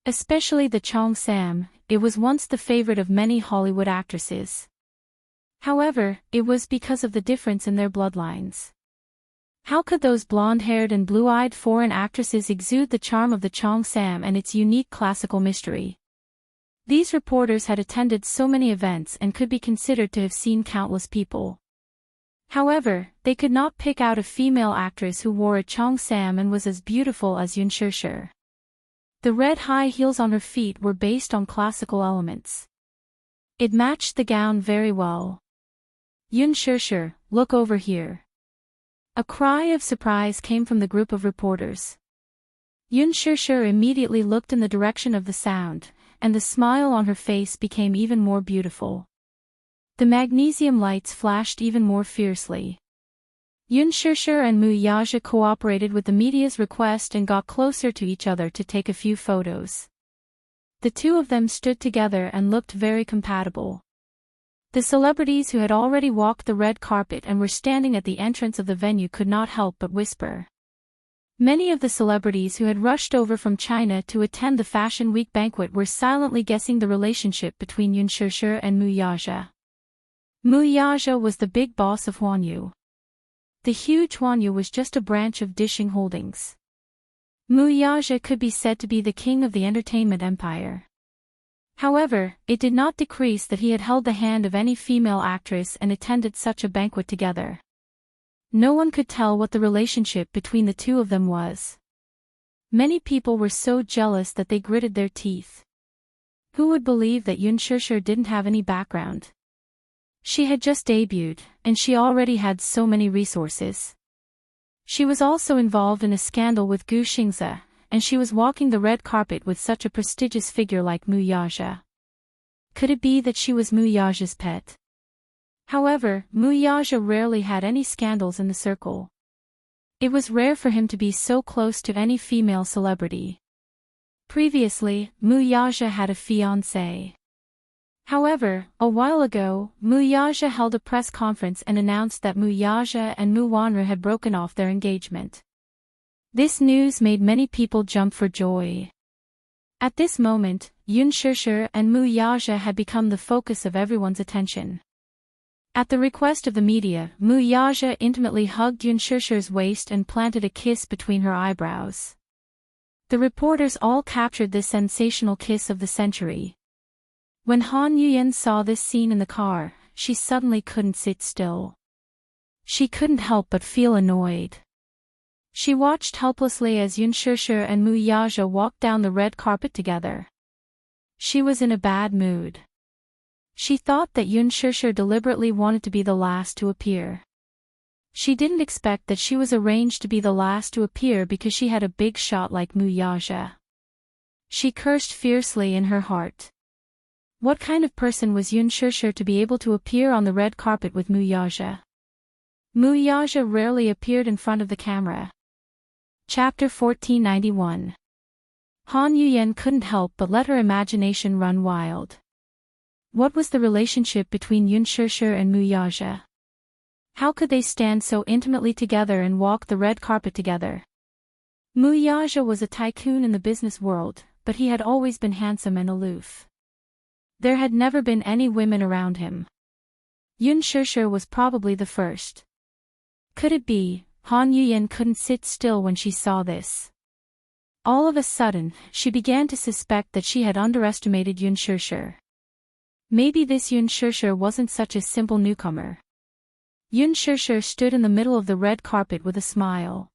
Especially the Chong Sam, it was once the favorite of many Hollywood actresses. However, it was because of the difference in their bloodlines. How could those blonde-haired and blue-eyed foreign actresses exude the charm of the Chong Sam and its unique classical mystery? These reporters had attended so many events and could be considered to have seen countless people. However, they could not pick out a female actress who wore a Chong Sam and was as beautiful as Yun Shusher. The red high heels on her feet were based on classical elements. It matched the gown very well. Yun Shusher, look over here. A cry of surprise came from the group of reporters. Yun Shusher immediately looked in the direction of the sound, and the smile on her face became even more beautiful. The magnesium lights flashed even more fiercely. Yun Shusher and Mu Yaja cooperated with the media's request and got closer to each other to take a few photos. The two of them stood together and looked very compatible. The celebrities who had already walked the red carpet and were standing at the entrance of the venue could not help but whisper. Many of the celebrities who had rushed over from China to attend the Fashion Week banquet were silently guessing the relationship between Yun Shusher and Mu Yaja. Mu Yaja was the big boss of Huanyu. The huge Huanyu was just a branch of Dishing Holdings. Mu Yaja could be said to be the king of the entertainment empire. However, it did not decrease that he had held the hand of any female actress and attended such a banquet together. No one could tell what the relationship between the two of them was. Many people were so jealous that they gritted their teeth. Who would believe that Yun Shusher didn't have any background? She had just debuted, and she already had so many resources. She was also involved in a scandal with Gu Xingze, and she was walking the red carpet with such a prestigious figure like Mu Yaja. Could it be that she was Mu Yaja's pet? However, Mu Yaja rarely had any scandals in the circle. It was rare for him to be so close to any female celebrity. Previously, Mu Yaja had a fiancée. However, a while ago, Mu Yaja held a press conference and announced that Mu Yaja and Mu Wanru had broken off their engagement. This news made many people jump for joy. At this moment, Yun Shusher and Mu Yaja had become the focus of everyone's attention. At the request of the media, Mu Yaja intimately hugged Yun Shusher's waist and planted a kiss between her eyebrows. The reporters all captured this sensational kiss of the century. When Han Yuyen saw this scene in the car, she suddenly couldn't sit still. She couldn't help but feel annoyed. She watched helplessly as Yun Shusher and Mu Yaja walked down the red carpet together. She was in a bad mood. She thought that Yun Shusher deliberately wanted to be the last to appear. She didn't expect that she was arranged to be the last to appear because she had a big shot like Mu Yaja. She cursed fiercely in her heart. What kind of person was Yun Shishir to be able to appear on the red carpet with Mu Yaja? Mu Yaja rarely appeared in front of the camera. Chapter 1491. Han Yuyen couldn't help but let her imagination run wild. What was the relationship between Yun Shishir and Mu Yaja? How could they stand so intimately together and walk the red carpet together? Mu Yaja was a tycoon in the business world, but he had always been handsome and aloof. There had never been any women around him. Yun Shishir was probably the first. Could it be? Han Yuyen couldn't sit still when she saw this. All of a sudden, she began to suspect that she had underestimated Yun Shishir. Maybe this Yun Shishir wasn't such a simple newcomer. Yun Shishir stood in the middle of the red carpet with a smile.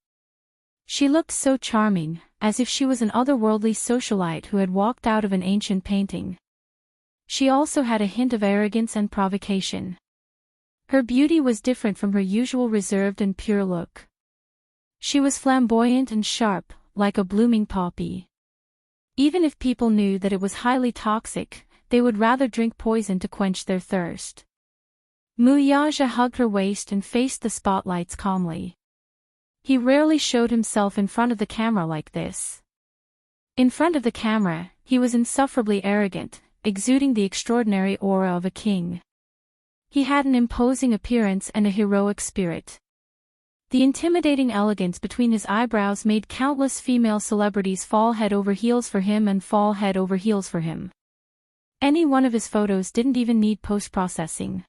She looked so charming, as if she was an otherworldly socialite who had walked out of an ancient painting. She also had a hint of arrogance and provocation. Her beauty was different from her usual reserved and pure look. She was flamboyant and sharp, like a blooming poppy. Even if people knew that it was highly toxic, they would rather drink poison to quench their thirst. Mu Yaja hugged her waist and faced the spotlights calmly. He rarely showed himself in front of the camera like this. In front of the camera, he was insufferably arrogant, exuding the extraordinary aura of a king. He had an imposing appearance and a heroic spirit. The intimidating elegance between his eyebrows made countless female celebrities fall head over heels for him and fall head over heels for him. Any one of his photos didn't even need post-processing.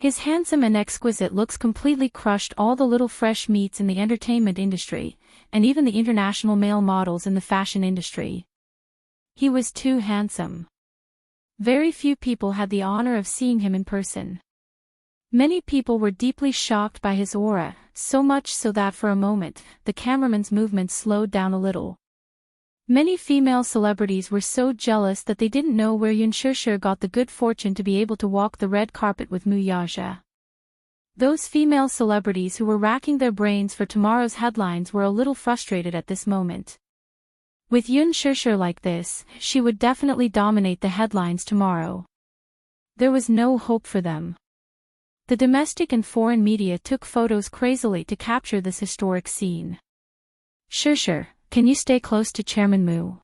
His handsome and exquisite looks completely crushed all the little fresh meats in the entertainment industry, and even the international male models in the fashion industry. He was too handsome. Very few people had the honor of seeing him in person. Many people were deeply shocked by his aura, so much so that for a moment, the cameraman's movements slowed down a little. Many female celebrities were so jealous that they didn't know where Yun Shishir got the good fortune to be able to walk the red carpet with Mu Yaja. Those female celebrities who were racking their brains for tomorrow's headlines were a little frustrated at this moment. With Yun Shishir like this, she would definitely dominate the headlines tomorrow. There was no hope for them. The domestic and foreign media took photos crazily to capture this historic scene. Shishir, can you stay close to Chairman Mu?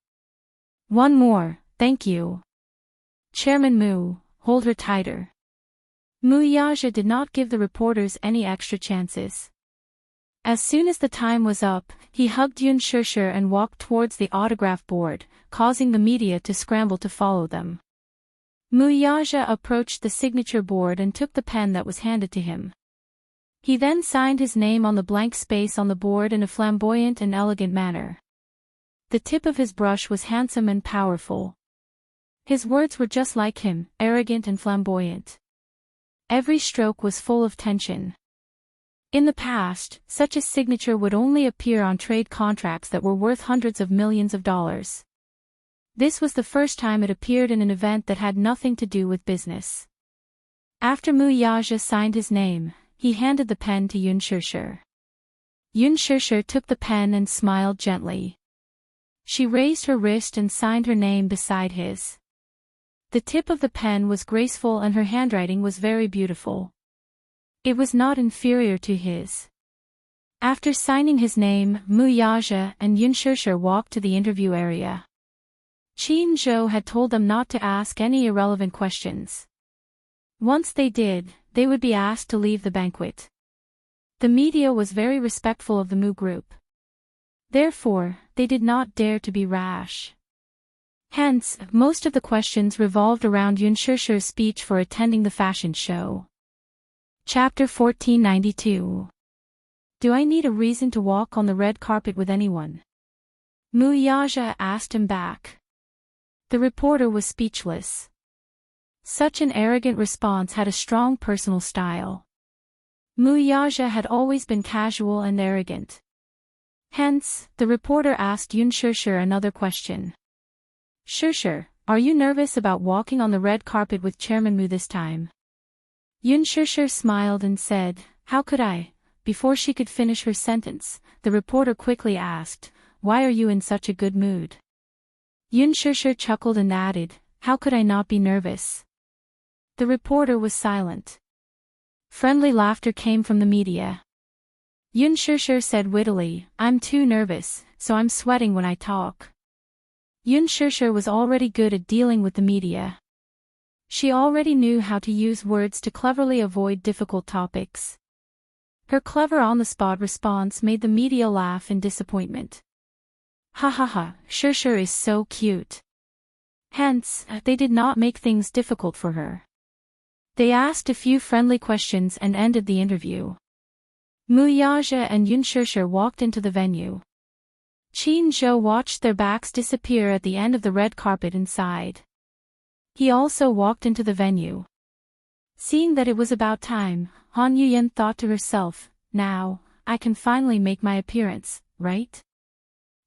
One more, thank you. Chairman Mu, hold her tighter. Mu Yaja did not give the reporters any extra chances. As soon as the time was up, he hugged Yun Shishir and walked towards the autograph board, causing the media to scramble to follow them. Mu Yaja approached the signature board and took the pen that was handed to him. He then signed his name on the blank space on the board in a flamboyant and elegant manner. The tip of his brush was handsome and powerful. His words were just like him, arrogant and flamboyant. Every stroke was full of tension. In the past, such a signature would only appear on trade contracts that were worth hundreds of millions of dollars. This was the first time it appeared in an event that had nothing to do with business. After Mu Yaja signed his name, he handed the pen to Yun Shishir. Yun Shishir took the pen and smiled gently. She raised her wrist and signed her name beside his. The tip of the pen was graceful and her handwriting was very beautiful. It was not inferior to his. After signing his name, Mu Yaja and Yun Shishir walked to the interview area. Qin Zhou had told them not to ask any irrelevant questions. Once they did, they would be asked to leave the banquet. The media was very respectful of the Mu group. Therefore, they did not dare to be rash. Hence, most of the questions revolved around Yun Shishir's speech for attending the fashion show. Chapter 1492. Do I need a reason to walk on the red carpet with anyone? Mu Yaja asked him back. The reporter was speechless. Such an arrogant response had a strong personal style. Mu Yaja had always been casual and arrogant. Hence, the reporter asked Yun Shishir another question. Shishir, are you nervous about walking on the red carpet with Chairman Mu this time? Yun Shishir smiled and said, how could I? Before she could finish her sentence, the reporter quickly asked, why are you in such a good mood? Yun Shishir chuckled and added, "How could I not be nervous?" The reporter was silent. Friendly laughter came from the media. Yun Shishir said wittily, "I'm too nervous, so I'm sweating when I talk." Yun Shishir was already good at dealing with the media. She already knew how to use words to cleverly avoid difficult topics. Her clever on-the-spot response made the media laugh in disappointment. "Ha ha ha, Shishir is so cute." Hence, they did not make things difficult for her. They asked a few friendly questions and ended the interview. Muyaja and Yun Shishir walked into the venue. Qin Zhou watched their backs disappear at the end of the red carpet inside. He also walked into the venue. Seeing that it was about time, Han Yuyan thought to herself, "Now, I can finally make my appearance, right?"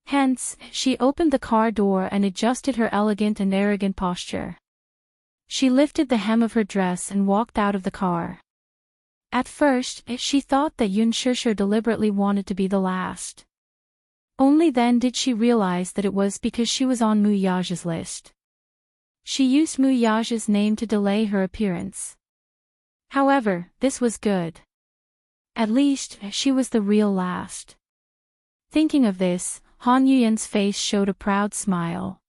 Hence, she opened the car door and adjusted her elegant and arrogant posture. She lifted the hem of her dress and walked out of the car. At first, she thought that Yun Shishir deliberately wanted to be the last. Only then did she realize that it was because she was on Muyaja's list. She used Muyaja's name to delay her appearance. However, this was good. At least, she was the real last. Thinking of this, Han Yuyan's face showed a proud smile.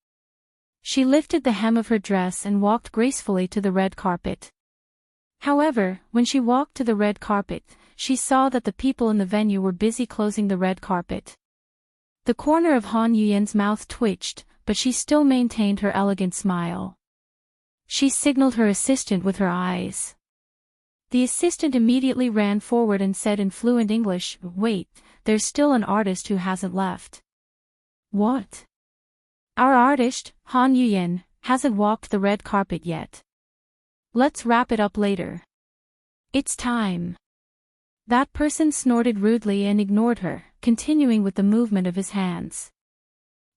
She lifted the hem of her dress and walked gracefully to the red carpet. However, when she walked to the red carpet, she saw that the people in the venue were busy closing the red carpet. The corner of Han Yuyan's mouth twitched, but she still maintained her elegant smile. She signaled her assistant with her eyes. The assistant immediately ran forward and said in fluent English, "Wait, there's still an artist who hasn't left." "What?" "Our artist, Han Yuyan, hasn't walked the red carpet yet. Let's wrap it up later. It's time." That person snorted rudely and ignored her, continuing with the movement of his hands.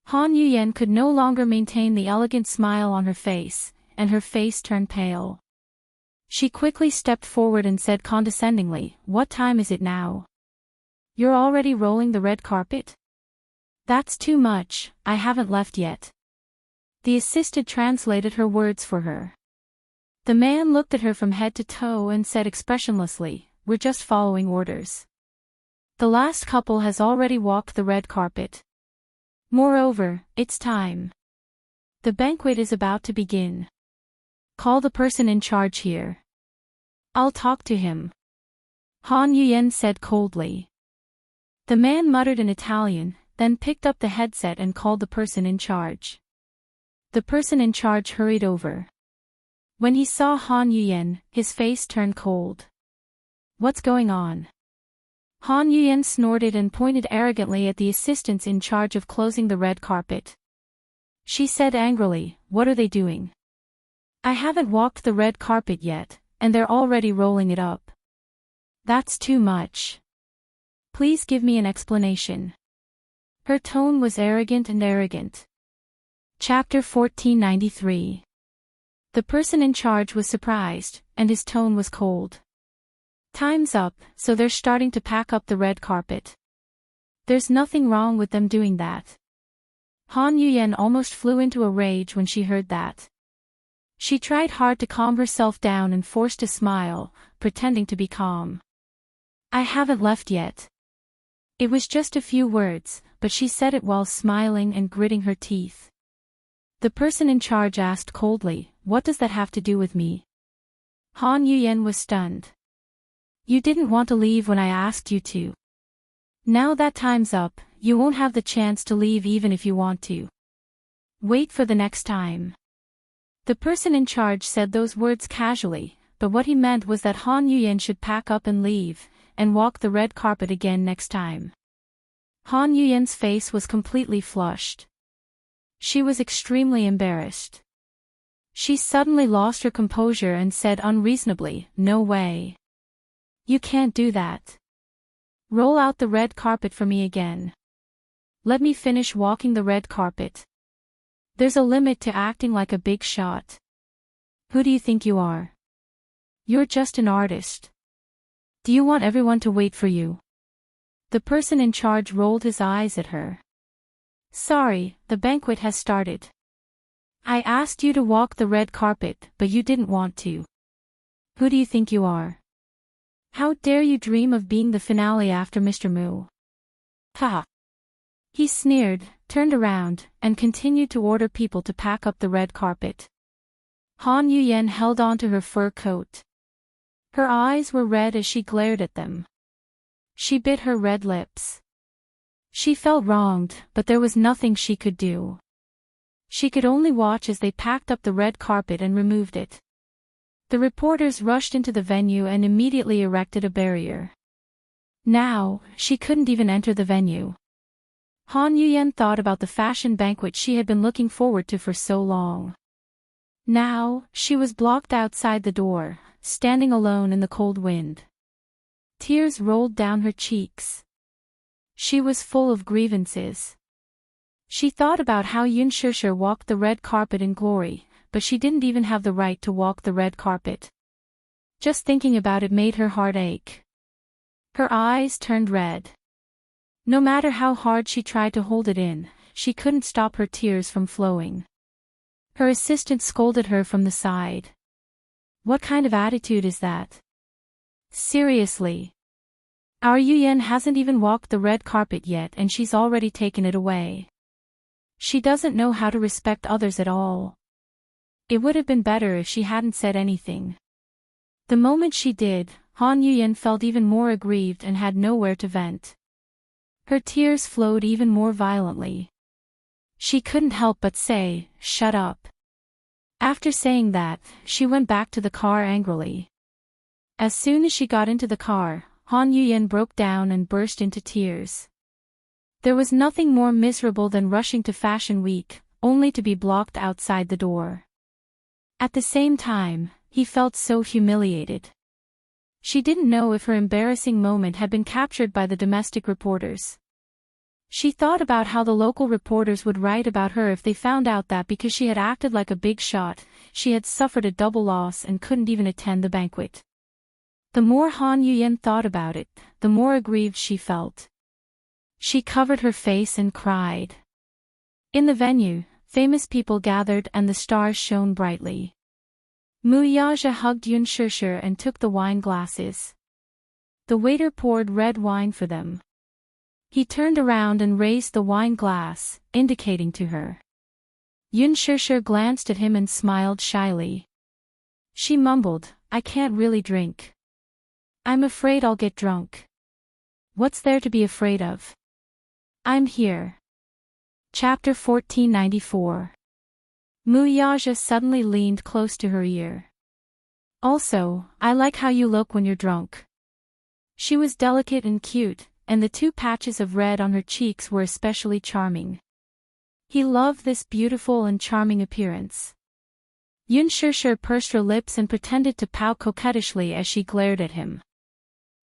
Han Yuyan could no longer maintain the elegant smile on her face, and her face turned pale. She quickly stepped forward and said condescendingly, "What time is it now? You're already rolling the red carpet?" "That's too much, I haven't left yet." The assistant translated her words for her. The man looked at her from head to toe and said expressionlessly, "We're just following orders. The last couple has already walked the red carpet. Moreover, it's time. The banquet is about to begin. Call the person in charge here. I'll talk to him." Han Yuyan said coldly. The man muttered in Italian, then picked up the headset and called the person in charge. The person in charge hurried over. When he saw Han Yuyan, his face turned cold. "What's going on?" Han Yuyan snorted and pointed arrogantly at the assistants in charge of closing the red carpet. She said angrily, "What are they doing? I haven't walked the red carpet yet, and they're already rolling it up. That's too much. Please give me an explanation." Her tone was arrogant and arrogant. Chapter 1493. The person in charge was surprised, and his tone was cold. "Time's up, so they're starting to pack up the red carpet. There's nothing wrong with them doing that." Han Yuyan almost flew into a rage when she heard that. She tried hard to calm herself down and forced a smile, pretending to be calm. "I haven't left yet." It was just a few words, but she said it while smiling and gritting her teeth. The person in charge asked coldly, "What does that have to do with me?" Han Yuyan was stunned. "You didn't want to leave when I asked you to. Now that time's up, you won't have the chance to leave even if you want to. Wait for the next time." The person in charge said those words casually, but what he meant was that Han Yuyan should pack up and leave, and walk the red carpet again next time. Han Yuyan's face was completely flushed. She was extremely embarrassed. She suddenly lost her composure and said unreasonably, "No way. You can't do that. Roll out the red carpet for me again. Let me finish walking the red carpet. There's a limit to acting like a big shot. Who do you think you are? You're just an artist. Do you want everyone to wait for you?" The person in charge rolled his eyes at her. "Sorry, the banquet has started." I asked you to walk the red carpet, but you didn't want to. Who do you think you are? How dare you dream of being the finale after Mr. Mu? Ha! He sneered, turned around, and continued to order people to pack up the red carpet. Han Yuyen held on to her fur coat. Her eyes were red as she glared at them. She bit her red lips. She felt wronged, but there was nothing she could do. She could only watch as they packed up the red carpet and removed it. The reporters rushed into the venue and immediately erected a barrier. Now, she couldn't even enter the venue. Han Yuyen thought about the fashion banquet she had been looking forward to for so long. Now, she was blocked outside the door, standing alone in the cold wind. Tears rolled down her cheeks. She was full of grievances. She thought about how Yun Shishir walked the red carpet in glory, but she didn't even have the right to walk the red carpet. Just thinking about it made her heart ache. Her eyes turned red. No matter how hard she tried to hold it in, she couldn't stop her tears from flowing. Her assistant scolded her from the side. What kind of attitude is that? Seriously. Our Yuyen hasn't even walked the red carpet yet and she's already taken it away. She doesn't know how to respect others at all. It would have been better if she hadn't said anything. The moment she did, Han Yuyen felt even more aggrieved and had nowhere to vent. Her tears flowed even more violently. She couldn't help but say, "Shut up." After saying that, she went back to the car angrily. As soon as she got into the car, Han Yuyen broke down and burst into tears. There was nothing more miserable than rushing to Fashion Week, only to be blocked outside the door. At the same time, he felt so humiliated. She didn't know if her embarrassing moment had been captured by the domestic reporters. She thought about how the local reporters would write about her if they found out that because she had acted like a big shot, she had suffered a double loss and couldn't even attend the banquet. The more Han Yuyen thought about it, the more aggrieved she felt. She covered her face and cried. In the venue, famous people gathered and the stars shone brightly. Mu Yaja hugged Yun Shishir and took the wine glasses. The waiter poured red wine for them. He turned around and raised the wine glass, indicating to her. Yun Shishir glanced at him and smiled shyly. She mumbled, "I can't really drink. I'm afraid I'll get drunk." What's there to be afraid of? I'm here. Chapter 1494. Mu Yaja suddenly leaned close to her ear. Also, I like how you look when you're drunk. She was delicate and cute, and the 2 patches of red on her cheeks were especially charming. He loved this beautiful and charming appearance. Yun Shishir pursed her lips and pretended to pout coquettishly as she glared at him.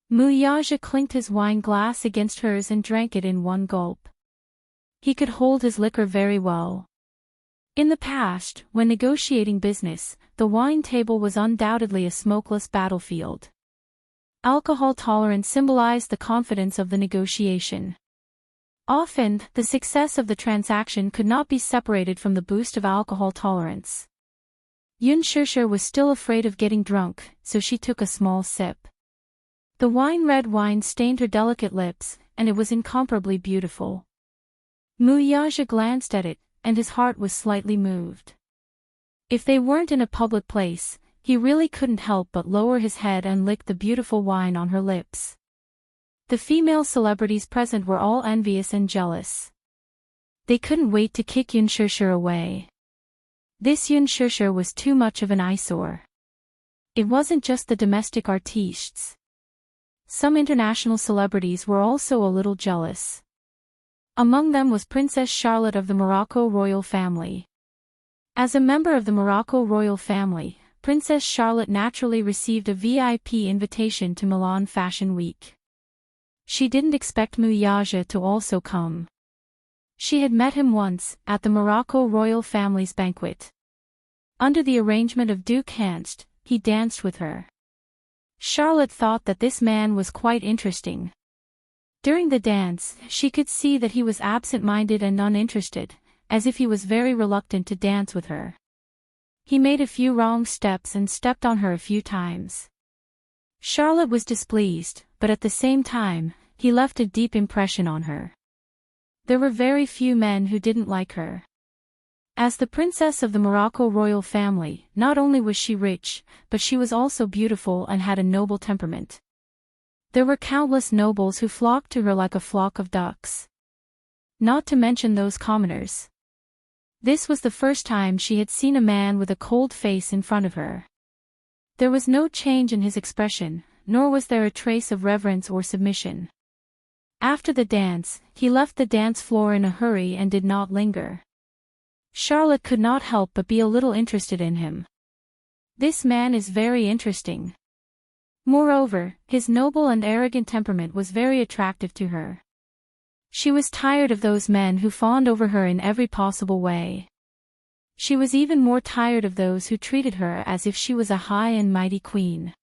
Mu Yaja clinked his wine glass against hers and drank it in one gulp. He could hold his liquor very well. In the past, when negotiating business, the wine table was undoubtedly a smokeless battlefield. Alcohol tolerance symbolized the confidence of the negotiation. Often, the success of the transaction could not be separated from the boost of alcohol tolerance. Yun Shishir was still afraid of getting drunk, so she took a small sip. The red wine stained her delicate lips, and it was incomparably beautiful. Mu Yaja glanced at it, and his heart was slightly moved. If they weren't in a public place, he really couldn't help but lower his head and lick the beautiful wine on her lips. The female celebrities present were all envious and jealous. They couldn't wait to kick Yun Shishir away. This Yun Shishir was too much of an eyesore. It wasn't just the domestic artistes. Some international celebrities were also a little jealous. Among them was Princess Charlotte of the Morocco royal family. As a member of the Morocco royal family, Princess Charlotte naturally received a VIP invitation to Milan Fashion Week. She didn't expect Mu Yaja to also come. She had met him once, at the Morocco royal family's banquet. Under the arrangement of Duke Hanst, he danced with her. Charlotte thought that this man was quite interesting. During the dance, she could see that he was absent-minded and uninterested, as if he was very reluctant to dance with her. He made a few wrong steps and stepped on her a few times. Charlotte was displeased, but at the same time, he left a deep impression on her. There were very few men who didn't like her. As the princess of the Morocco royal family, not only was she rich, but she was also beautiful and had a noble temperament. There were countless nobles who flocked to her like a flock of ducks. Not to mention those commoners. This was the first time she had seen a man with a cold face in front of her. There was no change in his expression, nor was there a trace of reverence or submission. After the dance, he left the dance floor in a hurry and did not linger. Charlotte could not help but be a little interested in him. This man is very interesting. Moreover, his noble and arrogant temperament was very attractive to her. She was tired of those men who fawned over her in every possible way. She was even more tired of those who treated her as if she was a high and mighty queen.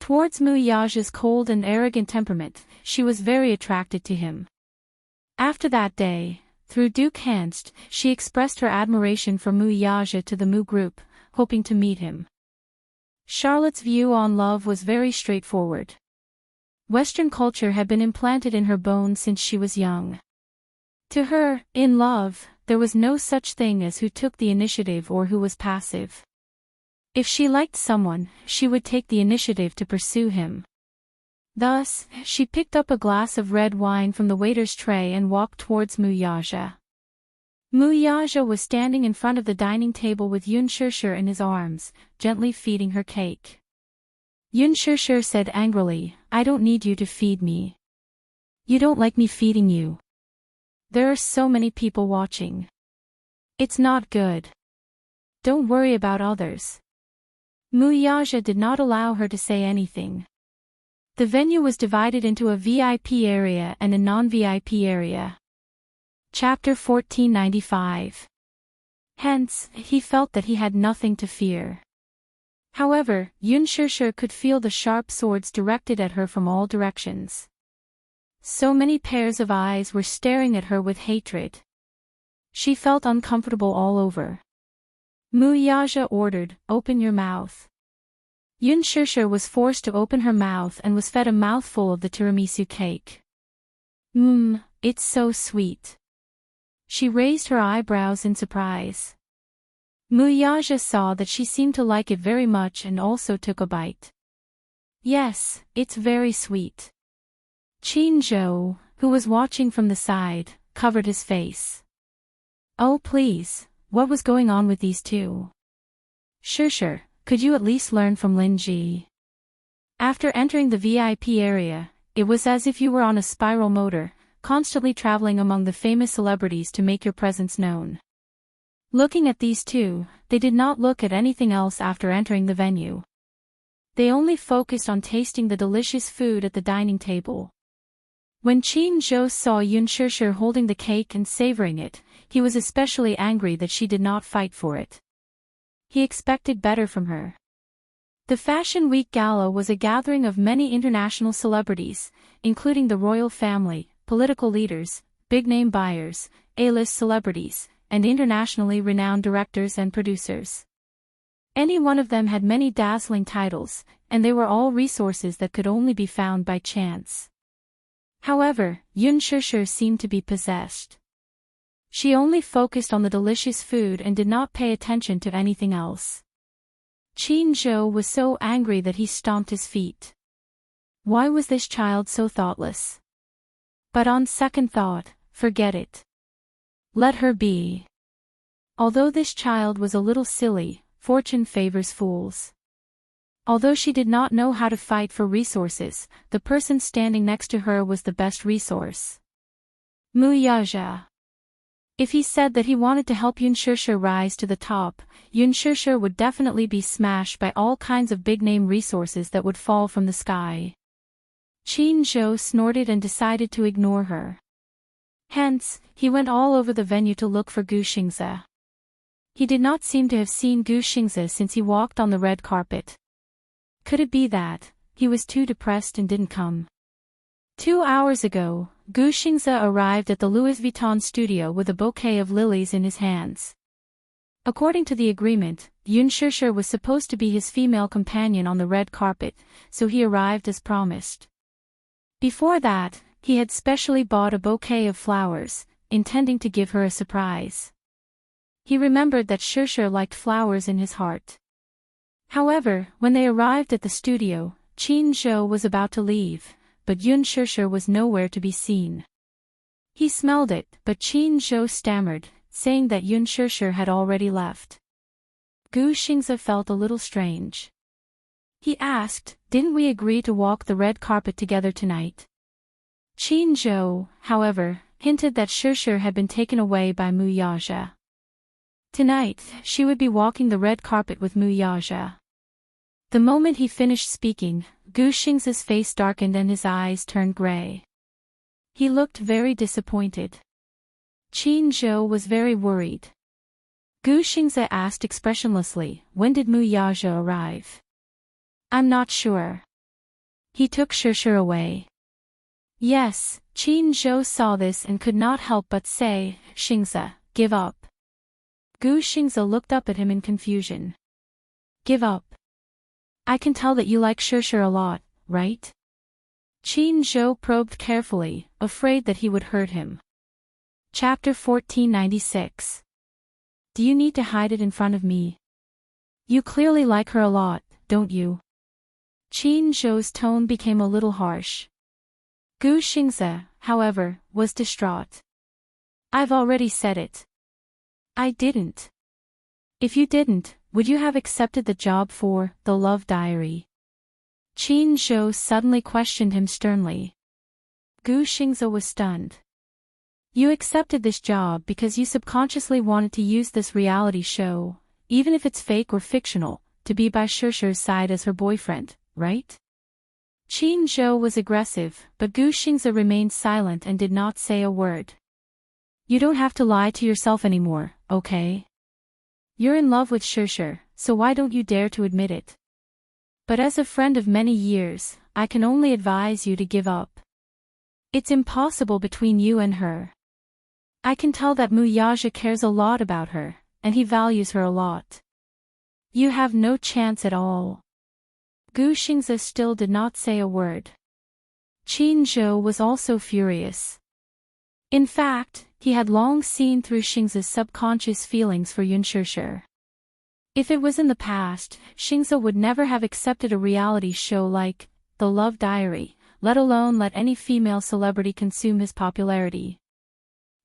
Towards Muyaja's cold and arrogant temperament, she was very attracted to him. After that day, through Duke Hanst, she expressed her admiration for Muyaja to the Mu group, hoping to meet him. Charlotte's view on love was very straightforward. Western culture had been implanted in her bones since she was young. To her, in love, there was no such thing as who took the initiative or who was passive. If she liked someone, she would take the initiative to pursue him. Thus, she picked up a glass of red wine from the waiter's tray and walked towards Muyaja. Muyaja was standing in front of the dining table with Yun Shirshir in his arms, gently feeding her cake. Yun Shirshir said angrily, "I don't need you to feed me. You don't like me feeding you. There are so many people watching. It's not good. Don't worry about others." Muyaja did not allow her to say anything. The venue was divided into a VIP area and a non-VIP area. Chapter 1495. Hence, he felt that he had nothing to fear. However, Yun Shirshir could feel the sharp swords directed at her from all directions. So many pairs of eyes were staring at her with hatred. She felt uncomfortable all over. Muyaja ordered, "Open your mouth." Yun Shirshir was forced to open her mouth and was fed a mouthful of the tiramisu cake. It's so sweet. She raised her eyebrows in surprise. Muyaja saw that she seemed to like it very much and also took a bite. "Yes, it's very sweet." Qin Zhou, who was watching from the side, covered his face. "Oh please, what was going on with these two? Shirshir, could you at least learn from Lin Ji?" After entering the VIP area, it was as if you were on a spiral motor, constantly traveling among the famous celebrities to make your presence known. Looking at these two, they did not look at anything else after entering the venue. They only focused on tasting the delicious food at the dining table. When Qin Zhou saw Yun Shirshir holding the cake and savoring it, he was especially angry that she did not fight for it. He expected better from her. The Fashion Week Gala was a gathering of many international celebrities, including the royal family, political leaders, big-name buyers, A-list celebrities, and internationally renowned directors and producers. Any one of them had many dazzling titles, and they were all resources that could only be found by chance. However, Yun Shirshir seemed to be possessed. She only focused on the delicious food and did not pay attention to anything else. Qin Zhou was so angry that he stomped his feet. Why was this child so thoughtless? But on second thought, forget it. Let her be. Although this child was a little silly, fortune favors fools. Although she did not know how to fight for resources, the person standing next to her was the best resource. Muyaja. If he said that he wanted to help Yun Shirshir rise to the top, Yun Shirshir would definitely be smashed by all kinds of big-name resources that would fall from the sky. Qin Zhou snorted and decided to ignore her. Hence, he went all over the venue to look for Gu Xingze. He did not seem to have seen Gu Xingze since he walked on the red carpet. Could it be that he was too depressed and didn't come? 2 hours ago, Gu Xingze arrived at the Louis Vuitton studio with a bouquet of lilies in his hands. According to the agreement, Yun Shishir was supposed to be his female companion on the red carpet, so he arrived as promised. Before that, he had specially bought a bouquet of flowers, intending to give her a surprise. He remembered that Shishir liked flowers in his heart. However, when they arrived at the studio, Qin Zhou was about to leave, but Yun Shishir was nowhere to be seen. He smelled it, but Qin Zhou stammered, saying that Yun Shishir had already left. Gu Xingze felt a little strange. He asked, "Didn't we agree to walk the red carpet together tonight?" Qin Zhou, however, hinted that Shishir had been taken away by Mu Yaja. Tonight, she would be walking the red carpet with Mu Yaja. The moment he finished speaking, Gu Xingze's face darkened and his eyes turned gray. He looked very disappointed. Qin Zhou was very worried. Gu Xingze asked expressionlessly, "When did Mu Yaja arrive?" "I'm not sure. He took Shishir away." Yes, Qin Zhou saw this and could not help but say, "Xingze, give up." Gu Xingze looked up at him in confusion. "Give up? I can tell that you like Shishir a lot, right?" Qin Zhou probed carefully, afraid that he would hurt him. Chapter 1496. Do you need to hide it in front of me? You clearly like her a lot, don't you? Qin Zhou's tone became a little harsh. Gu Xingze, however, was distraught. "I've already said it." "I didn't." "If you didn't, would you have accepted the job for The Love Diary?" Qin Zhou suddenly questioned him sternly. Gu Xingze was stunned. "You accepted this job because you subconsciously wanted to use this reality show, even if it's fake or fictional, to be by Shishir's side as her boyfriend, right?" Qin Zhou was aggressive, but Gu Xingze remained silent and did not say a word. "You don't have to lie to yourself anymore, okay? You're in love with Shishir, so why don't you dare to admit it? But as a friend of many years, I can only advise you to give up. It's impossible between you and her. I can tell that Mu Yaja cares a lot about her, and he values her a lot. You have no chance at all." Gu Xingze still did not say a word. Qin Zhou was also furious. In fact, he had long seen through Xingze's subconscious feelings for Yun Shishir. If it was in the past, Xingze would never have accepted a reality show like The Love Diary, let alone let any female celebrity consume his popularity.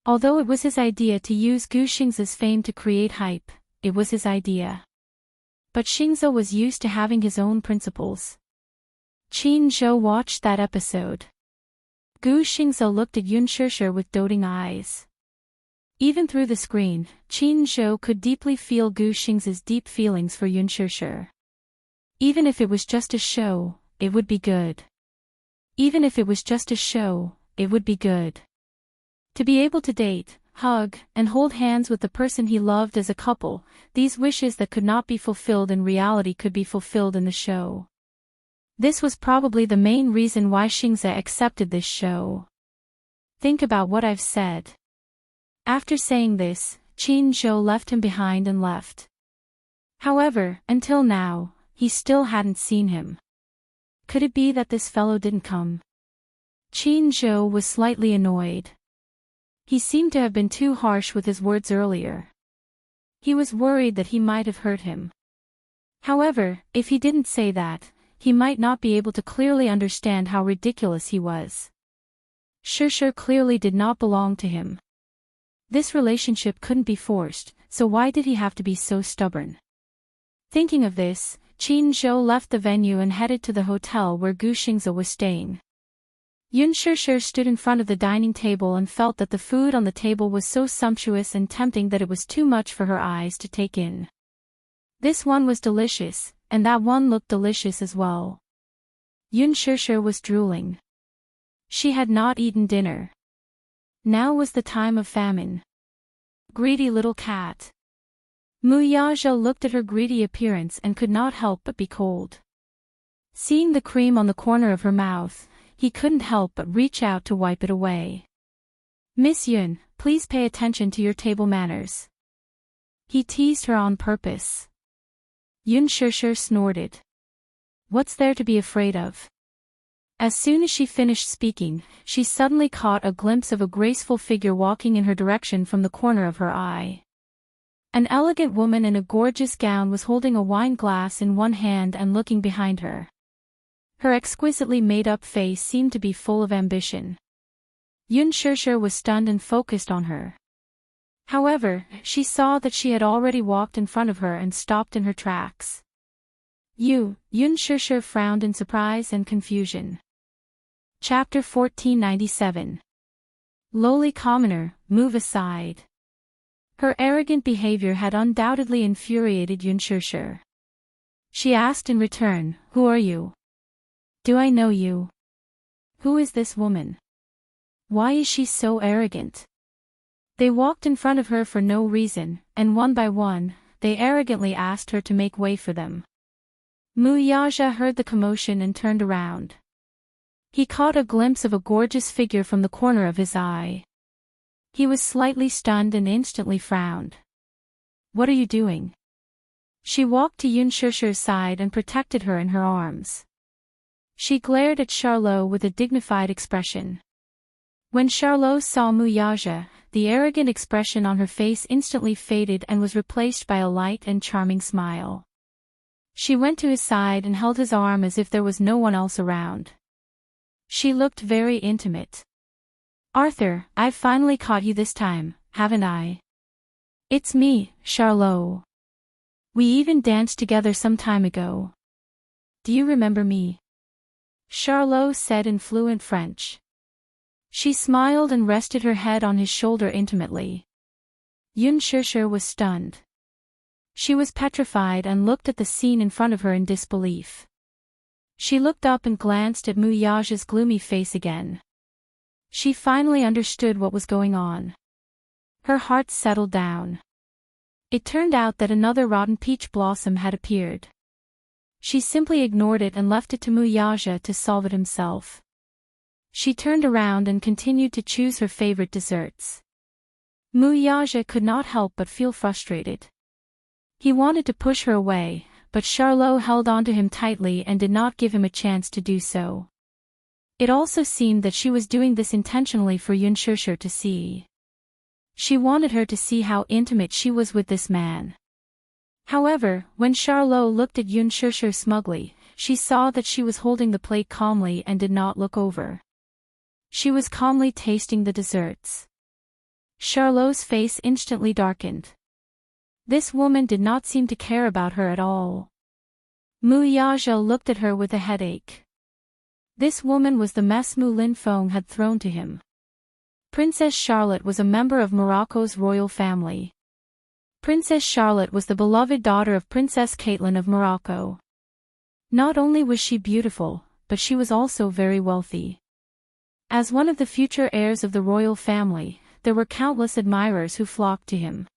Although it was his idea to use Gu Xingze's fame to create hype, it was his idea. But Xingze was used to having his own principles. Qin Zhou watched that episode. Gu Xingze looked at Yun Shishir with doting eyes. Even through the screen, Qin Zhou could deeply feel Gu Xingze's deep feelings for Yun Shishir. Even if it was just a show, it would be good. Even if it was just a show, it would be good. To be able to date, hug, and hold hands with the person he loved as a couple, these wishes that could not be fulfilled in reality could be fulfilled in the show. This was probably the main reason why Xingze accepted this show. Think about what I've said. After saying this, Qin Zhou left him behind and left. However, until now, he still hadn't seen him. Could it be that this fellow didn't come? Qin Zhou was slightly annoyed. He seemed to have been too harsh with his words earlier. He was worried that he might have hurt him. However, if he didn't say that, he might not be able to clearly understand how ridiculous he was. Shishir clearly did not belong to him. This relationship couldn't be forced, so why did he have to be so stubborn? Thinking of this, Qin Zhou left the venue and headed to the hotel where Gu Xingze was staying. Yun Shishir stood in front of the dining table and felt that the food on the table was so sumptuous and tempting that it was too much for her eyes to take in. This one was delicious, and that one looked delicious as well. Yun Shishir was drooling. She had not eaten dinner. Now was the time of famine. Greedy little cat. Mu Yaja looked at her greedy appearance and could not help but be cold. Seeing the cream on the corner of her mouth, he couldn't help but reach out to wipe it away. "Miss Yun, please pay attention to your table manners." He teased her on purpose. Yun Shishir snorted. "What's there to be afraid of?" As soon as she finished speaking, she suddenly caught a glimpse of a graceful figure walking in her direction from the corner of her eye. An elegant woman in a gorgeous gown was holding a wine glass in one hand and looking behind her. Her exquisitely made-up face seemed to be full of ambition. Yun Shishir was stunned and focused on her. However, she saw that she had already walked in front of her and stopped in her tracks. Yun Shishir frowned in surprise and confusion. Chapter 1497. Lowly commoner, move aside. Her arrogant behavior had undoubtedly infuriated Yun Shishir. She asked in return, "Who are you? Do I know you? Who is this woman? Why is she so arrogant?" They walked in front of her for no reason, and one by one, they arrogantly asked her to make way for them. Mu Yaja heard the commotion and turned around. He caught a glimpse of a gorgeous figure from the corner of his eye. He was slightly stunned and instantly frowned. "What are you doing?" She walked to Yun Shishir's side and protected her in her arms. She glared at Charlot with a dignified expression. When Charlot saw Mu Yaja, the arrogant expression on her face instantly faded and was replaced by a light and charming smile. She went to his side and held his arm as if there was no one else around. She looked very intimate. "Arthur, I've finally caught you this time, haven't I?" "It's me, Charlot. We even danced together some time ago. Do you remember me?" Charlot said in fluent French. She smiled and rested her head on his shoulder intimately. Yun Shishir was stunned. She was petrified and looked at the scene in front of her in disbelief. She looked up and glanced at Mu Yaja's gloomy face again. She finally understood what was going on. Her heart settled down. It turned out that another rotten peach blossom had appeared. She simply ignored it and left it to Mu Yaja to solve it himself. She turned around and continued to choose her favorite desserts. Mu Yaja could not help but feel frustrated. He wanted to push her away, but Charlot held onto him tightly and did not give him a chance to do so. It also seemed that she was doing this intentionally for Yun Shishir to see. She wanted her to see how intimate she was with this man. However, when Charlot looked at Yun Shishir smugly, she saw that she was holding the plate calmly and did not look over. She was calmly tasting the desserts. Charlot's face instantly darkened. This woman did not seem to care about her at all. Mu Yaja looked at her with a headache. This woman was the mess Mu Linfeng had thrown to him. Princess Charlotte was a member of Morocco's royal family. Princess Charlotte was the beloved daughter of Princess Caitlin of Morocco. Not only was she beautiful, but she was also very wealthy. As one of the future heirs of the royal family, there were countless admirers who flocked to him.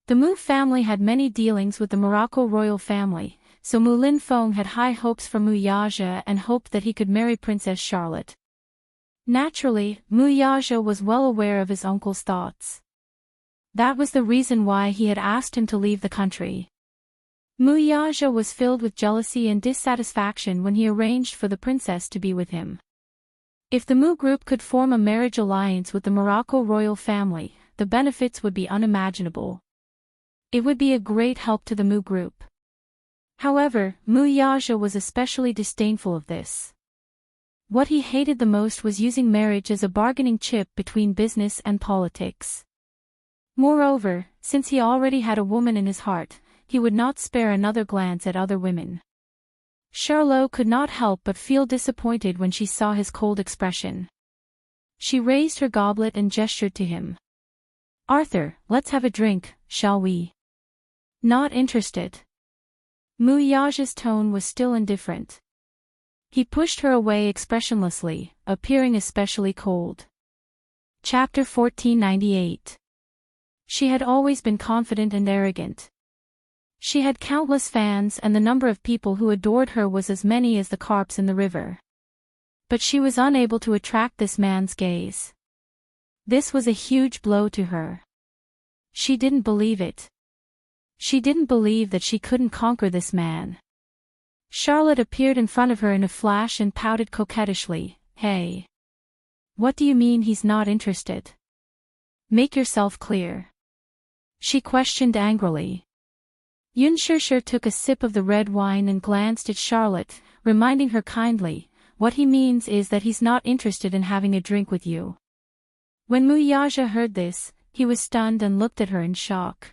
The Mu family had many dealings with the Morocco royal family, so Mu Linfeng had high hopes for Mu Yaja and hoped that he could marry Princess Charlotte. Naturally, Mu Yaja was well aware of his uncle's thoughts. That was the reason why he had asked him to leave the country. Mu Yaja was filled with jealousy and dissatisfaction when he arranged for the princess to be with him. If the Mu group could form a marriage alliance with the Morocco royal family, the benefits would be unimaginable. It would be a great help to the Mu group. However, Mu Yaja was especially disdainful of this. What he hated the most was using marriage as a bargaining chip between business and politics. Moreover, since he already had a woman in his heart, he would not spare another glance at other women. Charlot could not help but feel disappointed when she saw his cold expression. She raised her goblet and gestured to him. "Arthur, let's have a drink, shall we?" "Not interested." Mu Yaja's tone was still indifferent. He pushed her away expressionlessly, appearing especially cold. Chapter 1498. She had always been confident and arrogant. She had countless fans and the number of people who adored her was as many as the carps in the river. But she was unable to attract this man's gaze. This was a huge blow to her. She didn't believe it. She didn't believe that she couldn't conquer this man. Charlotte appeared in front of her in a flash and pouted coquettishly, "Hey. What do you mean he's not interested? Make yourself clear." She questioned angrily. Yun Shishir took a sip of the red wine and glanced at Charlotte, reminding her kindly, "What he means is that he's not interested in having a drink with you." When Muyaja heard this, he was stunned and looked at her in shock.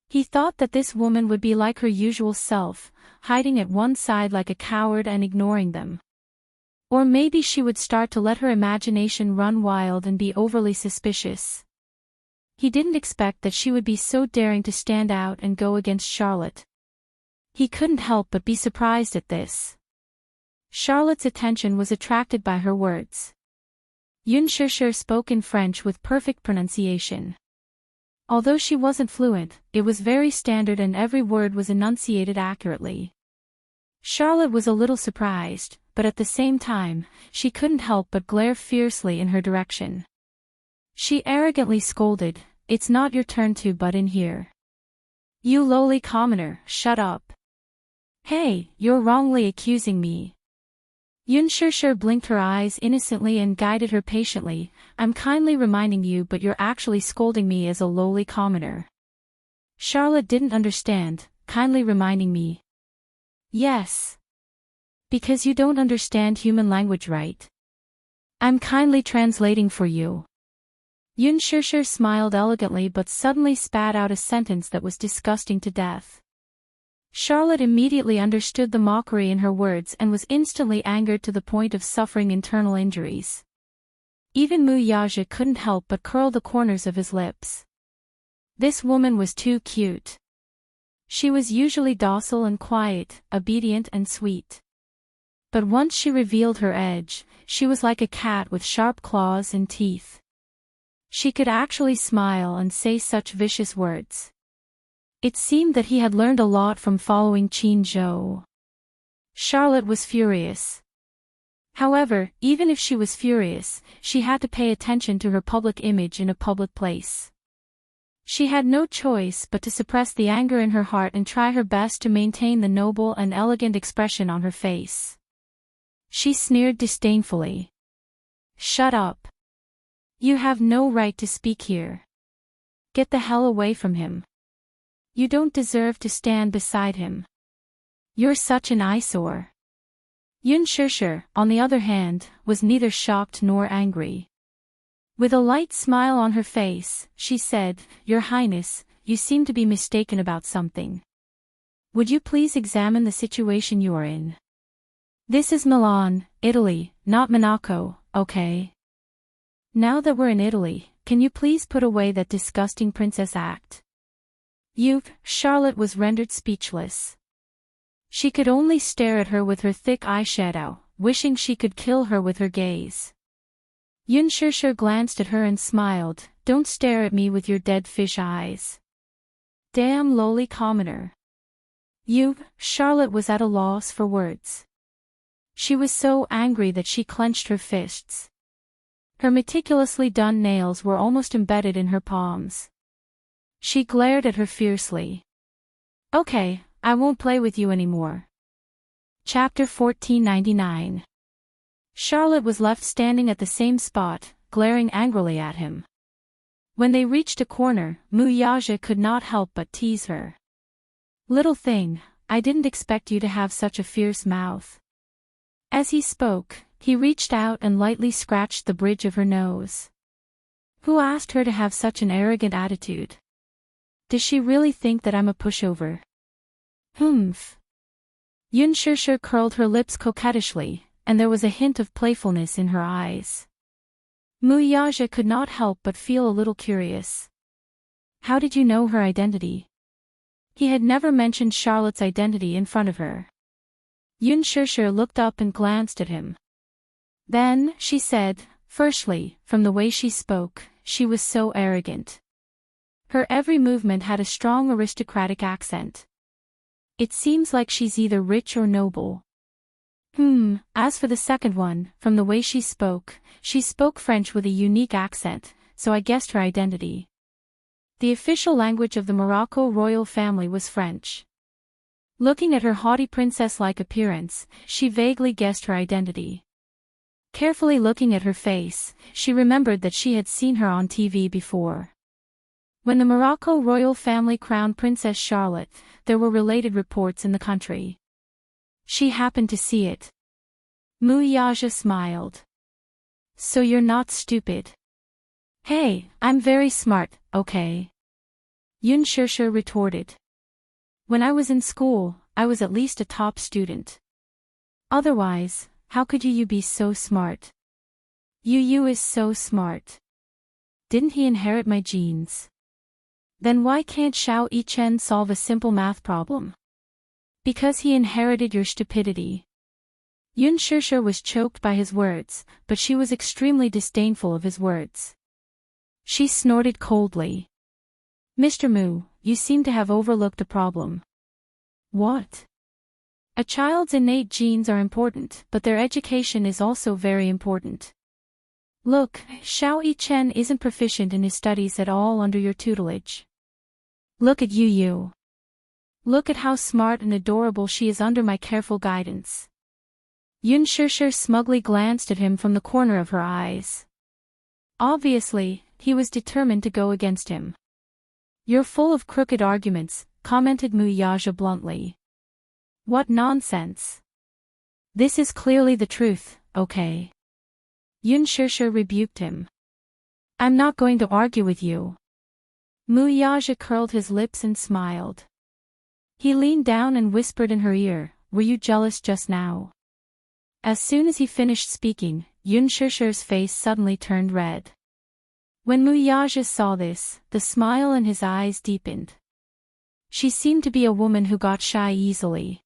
He thought that this woman would be like her usual self, hiding at one side like a coward and ignoring them. Or maybe she would start to let her imagination run wild and be overly suspicious. He didn't expect that she would be so daring to stand out and go against Charlotte. He couldn't help but be surprised at this. Charlotte's attention was attracted by her words. Yun Shishir spoke in French with perfect pronunciation. Although she wasn't fluent, it was very standard and every word was enunciated accurately. Charlotte was a little surprised, but at the same time, she couldn't help but glare fiercely in her direction. She arrogantly scolded, "It's not your turn to butt in here. You lowly commoner, shut up. Hey, you're wrongly accusing me." Yun Shishir blinked her eyes innocently and guided her patiently, "I'm kindly reminding you, but you're actually scolding me as a lowly commoner." Charlotte didn't understand, "Kindly reminding me?" "Yes. Because you don't understand human language, right? I'm kindly translating for you." Yun Shishir smiled elegantly but suddenly spat out a sentence that was disgusting to death. Charlotte immediately understood the mockery in her words and was instantly angered to the point of suffering internal injuries. Even Muyaja couldn't help but curl the corners of his lips. This woman was too cute. She was usually docile and quiet, obedient and sweet. But once she revealed her edge, she was like a cat with sharp claws and teeth. She could actually smile and say such vicious words. It seemed that he had learned a lot from following Qin Zhou. Charlotte was furious. However, even if she was furious, she had to pay attention to her public image in a public place. She had no choice but to suppress the anger in her heart and try her best to maintain the noble and elegant expression on her face. She sneered disdainfully. "Shut up. You have no right to speak here. Get the hell away from him. You don't deserve to stand beside him. You're such an eyesore." Yun Shishir, on the other hand, was neither shocked nor angry. With a light smile on her face, she said, "Your Highness, you seem to be mistaken about something. Would you please examine the situation you are in? This is Milan, Italy, not Monaco, okay? Now that we're in Italy, can you please put away that disgusting princess act?" Charlotte was rendered speechless. She could only stare at her with her thick eyeshadow, wishing she could kill her with her gaze. Yun Shishir glanced at her and smiled, "Don't stare at me with your dead fish eyes. Damn lowly commoner." Charlotte was at a loss for words. She was so angry that she clenched her fists. Her meticulously done nails were almost embedded in her palms. She glared at her fiercely. "Okay, I won't play with you anymore." Chapter 1499. Charlotte was left standing at the same spot, glaring angrily at him. When they reached a corner, Muyaja could not help but tease her. "Little thing, I didn't expect you to have such a fierce mouth." As he spoke, he reached out and lightly scratched the bridge of her nose. "Who asked her to have such an arrogant attitude? Does she really think that I'm a pushover?" "Humph." Yun Shishir curled her lips coquettishly, and there was a hint of playfulness in her eyes. Muyaja could not help but feel a little curious. "How did you know her identity?" He had never mentioned Charlotte's identity in front of her. Yun Shishir looked up and glanced at him. Then, she said, "Firstly, from the way she spoke, she was so arrogant. Her every movement had a strong aristocratic accent. It seems like she's either rich or noble." As for the second one, from the way she spoke French with a unique accent, so I guessed her identity. The official language of the Morocco royal family was French. Looking at her haughty princess-like appearance, she vaguely guessed her identity. Carefully looking at her face, she remembered that she had seen her on TV before. When the Morocco royal family crowned Princess Charlotte, there were related reports in the country. She happened to see it. Muyaja smiled. So you're not stupid. Hey, I'm very smart, okay? Yun Shusha retorted. When I was in school, I was at least a top student. Otherwise, how could you be so smart? Yu is so smart. Didn't he inherit my genes? Then why can't Xiao Yichen solve a simple math problem? Because he inherited your stupidity. Yun Shusha was choked by his words, but she was extremely disdainful of his words. She snorted coldly. Mr. Mu, you seem to have overlooked a problem. What? A child's innate genes are important, but their education is also very important. Look, Xiao Yichen isn't proficient in his studies at all under your tutelage. Look at Yu. Look at how smart and adorable she is under my careful guidance. Yun Shusha smugly glanced at him from the corner of her eyes. Obviously, he was determined to go against him. You're full of crooked arguments, commented Muyaja bluntly. What nonsense. This is clearly the truth, okay? Yun Shusha rebuked him. I'm not going to argue with you. Muyaja curled his lips and smiled. He leaned down and whispered in her ear, were you jealous just now? As soon as he finished speaking, Yun Shusha's face suddenly turned red. When Muyaja saw this, the smile in his eyes deepened. She seemed to be a woman who got shy easily.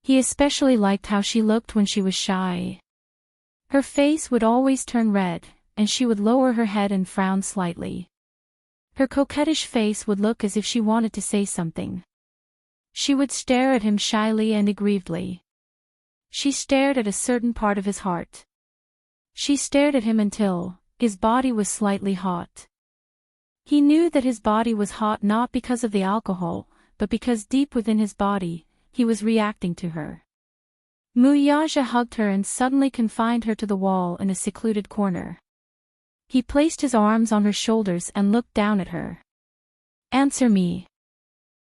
He especially liked how she looked when she was shy. Her face would always turn red, and she would lower her head and frown slightly. Her coquettish face would look as if she wanted to say something. She would stare at him shyly and aggrievedly. She stared at a certain part of his heart. She stared at him until his body was slightly hot. He knew that his body was hot not because of the alcohol, but because deep within his body, he was reacting to her. Muyaja hugged her and suddenly confined her to the wall in a secluded corner. He placed his arms on her shoulders and looked down at her. Answer me.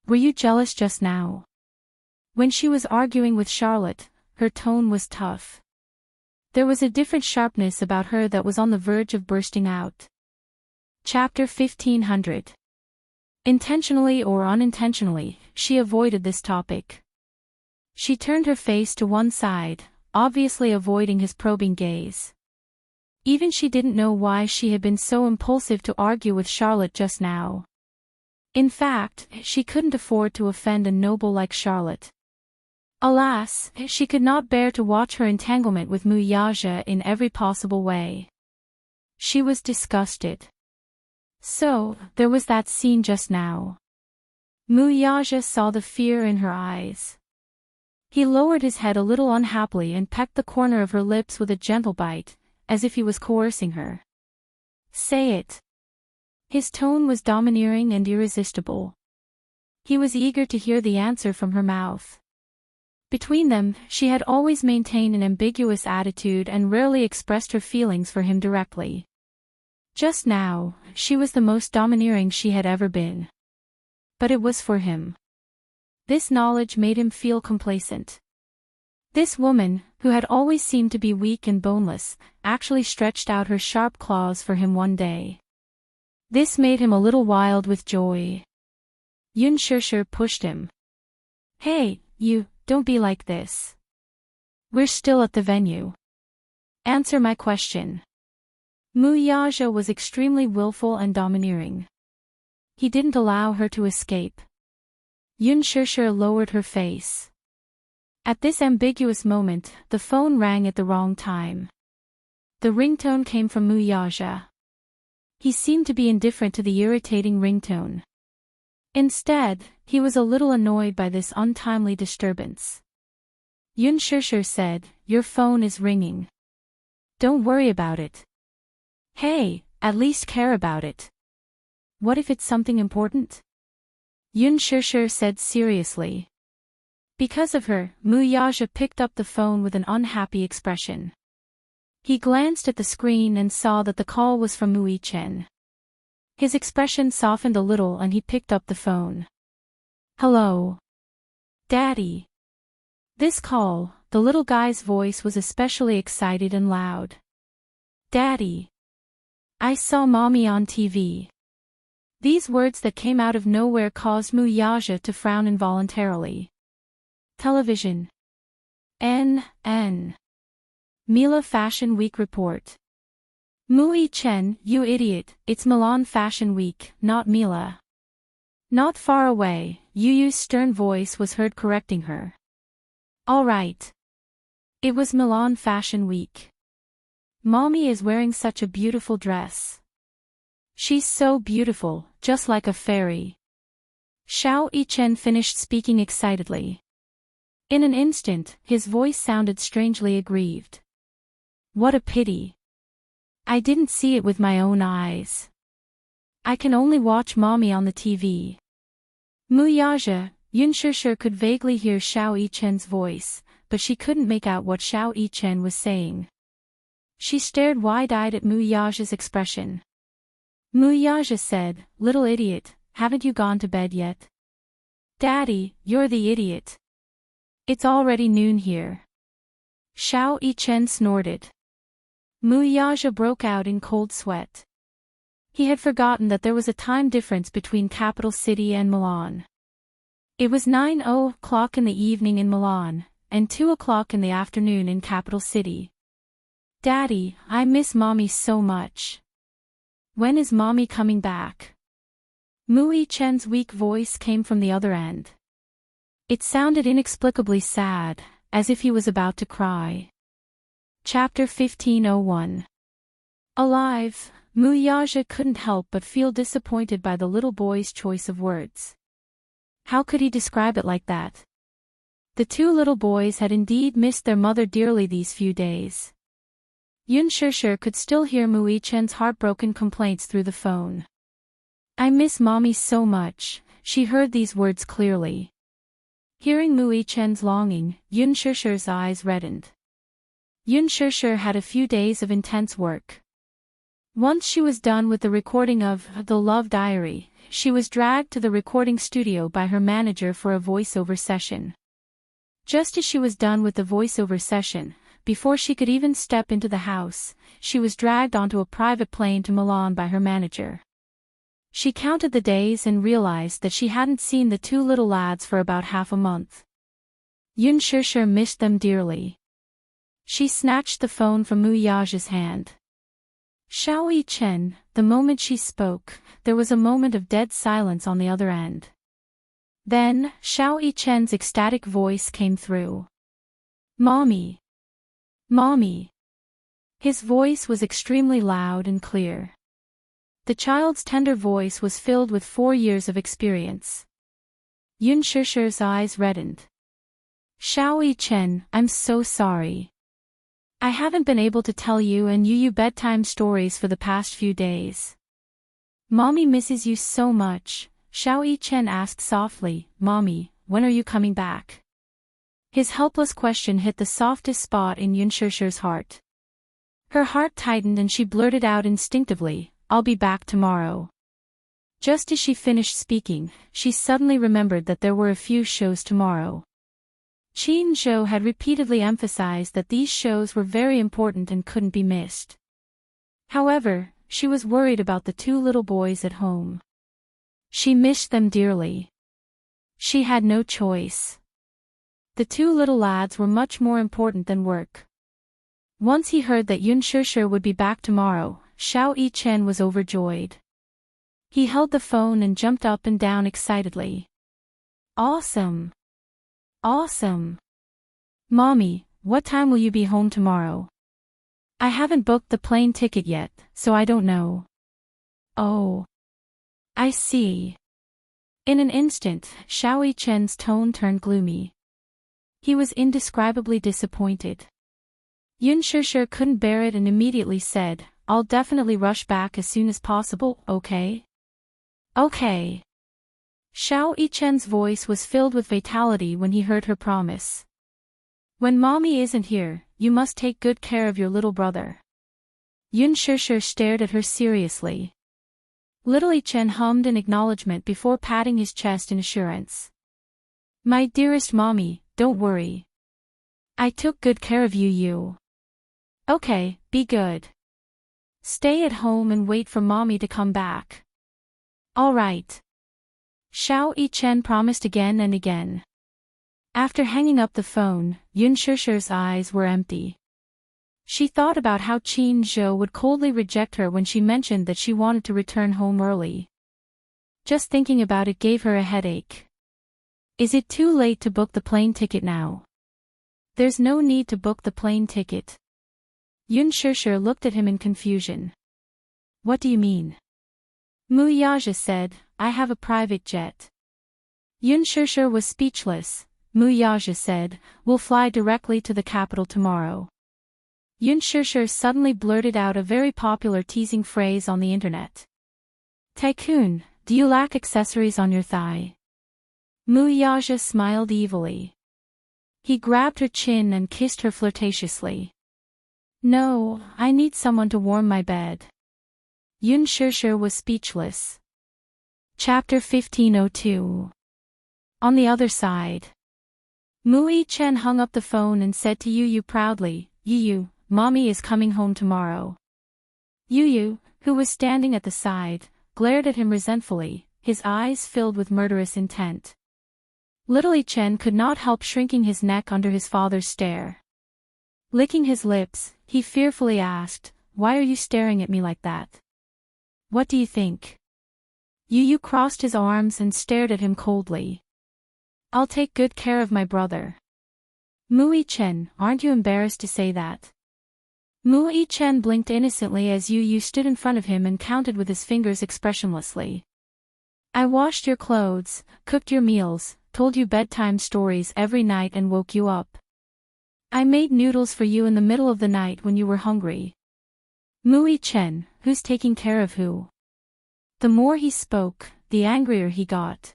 Were you jealous just now? When she was arguing with Charlotte, her tone was tough. There was a different sharpness about her that was on the verge of bursting out. Chapter 1500. Intentionally or unintentionally, she avoided this topic. She turned her face to one side, obviously avoiding his probing gaze. Even she didn't know why she had been so impulsive to argue with Charlotte just now. In fact, she couldn't afford to offend a noble like Charlotte. Alas, she could not bear to watch her entanglement with Muyaja in every possible way. She was disgusted. So, there was that scene just now. Muyaja saw the fear in her eyes. He lowered his head a little unhappily and pecked the corner of her lips with a gentle bite, as if he was coercing her. Say it. His tone was domineering and irresistible. He was eager to hear the answer from her mouth. Between them, she had always maintained an ambiguous attitude and rarely expressed her feelings for him directly. Just now, she was the most domineering she had ever been. But it was for him. This knowledge made him feel complacent. This woman, who had always seemed to be weak and boneless, actually stretched out her sharp claws for him one day. This made him a little wild with joy. Yun Shusha pushed him. Hey, you, don't be like this. We're still at the venue. Answer my question. Muyaja was extremely willful and domineering. He didn't allow her to escape. Yun Shusha lowered her face. At this ambiguous moment, the phone rang at the wrong time. The ringtone came from Muyaja. He seemed to be indifferent to the irritating ringtone. Instead, he was a little annoyed by this untimely disturbance. Yun Shishir said, "Your phone is ringing. Don't worry about it. Hey, at least care about it. What if it's something important?" Yun Shishir said seriously. Because of her, Mu Yaja picked up the phone with an unhappy expression. He glanced at the screen and saw that the call was from Mu Yichen. His expression softened a little and he picked up the phone. "Hello. Daddy." This call, the little guy's voice was especially excited and loud. "Daddy. I saw Mommy on TV." These words that came out of nowhere caused Mu Yaja to frown involuntarily. Television. N. Mila Fashion Week Report. "Mu Yichen, you idiot, it's Milan Fashion Week, not Mila." Not far away, Yu Yu's stern voice was heard correcting her. "All right. It was Milan Fashion Week. Mommy is wearing such a beautiful dress. She's so beautiful, just like a fairy." Xiao Yichen finished speaking excitedly. In an instant, his voice sounded strangely aggrieved. "What a pity. I didn't see it with my own eyes. I can only watch Mommy on the TV." Mu Yaja, Yun Shishir could vaguely hear Xiao Yichen's voice, but she couldn't make out what Xiao Yichen was saying. She stared wide-eyed at Mu Yaja's expression. Mu Yaja said, "Little idiot, haven't you gone to bed yet?" "Daddy, you're the idiot. It's already noon here." Xiao Yichen snorted. Mu Yaja broke out in cold sweat. He had forgotten that there was a time difference between capital city and Milan. It was 9:00 in the evening in Milan, and 2:00 in the afternoon in capital city. "Daddy, I miss Mommy so much. When is Mommy coming back?" Mu Yichen's weak voice came from the other end. It sounded inexplicably sad, as if he was about to cry. Chapter 15:01. Alive, Mu Yaja couldn't help but feel disappointed by the little boy's choice of words. How could he describe it like that? The two little boys had indeed missed their mother dearly these few days. Yun Shishir could still hear Mu Yichen's heartbroken complaints through the phone. "I miss Mommy so much," she heard these words clearly. Hearing Mu Yichen's longing, Yun Shishir's eyes reddened. Yun Shishir had a few days of intense work. Once she was done with the recording of The Love Diary, she was dragged to the recording studio by her manager for a voiceover session. Just as she was done with the voiceover session, before she could even step into the house, she was dragged onto a private plane to Milan by her manager. She counted the days and realized that she hadn't seen the two little lads for about half a month. Yun Shishir missed them dearly. She snatched the phone from Mu Yaja's hand. "Xiao Yichen," the moment she spoke, there was a moment of dead silence on the other end. Then, Xiao Yichen's ecstatic voice came through. "Mommy! Mommy!" His voice was extremely loud and clear. The child's tender voice was filled with 4 years of experience. Yun Shishir's eyes reddened. "Xiao Yichen, I'm so sorry. I haven't been able to tell you and Yu bedtime stories for the past few days." "Mommy misses you so much," Xiao Yichen asked softly. "Mommy, when are you coming back?" His helpless question hit the softest spot in Yun Shishir's heart. Her heart tightened and she blurted out instinctively, "I'll be back tomorrow." Just as she finished speaking, she suddenly remembered that there were a few shows tomorrow. Qin Zhou had repeatedly emphasized that these shows were very important and couldn't be missed. However, she was worried about the two little boys at home. She missed them dearly. She had no choice. The two little lads were much more important than work. Once he heard that Yun Shishir would be back tomorrow, Xiao Yichen was overjoyed. He held the phone and jumped up and down excitedly. "Awesome! Awesome! Mommy, what time will you be home tomorrow?" "I haven't booked the plane ticket yet, so I don't know." "Oh. I see." In an instant, Xiao Yichen's tone turned gloomy. He was indescribably disappointed. Yun Shishir couldn't bear it and immediately said, I'll definitely rush back as soon as possible, okay? Okay. Xiao Yichen's voice was filled with vitality when he heard her promise. When mommy isn't here, you must take good care of your little brother. Yun Shishir stared at her seriously. Little Yichen hummed in acknowledgement before patting his chest in assurance. My dearest mommy, don't worry. I took good care of you. Okay, be good. Stay at home and wait for mommy to come back. All right. Xiao Yichen promised again and again. After hanging up the phone, Yun Shishir's eyes were empty. She thought about how Qin Zhou would coldly reject her when she mentioned that she wanted to return home early. Just thinking about it gave her a headache. Is it too late to book the plane ticket now? There's no need to book the plane ticket. Yun Shishir looked at him in confusion. What do you mean? Mu Yaja said, I have a private jet. Yun Shishir was speechless. Mu Yaja said, we'll fly directly to the capital tomorrow. Yun Shishir suddenly blurted out a very popular teasing phrase on the internet. Tycoon, do you lack accessories on your thigh? Mu Yaja smiled evilly. He grabbed her chin and kissed her flirtatiously. No, I need someone to warm my bed. Yun Shishir was speechless. Chapter 1502. On the other side. Mu Yichen hung up the phone and said to Yu proudly, Yu, mommy is coming home tomorrow. Yu, who was standing at the side, glared at him resentfully, his eyes filled with murderous intent. Little Yichen could not help shrinking his neck under his father's stare. Licking his lips, he fearfully asked, Why are you staring at me like that? What do you think? Yu crossed his arms and stared at him coldly. I'll take good care of my brother. Mu Yichen, aren't you embarrassed to say that? Mu Yichen blinked innocently as Yu stood in front of him and counted with his fingers expressionlessly. I washed your clothes, cooked your meals, told you bedtime stories every night and woke you up. I made noodles for you in the middle of the night when you were hungry. Mu Yichen, who's taking care of who? The more he spoke, the angrier he got.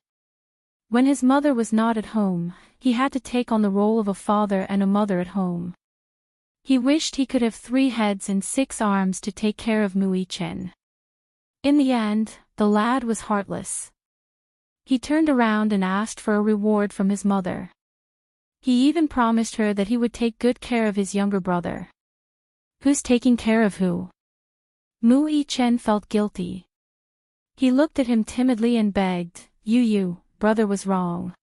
When his mother was not at home, he had to take on the role of a father and a mother at home. He wished he could have 3 heads and 6 arms to take care of Mu Yichen. In the end, the lad was heartless. He turned around and asked for a reward from his mother. He even promised her that he would take good care of his younger brother. Who's taking care of who? Mu Yichen felt guilty. He looked at him timidly and begged, Yu, brother was wrong.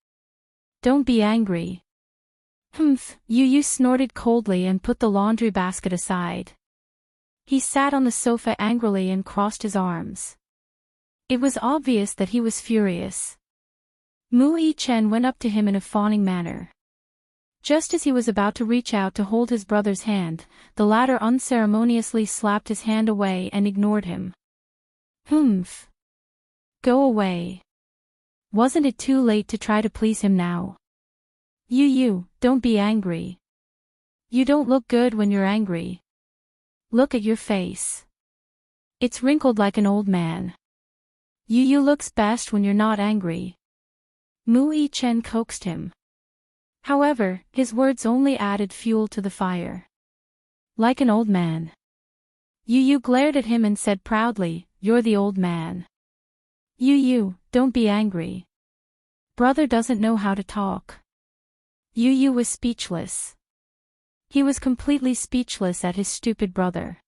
Don't be angry. Humph, Yu snorted coldly and put the laundry basket aside. He sat on the sofa angrily and crossed his arms. It was obvious that he was furious. Mu Yichen went up to him in a fawning manner. Just as he was about to reach out to hold his brother's hand, the latter unceremoniously slapped his hand away and ignored him. Humph. Go away. Wasn't it too late to try to please him now? Yu, don't be angry. You don't look good when you're angry. Look at your face. It's wrinkled like an old man. Yu looks best when you're not angry. Mu Yichen coaxed him. However, his words only added fuel to the fire. Like an old man. Yu glared at him and said proudly, You're the old man. Yu, don't be angry. Brother doesn't know how to talk. Yu was speechless. He was completely speechless at his stupid brother.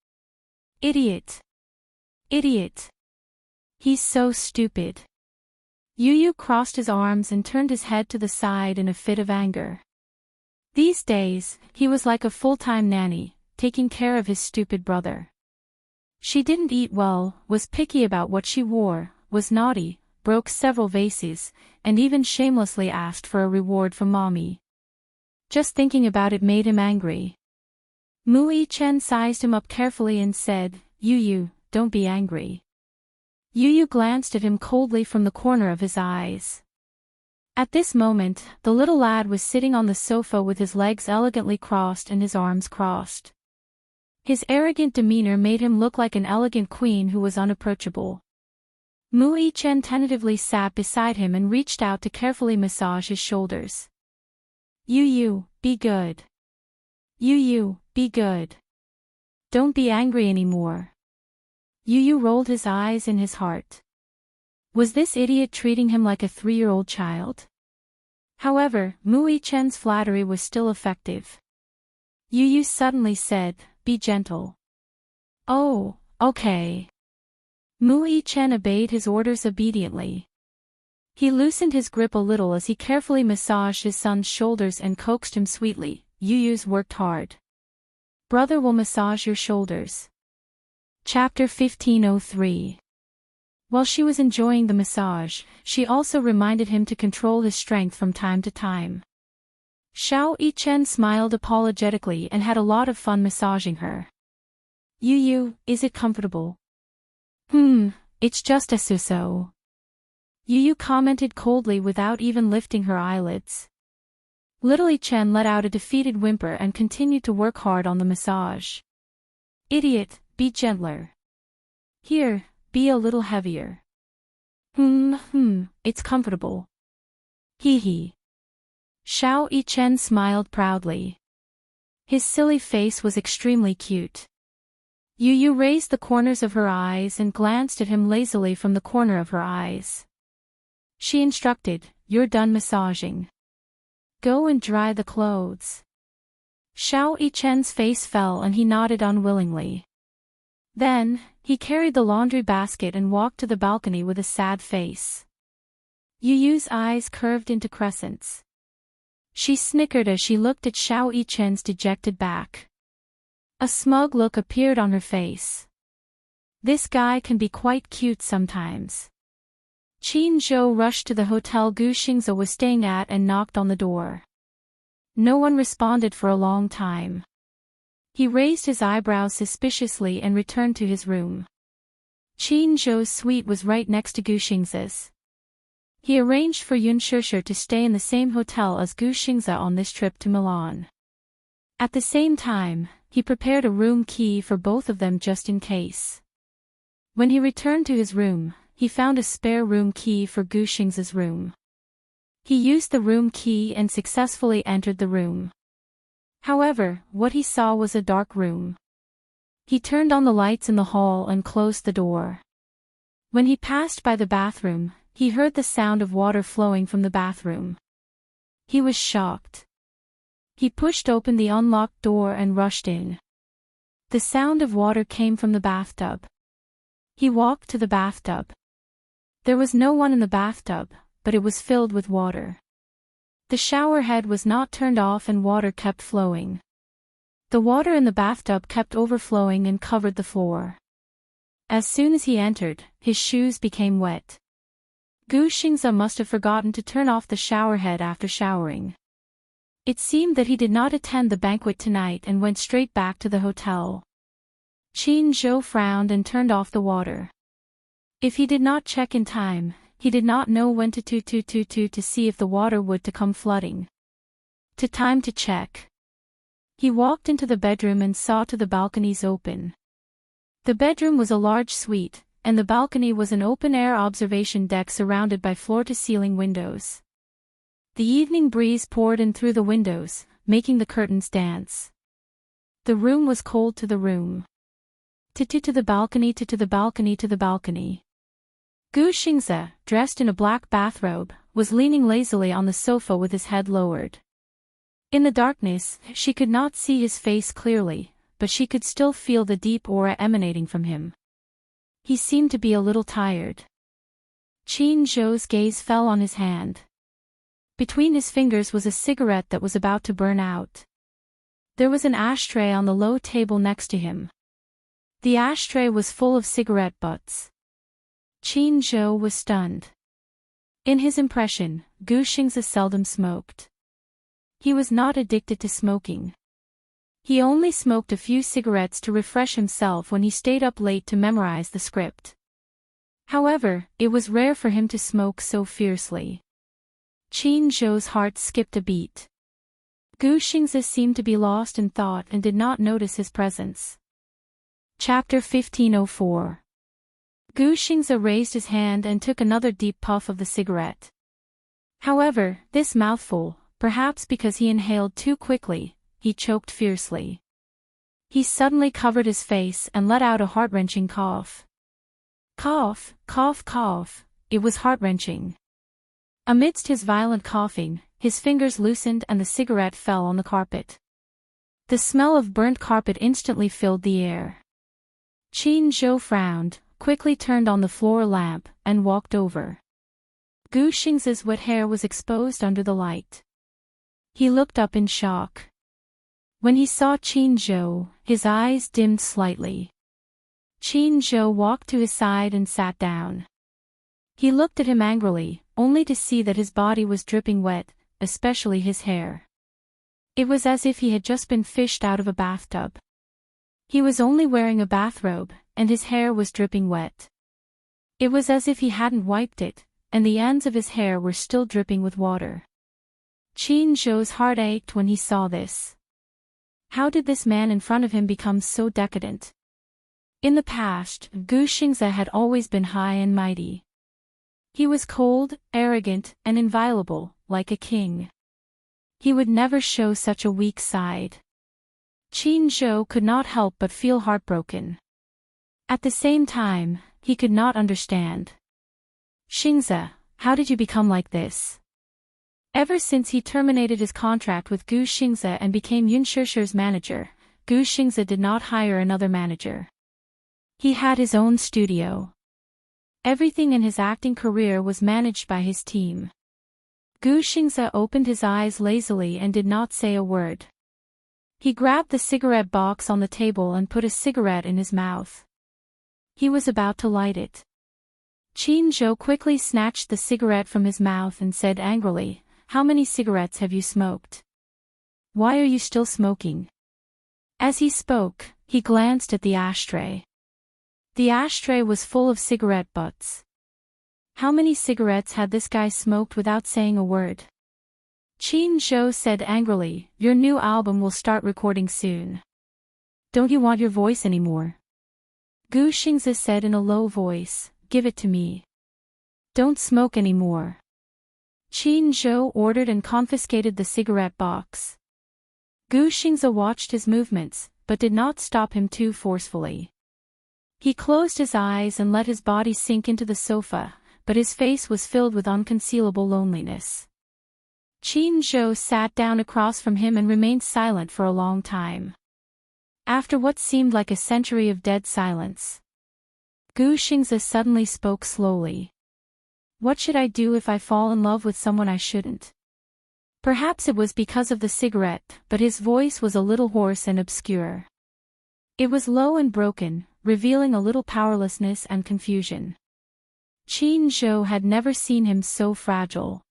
Idiot. Idiot. He's so stupid. Yu crossed his arms and turned his head to the side in a fit of anger. These days, he was like a full-time nanny, taking care of his stupid brother. She didn't eat well, was picky about what she wore, was naughty, broke several vases, and even shamelessly asked for a reward from mommy. Just thinking about it made him angry. Mu Yichen sized him up carefully and said, Yu, don't be angry. Yu glanced at him coldly from the corner of his eyes. At this moment, the little lad was sitting on the sofa with his legs elegantly crossed and his arms crossed. His arrogant demeanor made him look like an elegant queen who was unapproachable. Mu Yichen tentatively sat beside him and reached out to carefully massage his shoulders. Yu, be good. Yu, be good. Don't be angry anymore. Yu rolled his eyes in his heart. Was this idiot treating him like a 3-year-old child? However, Mu Yichen's flattery was still effective. Yu suddenly said, "Be gentle." "Oh, okay." Mu Yichen obeyed his orders obediently. He loosened his grip a little as he carefully massaged his son's shoulders and coaxed him sweetly. Yu's worked hard. Brother will massage your shoulders. Chapter 1503. While she was enjoying the massage, she also reminded him to control his strength from time to time. Xiao Yichen smiled apologetically and had a lot of fun massaging her. Yu, is it comfortable? It's just a so-so. Yu commented coldly without even lifting her eyelids. Little Yichen let out a defeated whimper and continued to work hard on the massage. Idiot, be gentler. Here, be a little heavier. It's comfortable. Hee. Xiao Yichen smiled proudly. His silly face was extremely cute. Yu raised the corners of her eyes and glanced at him lazily from the corner of her eyes. She instructed, "You're done massaging. Go and dry the clothes." Xiao Yichen's face fell and he nodded unwillingly. Then, he carried the laundry basket and walked to the balcony with a sad face. Yu's eyes curved into crescents. She snickered as she looked at Xiao Yichen's dejected back. A smug look appeared on her face. This guy can be quite cute sometimes. Qin Zhou rushed to the hotel Gu Xingze was staying at and knocked on the door. No one responded for a long time. He raised his eyebrows suspiciously and returned to his room. Qin Zhou's suite was right next to Gu Xingze's. He arranged for Yun Shishir to stay in the same hotel as Gu Xingze on this trip to Milan. At the same time, he prepared a room key for both of them just in case. When he returned to his room, he found a spare room key for Gu Xingze's room. He used the room key and successfully entered the room. However, what he saw was a dark room. He turned on the lights in the hall and closed the door. When he passed by the bathroom, he heard the sound of water flowing from the bathroom. He was shocked. He pushed open the unlocked door and rushed in. The sound of water came from the bathtub. He walked to the bathtub. There was no one in the bathtub, but it was filled with water. The shower head was not turned off and water kept flowing. The water in the bathtub kept overflowing and covered the floor. As soon as he entered, his shoes became wet. Gu Xingze must have forgotten to turn off the shower head after showering. It seemed that he did not attend the banquet tonight and went straight back to the hotel. Qin Zhou frowned and turned off the water. If he did not check in time, he did not know when to see if the water would to come flooding. Time to check. He walked into the bedroom and saw to the balconies open. The bedroom was a large suite, and the balcony was an open-air observation deck surrounded by floor-to-ceiling windows. The evening breeze poured in through the windows, making the curtains dance. The room was cold to the room. To the balcony, to the balcony, to the balcony. Gu Xingze, dressed in a black bathrobe, was leaning lazily on the sofa with his head lowered. In the darkness, she could not see his face clearly, but she could still feel the deep aura emanating from him. He seemed to be a little tired. Qin Zhou's gaze fell on his hand. Between his fingers was a cigarette that was about to burn out. There was an ashtray on the low table next to him. The ashtray was full of cigarette butts. Qin Zhou was stunned. In his impression, Gu Xingze seldom smoked. He was not addicted to smoking. He only smoked a few cigarettes to refresh himself when he stayed up late to memorize the script. However, it was rare for him to smoke so fiercely. Qin Zhou's heart skipped a beat. Gu Xingzi seemed to be lost in thought and did not notice his presence. Chapter 1504. Gu Xingzi raised his hand and took another deep puff of the cigarette. However, this mouthful, perhaps because he inhaled too quickly, he choked fiercely. He suddenly covered his face and let out a heart-wrenching cough. Cough, cough, cough, it was heart-wrenching. Amidst his violent coughing, his fingers loosened and the cigarette fell on the carpet. The smell of burnt carpet instantly filled the air. Qin Zhou frowned, quickly turned on the floor lamp, and walked over. Gu Xingzi's wet hair was exposed under the light. He looked up in shock. When he saw Qin Zhou, his eyes dimmed slightly. Qin Zhou walked to his side and sat down. He looked at him angrily, only to see that his body was dripping wet, especially his hair. It was as if he had just been fished out of a bathtub. He was only wearing a bathrobe, and his hair was dripping wet. It was as if he hadn't wiped it, and the ends of his hair were still dripping with water. Qin Zhou's heart ached when he saw this. How did this man in front of him become so decadent? In the past, Gu Xingzi had always been high and mighty. He was cold, arrogant, and inviolable, like a king. He would never show such a weak side. Qin Zhou could not help but feel heartbroken. At the same time, he could not understand. Xingzi, how did you become like this? Ever since he terminated his contract with Gu Xingzi and became Yun Shishir's manager, Gu Xingzi did not hire another manager. He had his own studio. Everything in his acting career was managed by his team. Gu Xingzi opened his eyes lazily and did not say a word. He grabbed the cigarette box on the table and put a cigarette in his mouth. He was about to light it. Qin Zhou quickly snatched the cigarette from his mouth and said angrily, "How many cigarettes have you smoked? Why are you still smoking?" As he spoke, he glanced at the ashtray. The ashtray was full of cigarette butts. How many cigarettes had this guy smoked without saying a word? Qin Zhou said angrily, "Your new album will start recording soon. Don't you want your voice anymore?" Gu Xingzi said in a low voice, "Give it to me. Don't smoke anymore." Qin Zhou ordered and confiscated the cigarette box. Gu Xingzi watched his movements, but did not stop him too forcefully. He closed his eyes and let his body sink into the sofa, but his face was filled with unconcealable loneliness. Qin Zhou sat down across from him and remained silent for a long time. After what seemed like a century of dead silence, Gu Xingzi suddenly spoke slowly. "What should I do if I fall in love with someone I shouldn't?" Perhaps it was because of the cigarette, but his voice was a little hoarse and obscure. It was low and broken, revealing a little powerlessness and confusion. Qin Zhou had never seen him so fragile.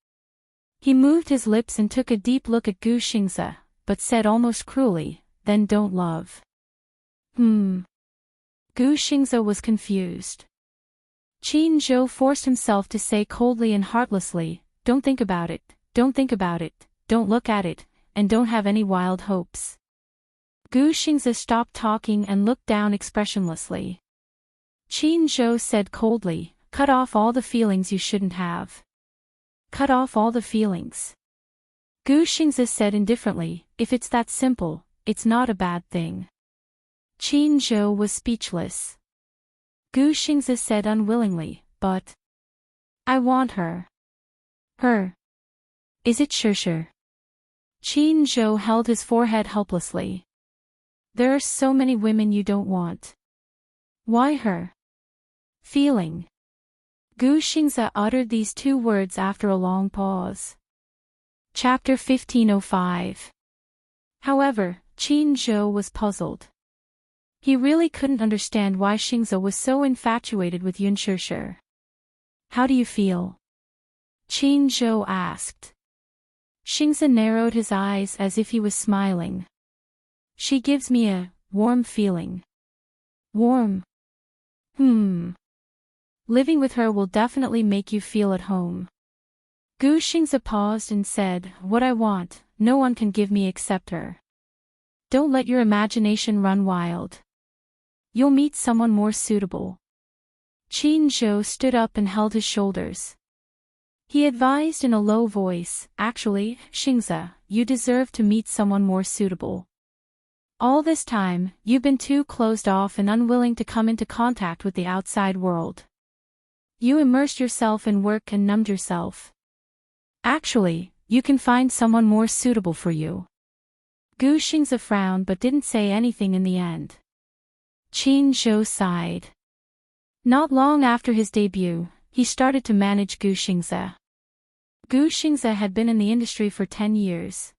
He moved his lips and took a deep look at Gu Xingzi, but said almost cruelly, "Then don't love." Gu Xingzi was confused. Qin Zhou forced himself to say coldly and heartlessly, "Don't think about it, don't think about it, don't look at it, and don't have any wild hopes." Gu Xingzi stopped talking and looked down expressionlessly. Qin Zhou said coldly, "Cut off all the feelings you shouldn't have. Cut off all the feelings." Gu Xingzi said indifferently, "If it's that simple, it's not a bad thing." Qin Zhou was speechless. Gu Xingzi said unwillingly, "But I want her." "Her? Is it Shishir?" Qin Zhou held his forehead helplessly. "There are so many women you don't want." "Why her?" "Feeling." Gu Xingzi uttered these two words after a long pause. Chapter 1505. However, Qin Zhou was puzzled. He really couldn't understand why Xingzi was so infatuated with Yun Shishir. "How do you feel?" Qin Zhou asked. Xingzi narrowed his eyes as if he was smiling. "She gives me a warm feeling." "Warm? Living with her will definitely make you feel at home." Gu Xingze paused and said, "What I want, no one can give me except her. Don't let your imagination run wild. You'll meet someone more suitable." Qin Zhou stood up and held his shoulders. He advised in a low voice, "Actually, Xingze, you deserve to meet someone more suitable. All this time, you've been too closed off and unwilling to come into contact with the outside world. You immersed yourself in work and numbed yourself. Actually, you can find someone more suitable for you." Gu Xingze frowned but didn't say anything in the end. Qin Zhou sighed. Not long after his debut, he started to manage Gu Xingze. Gu Xingze had been in the industry for 10 years.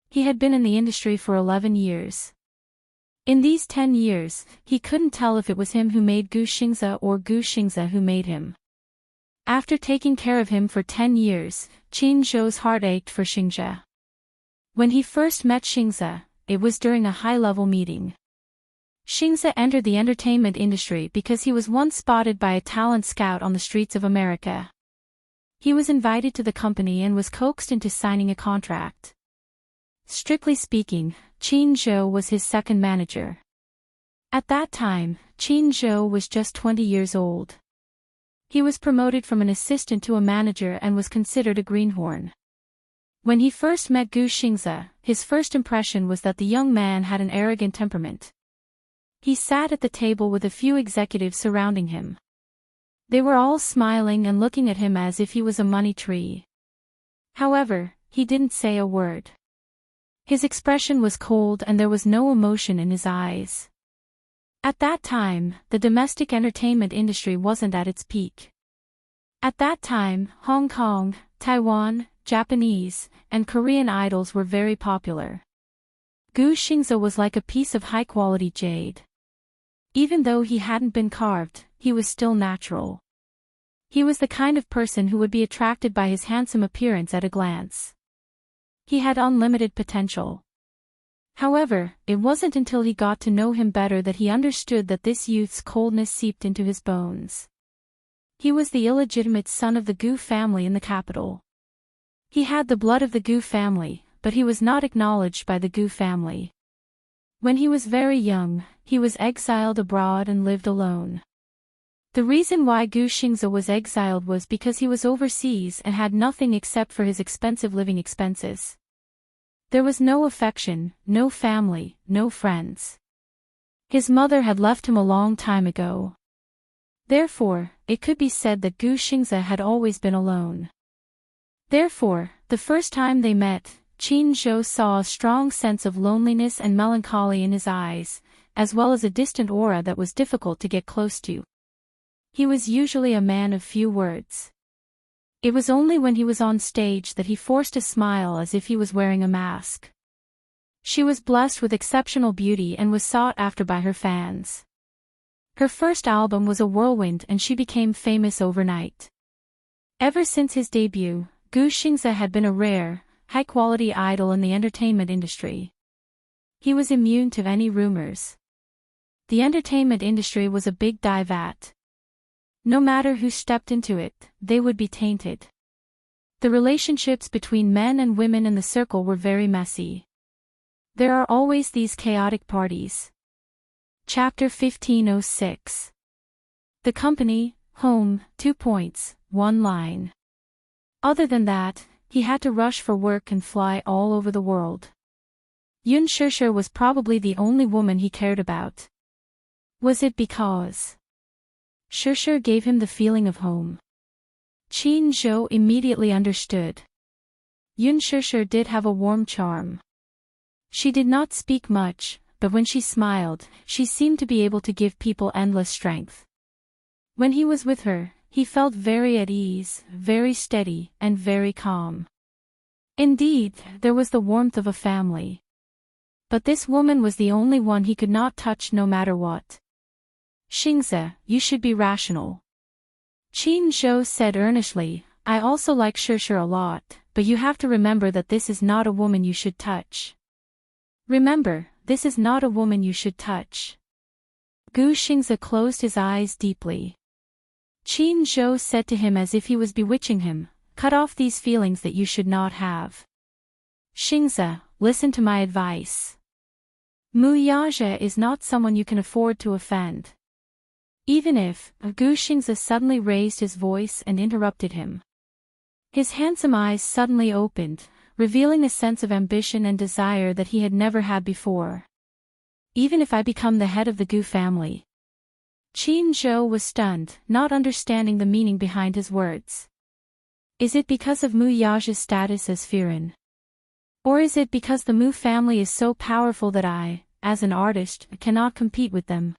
He had been in the industry for 11 years. In these 10 years, he couldn't tell if it was him who made Gu Xingze or Gu Xingze who made him. After taking care of him for 10 years, Qin Zhou's heart ached for Xingze. When he first met Xingze, it was during a high-level meeting. Xingze entered the entertainment industry because he was once spotted by a talent scout on the streets of America. He was invited to the company and was coaxed into signing a contract. Strictly speaking, Qin Zhou was his second manager. At that time, Qin Zhou was just 20 years old. He was promoted from an assistant to a manager and was considered a greenhorn. When he first met Gu Xingze, his first impression was that the young man had an arrogant temperament. He sat at the table with a few executives surrounding him. They were all smiling and looking at him as if he was a money tree. However, he didn't say a word. His expression was cold and there was no emotion in his eyes. At that time, the domestic entertainment industry wasn't at its peak. At that time, Hong Kong, Taiwan, Japanese, and Korean idols were very popular. Gu Xingze was like a piece of high-quality jade. Even though he hadn't been carved, he was still natural. He was the kind of person who would be attracted by his handsome appearance at a glance. He had unlimited potential. However, it wasn't until he got to know him better that he understood that this youth's coldness seeped into his bones. He was the illegitimate son of the Gu family in the capital. He had the blood of the Gu family, but he was not acknowledged by the Gu family. When he was very young, he was exiled abroad and lived alone. The reason why Gu Xingze was exiled was because he was overseas and had nothing except for his expensive living expenses. There was no affection, no family, no friends. His mother had left him a long time ago. Therefore, it could be said that Gu Xingze had always been alone. Therefore, the first time they met, Qin Zhou saw a strong sense of loneliness and melancholy in his eyes, as well as a distant aura that was difficult to get close to. He was usually a man of few words. It was only when he was on stage that he forced a smile as if he was wearing a mask. She was blessed with exceptional beauty and was sought after by her fans. Her first album was a whirlwind and she became famous overnight. Ever since his debut, Gu Xingze had been a rare, high-quality idol in the entertainment industry. He was immune to any rumors. The entertainment industry was a big dye vat. No matter who stepped into it, they would be tainted. The relationships between men and women in the circle were very messy. There are always these chaotic parties. Chapter 1506. The company, home, 2 points, 1 line. Other than that, he had to rush for work and fly all over the world. Yun Shishir was probably the only woman he cared about. Was it because Shishir gave him the feeling of home? Qin Zhou immediately understood. Yun Shishir did have a warm charm. She did not speak much, but when she smiled, she seemed to be able to give people endless strength. When he was with her, he felt very at ease, very steady, and very calm. Indeed, there was the warmth of a family. But this woman was the only one he could not touch no matter what. Xingze, you should be rational. Qin Zhou said earnestly, I also like Shishir a lot, but you have to remember that this is not a woman you should touch. Remember, this is not a woman you should touch. Gu Xingze closed his eyes deeply. Qin Zhou said to him as if he was bewitching him, cut off these feelings that you should not have. Xingzi, listen to my advice. Mu Yaja is not someone you can afford to offend. Even if, Gu Xingzi suddenly raised his voice and interrupted him. His handsome eyes suddenly opened, revealing a sense of ambition and desire that he had never had before. Even if I become the head of the Gu family. Qin Zhou was stunned, not understanding the meaning behind his words. Is it because of Mu Yaja's status as Firen? Or is it because the Mu family is so powerful that I, as an artist, cannot compete with them?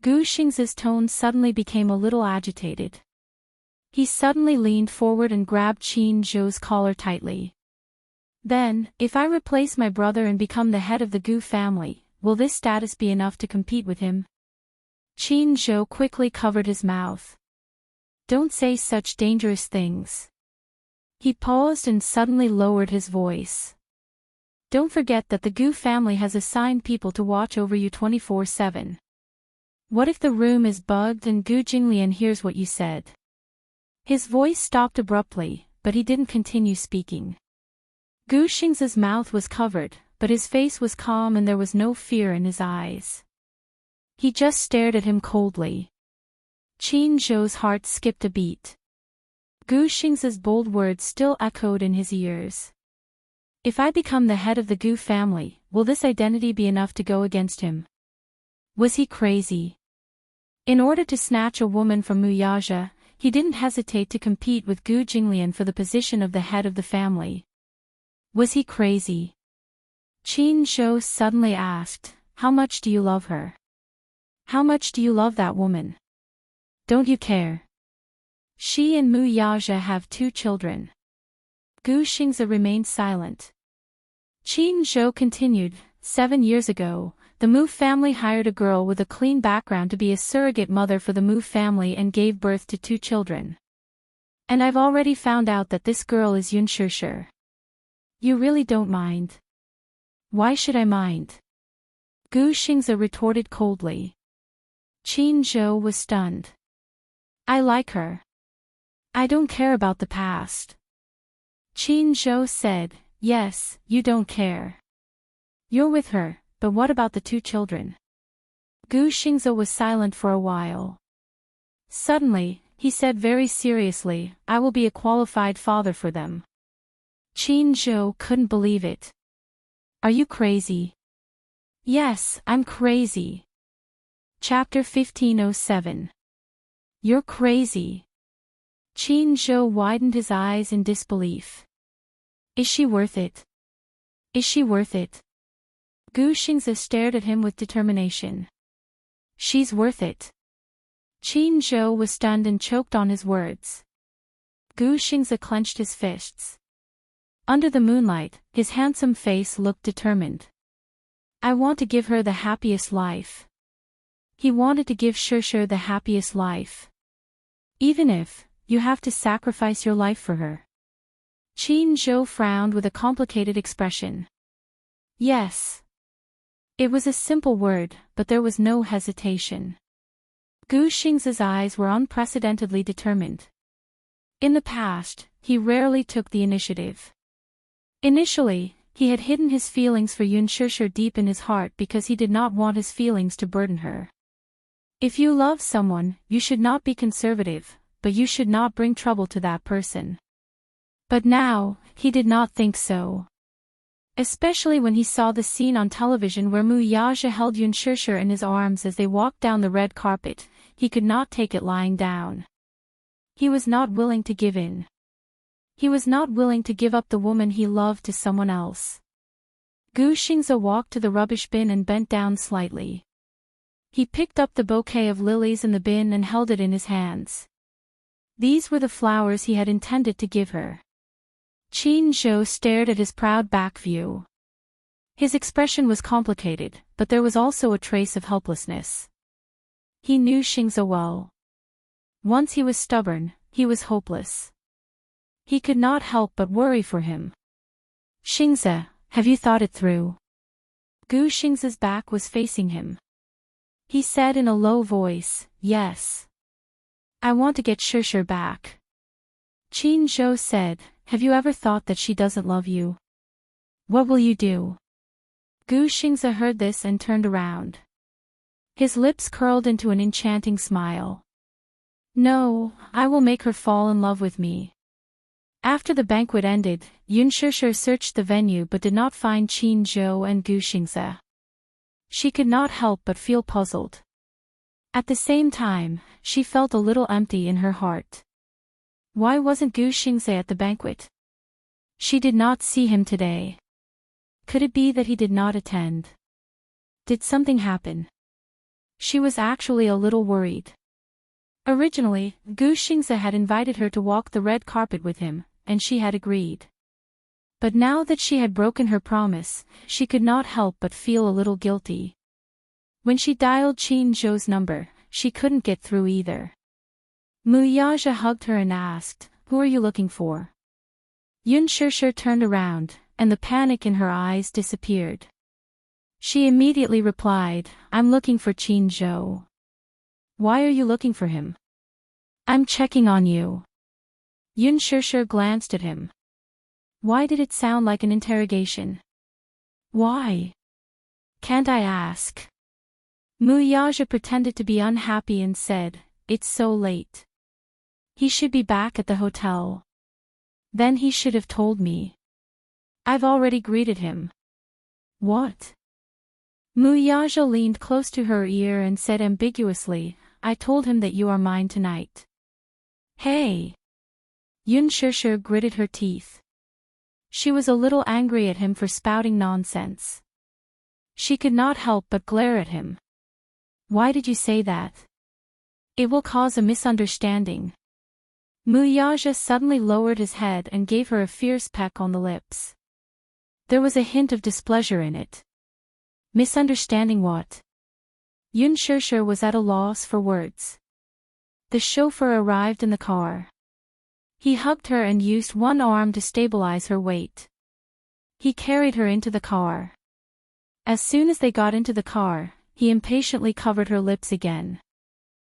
Gu Xingzi's tone suddenly became a little agitated. He suddenly leaned forward and grabbed Qin Zhou's collar tightly. Then, if I replace my brother and become the head of the Gu family, will this status be enough to compete with him? Qin Zhou quickly covered his mouth. Don't say such dangerous things. He paused and suddenly lowered his voice. Don't forget that the Gu family has assigned people to watch over you 24/7. What if the room is bugged and Gu Jinglian hears what you said? His voice stopped abruptly, but he didn't continue speaking. Gu Xingzi's mouth was covered, but his face was calm and there was no fear in his eyes. He just stared at him coldly. Qin Zhou's heart skipped a beat. Gu Xingzi's bold words still echoed in his ears. If I become the head of the Gu family, will this identity be enough to go against him? Was he crazy? In order to snatch a woman from Mu Yaja, he didn't hesitate to compete with Gu Jinglian for the position of the head of the family. Was he crazy? Qin Zhou suddenly asked, how much do you love her? How much do you love that woman? Don't you care? She and Mu Yaja have 2 children. Gu Xingzi remained silent. Qin Zhou continued, 7 years ago, the Mu family hired a girl with a clean background to be a surrogate mother for the Mu family and gave birth to 2 children. And I've already found out that this girl is Yun Shishir. You really don't mind? Why should I mind? Gu Xingzi retorted coldly. Qin Zhou was stunned. I like her. I don't care about the past. Qin Zhou said, yes, you don't care. You're with her, but what about the 2 children? Gu Xingzi was silent for a while. Suddenly, he said very seriously, I will be a qualified father for them. Qin Zhou couldn't believe it. Are you crazy? Yes, I'm crazy. Chapter 1507. You're crazy. Qin Zhou widened his eyes in disbelief. Is she worth it? Is she worth it? Gu Xingzi stared at him with determination. She's worth it. Qin Zhou was stunned and choked on his words. Gu Xingzi clenched his fists. Under the moonlight, his handsome face looked determined. I want to give her the happiest life. He wanted to give Shishir the happiest life. Even if, you have to sacrifice your life for her. Qin Zhou frowned with a complicated expression. Yes. It was a simple word, but there was no hesitation. Gu Xingzi's eyes were unprecedentedly determined. In the past, he rarely took the initiative. Initially, he had hidden his feelings for Yun Shishir deep in his heart because he did not want his feelings to burden her. If you love someone, you should not be conservative, but you should not bring trouble to that person. But now, he did not think so. Especially when he saw the scene on television where Mu Yaja held Yun Shishir in his arms as they walked down the red carpet, he could not take it lying down. He was not willing to give in. He was not willing to give up the woman he loved to someone else. Gu Xingzi walked to the rubbish bin and bent down slightly. He picked up the bouquet of lilies in the bin and held it in his hands. These were the flowers he had intended to give her. Qin Zhou stared at his proud back view. His expression was complicated, but there was also a trace of helplessness. He knew Xingzi well. Once he was stubborn, he was hopeless. He could not help but worry for him. Xingzi, have you thought it through? Gu Xingzi's back was facing him. He said in a low voice, yes. I want to get Shishir back. Qin Zhou said, have you ever thought that she doesn't love you? What will you do? Gu Xingze heard this and turned around. His lips curled into an enchanting smile. No, I will make her fall in love with me. After the banquet ended, Yun Shishir searched the venue but did not find Qin Zhou and Gu Xingze. She could not help but feel puzzled. At the same time, she felt a little empty in her heart. Why wasn't Gu Xingze at the banquet? She did not see him today. Could it be that he did not attend? Did something happen? She was actually a little worried. Originally, Gu Xingze had invited her to walk the red carpet with him, and she had agreed. But now that she had broken her promise, she could not help but feel a little guilty. When she dialed Qin Zhou's number, she couldn't get through either. Mu Yaja hugged her and asked, who are you looking for? Yun Shishir turned around, and the panic in her eyes disappeared. She immediately replied, I'm looking for Qin Zhou. Why are you looking for him? I'm checking on you. Yun Shishir glanced at him. Why did it sound like an interrogation? Why? Can't I ask? Mu Yaja pretended to be unhappy and said, it's so late. He should be back at the hotel. Then he should have told me. I've already greeted him. What? Mu Yaja leaned close to her ear and said ambiguously, I told him that you are mine tonight. Hey! Yun Shishir gritted her teeth. She was a little angry at him for spouting nonsense. She could not help but glare at him. Why did you say that? It will cause a misunderstanding. Mu Yaja suddenly lowered his head and gave her a fierce peck on the lips. There was a hint of displeasure in it. Misunderstanding what? Yun Shishir was at a loss for words. The chauffeur arrived in the car. He hugged her and used one arm to stabilize her weight. He carried her into the car. As soon as they got into the car, he impatiently covered her lips again.